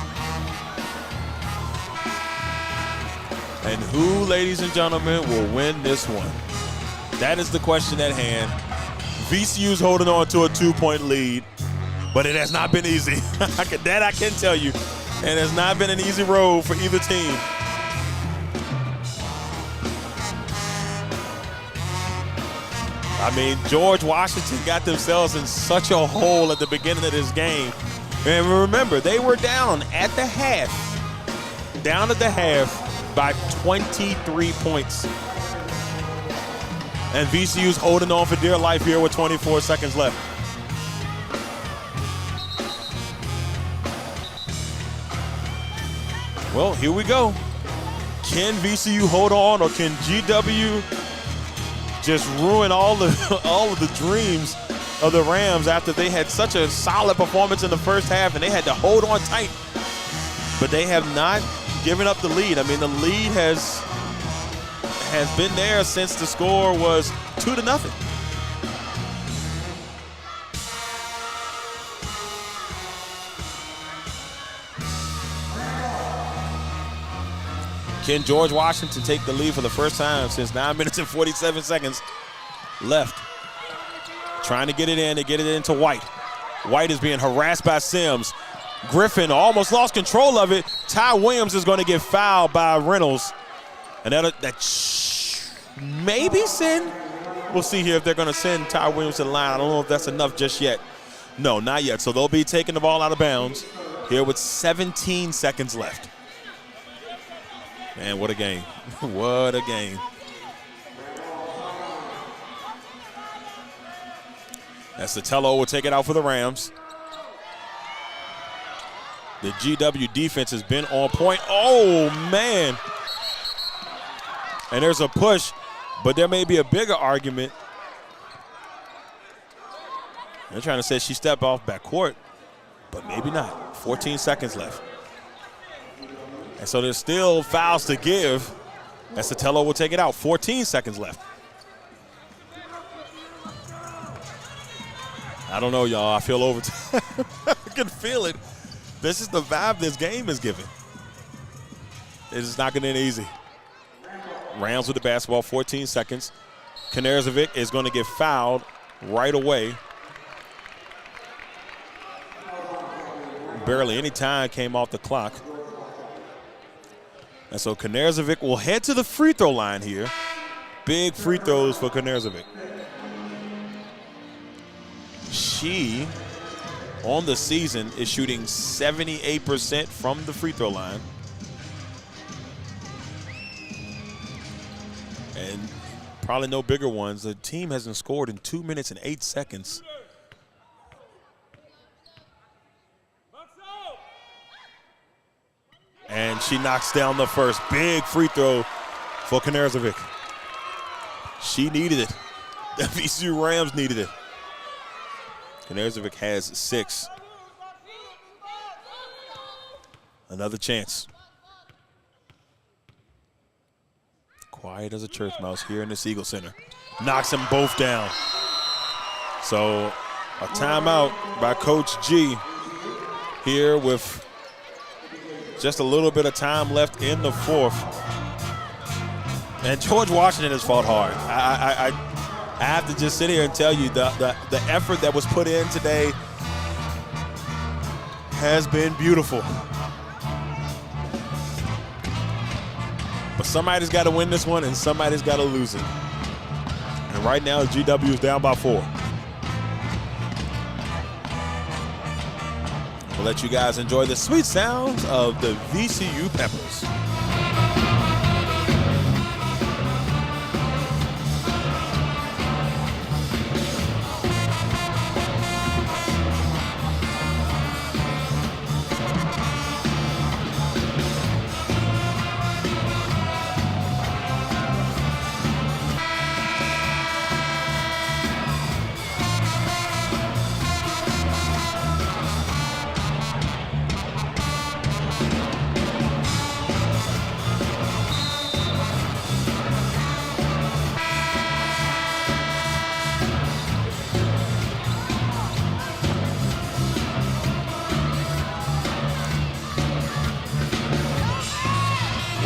And who, ladies and gentlemen, will win this one? That is the question at hand. VCU's holding on to a 2-point lead, but it has not been easy. That I can tell you. It has not been an easy road for either team. I mean, George Washington got themselves in such a hole at the beginning of this game. And remember, they were down at the half. Down at the half by 23 points. And VCU's holding on for dear life here with 24 seconds left. Well, here we go. Can VCU hold on, or can GW just ruin all of the dreams of the Rams after they had such a solid performance in the first half and they had to hold on tight? But they have not given up the lead. I mean, the lead has been there since the score was 2-0. Can George Washington take the lead for the first time since 9 minutes and 47 seconds left? Trying to get it in. They get it into White. White is being harassed by Sims. Griffin almost lost control of it. Ty Williams is going to get fouled by Reynolds. And that maybe send. We'll see here if they're going to send Ty Williams to the line. I don't know if that's enough just yet. No, not yet. So they'll be taking the ball out of bounds here with 17 seconds left. Man, what a game. What a game. Sotelo will take it out for the Rams. The GW defense has been on point. Oh, man. And there's a push, but there may be a bigger argument. They're trying to say she stepped off backcourt, but maybe not. 14 seconds left. And so there's still fouls to give. And Sotelo will take it out. 14 seconds left. I don't know, y'all. I feel overtime. I can feel it. This is the vibe this game is giving. It's not going to end easy. Rams with the basketball, 14 seconds. Knezarvik is going to get fouled right away. Barely any time came off the clock. And so Knezarvik will head to the free throw line here. Big free throws for Knezarvik. She, on the season, is shooting 78% from the free throw line. And probably no bigger ones. The team hasn't scored in 2 minutes and 8 seconds. And she knocks down the first. Big free throw for Knezarvik. She needed it. The VCU Rams needed it. Knezarvik has 6. Another chance. Quiet as a church mouse here in the Siegel Center. Knocks them both down. So a timeout by Coach G here with just a little bit of time left in the fourth. And George Washington has fought hard. I have to just sit here and tell you the effort that was put in today has been beautiful. But But somebody's got to win this one, and somebody's got to lose it. And right now, GW is down by 4. We'll let you guys enjoy the sweet sounds of the VCU Peppers.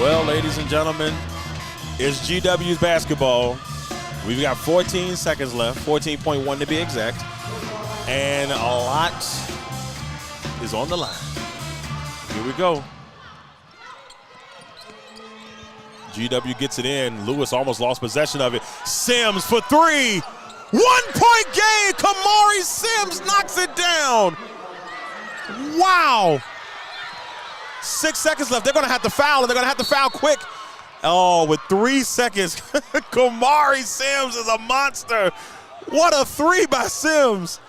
Well, ladies and gentlemen, it's GW's basketball. We've got 14 seconds left, 14.1 to be exact, and a lot is on the line. Here we go. GW gets it in. Lewis almost lost possession of it. Sims for 3. 1-point game. Kamari Sims knocks it down. Wow. 6 seconds left. They're going to have to foul, and they're going to have to foul quick. Oh, with 3 seconds, Kamari Sims is a monster. What a 3 by Sims.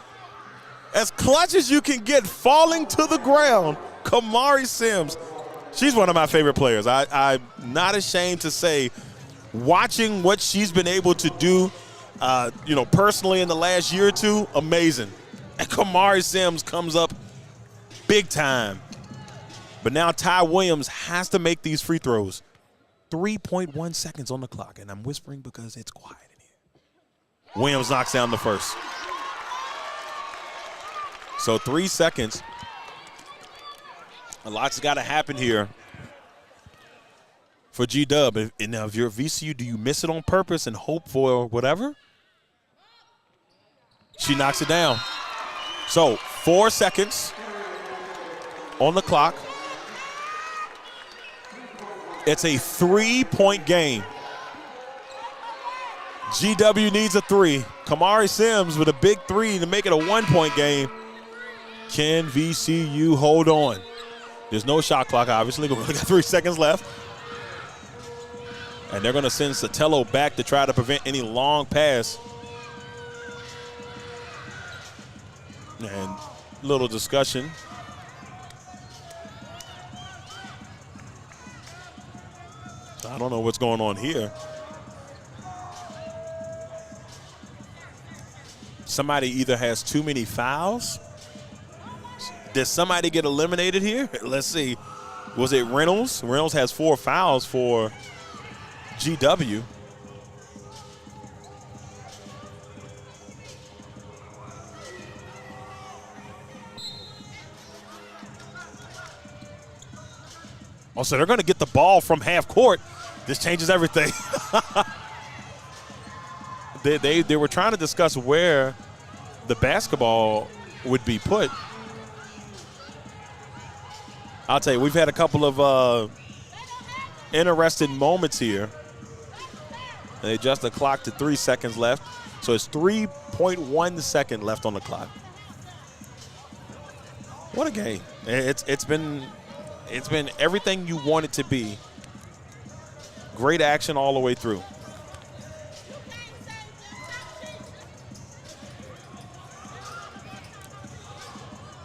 As clutch as you can get falling to the ground, Kamari Sims. She's one of my favorite players. I'm not ashamed to say, watching what she's been able to do, personally in the last year or two, amazing. And Kamari Sims comes up big time. But now Ty Williams has to make these free throws. 3.1 seconds on the clock, and I'm whispering because it's quiet in here. Williams knocks down the first. So 3 seconds. A lot's got to happen here for G-Dub. And now if you're a VCU, do you miss it on purpose and hope for whatever? She knocks it down. So 4 seconds on the clock. It's a 3-point game. GW needs a 3. Kamari Sims with a big 3 to make it a 1-point game. Can VCU hold on? There's no shot clock, obviously. We only got 3 seconds left. And they're going to send Sotelo back to try to prevent any long pass. And little discussion. I don't know what's going on here. Somebody either has too many fouls. Did somebody get eliminated here? Let's see. Was it Reynolds? Reynolds has 4 fouls for GW. Oh, so they're going to get the ball from half court. This changes everything. They were trying to discuss where the basketball would be put. I'll tell you, we've had a couple of interesting moments here. They adjust the clock to 3 seconds left. So it's 3.1 second left on the clock. What a game. It's been everything you want it to be. Great action all the way through.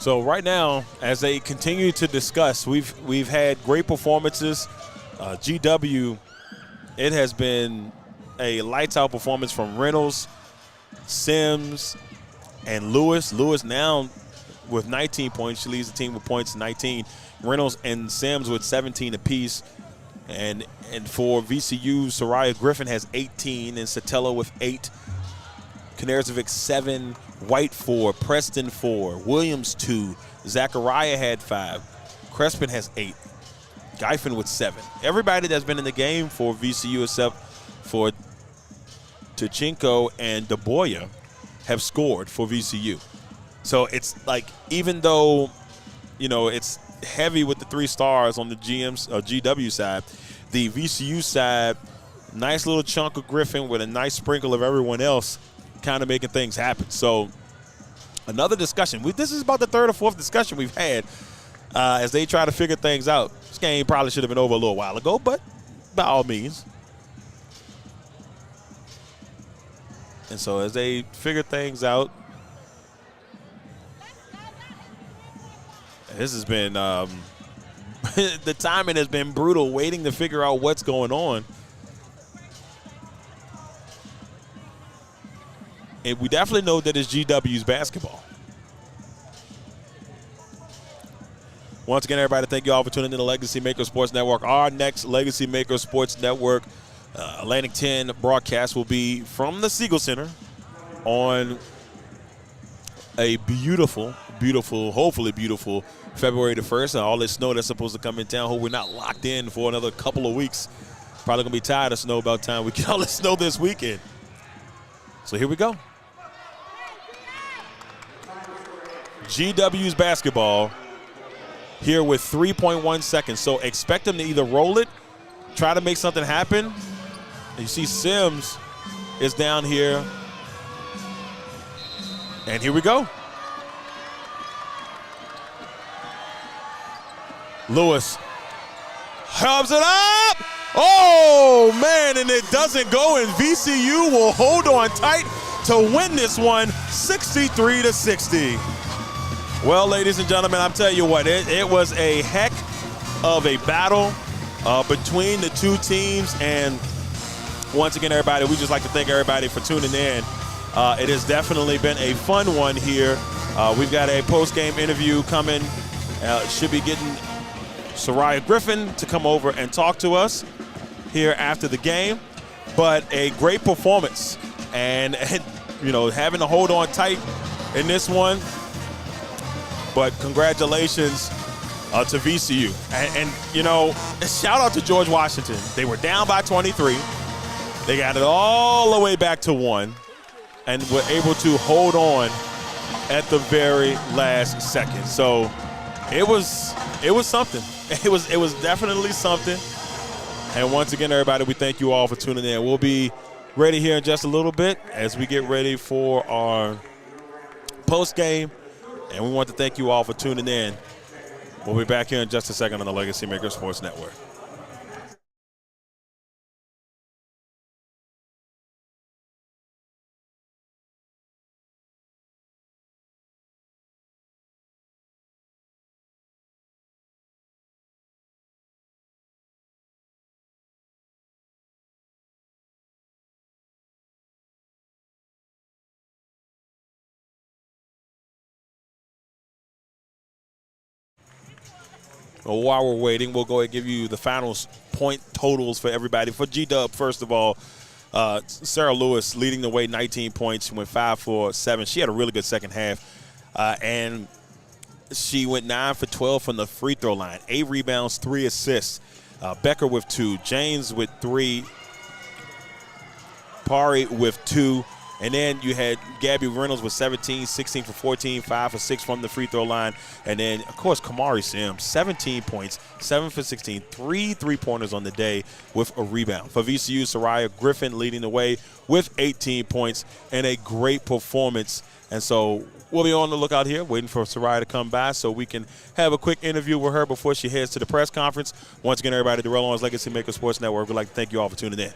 So right now, as they continue to discuss, we've had great performances. GW, it has been a lights out performance from Reynolds, Sims, and Lewis. Lewis now with 19 points. She leads the team with points 19. Reynolds and Sims with 17 apiece. And for VCU, Soraya Griffin has 18 and Sotelo with 8. Knerzevich 7, White 4, Preston 4, Williams 2, Zachariah had 5, Crespin has 8, Geifin with 7. Everybody that's been in the game for VCU except for Tuchinko and DeBoya have scored for VCU. So it's like, even though, it's heavy with the 3 stars on the GW side, the VCU side, nice little chunk of Griffin with a nice sprinkle of everyone else kind of making things happen. So another discussion. This is about the third or fourth discussion we've had as they try to figure things out. This game probably should have been over a little while ago, but by all means. And so as they figure things out, this has been the timing has been brutal, waiting to figure out what's going on. And we definitely know that it's GW's basketball. Once again, everybody, thank you all for tuning in to the Legacy Maker Sports Network. Our next Legacy Maker Sports Network Atlantic 10 broadcast will be from the Siegel Center on a beautiful, hopefully beautiful February the 1st. And all this snow that's supposed to come in town. Hope we're not locked in for another couple of weeks. Probably going to be tired of snow about time we get all this snow this weekend. So here we go. GW's basketball here with 3.1 seconds. So expect them to either roll it, try to make something happen. You see Sims is down here. And here we go. Lewis hubs it up. Oh, man, and it doesn't go, and VCU will hold on tight to win this one 63-60. Well, ladies and gentlemen, I'm telling you what, it was a heck of a battle between the two teams. And once again, everybody, we just like to thank everybody for tuning in. It has definitely been a fun one here. We've got a post-game interview coming. Should be getting Soraya Griffin to come over and talk to us here after the game. But a great performance. And you know, having to hold on tight in this one. But congratulations to VCU. And, you know, shout out to George Washington. They were down by 23. They got it all the way back to 1 and were able to hold on at the very last second. So it was something. It was definitely something. And once again, everybody, we thank you all for tuning in. We'll be ready here in just a little bit as we get ready for our post game. And we want to thank you all for tuning in. We'll be back here in just a second on the Legacy Maker Sports Network. Well, while we're waiting, we'll go ahead and give you the final point totals for everybody. For G-Dub, first of all, Sarah Lewis leading the way, 19 points. She went 5 for 7. She had a really good second half. And she went 9 for 12 from the free throw line. 8 rebounds, 3 assists. Becker with 2. James with 3. Pari with 2. And then you had Gabby Reynolds with 17, 16 for 14, 5 for 6 from the free throw line. And then, of course, Kamari Sims, 17 points, 7 for 16, 3 3-pointers on the day with a rebound. For VCU, Soraya Griffin leading the way with 18 points and a great performance. And so we'll be on the lookout here, waiting for Soraya to come by so we can have a quick interview with her before she heads to the press conference. Once again, everybody, Darrell Owens, Legacy Maker Sports Network, we'd like to thank you all for tuning in.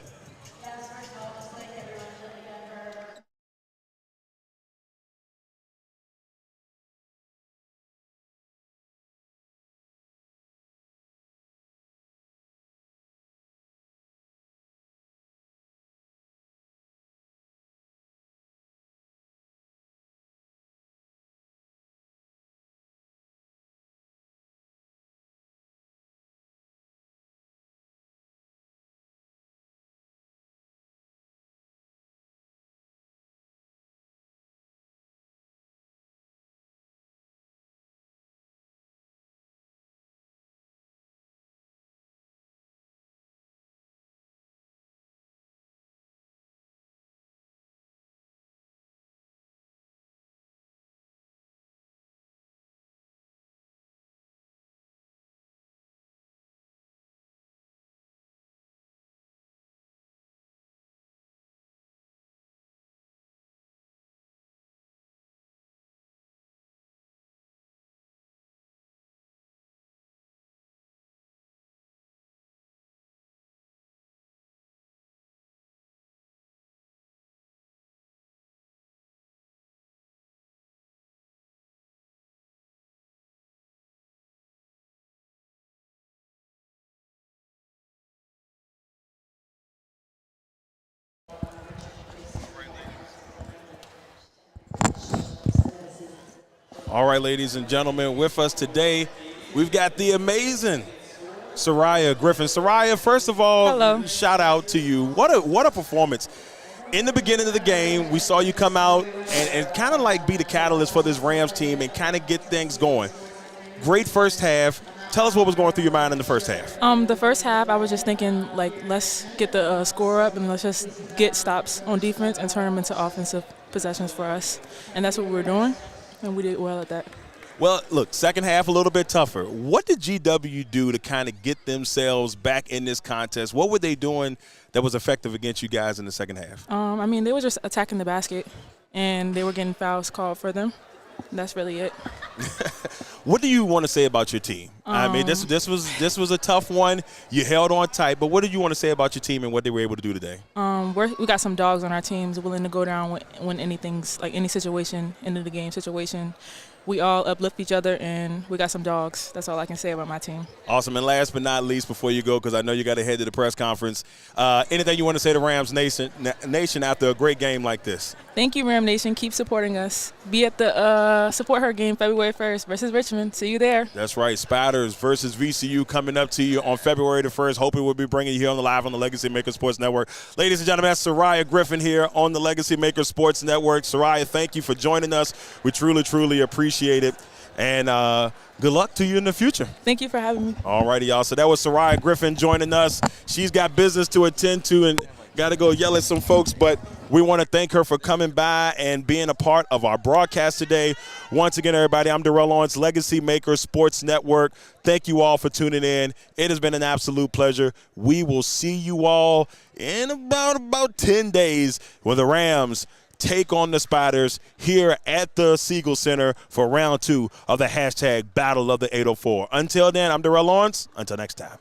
All right, ladies and gentlemen, with us today, we've got the amazing Soraya Griffin. Soraya, first of all, hello. Shout out to you. What a performance. In the beginning of the game, we saw you come out and kind of like be the catalyst for this Rams team and kind of get things going. Great first half. Tell us what was going through your mind in the first half. The first half, I was just thinking, let's get the score up and let's just get stops on defense and turn them into offensive possessions for us. And that's what we were doing, and we did well at that. Well, look, second half a little bit tougher. What did GW do to kind of get themselves back in this contest? What were they doing that was effective against you guys in the second half? They were just attacking the basket, and they were getting fouls called for them. That's really it. What do you want to say about your team? This was a tough one. You held on tight, but what do you want to say about your team and what they were able to do today? We got some dogs on our teams willing to go down when anything's like any situation, end of the game situation. We all uplift each other, and we got some dogs. That's all I can say about my team. Awesome. And last but not least, before you go, because I know you got to head to the press conference, anything you want to say to Rams Nation after a great game like this? Thank you, Ram Nation. Keep supporting us. Be at the Support Her game February 1st versus Richmond. See you there. That's right. Spiders versus VCU coming up to you on February the 1st. Hoping we'll be bringing you here on the live on the LegacyMaker Sports Network. Ladies and gentlemen, that's Soraya Griffin here on the LegacyMaker Sports Network. Soraya, thank you for joining us. We truly, truly appreciate it. And good luck to you in the future. Thank you for having me. All righty, y'all. So that was Soraya Griffin joining us. She's got business to attend to and got to go yell at some folks, but we want to thank her for coming by and being a part of our broadcast today. Once again, everybody, I'm Darrell Owens, LegacyMaker Sports Network. Thank you all for tuning in. It has been an absolute pleasure. We will see you all in about 10 days when the Rams take on the Spiders here at the Siegel Center for round 2 of the hashtag Battle of the 804. Until then, I'm Darrell Owens. Until next time.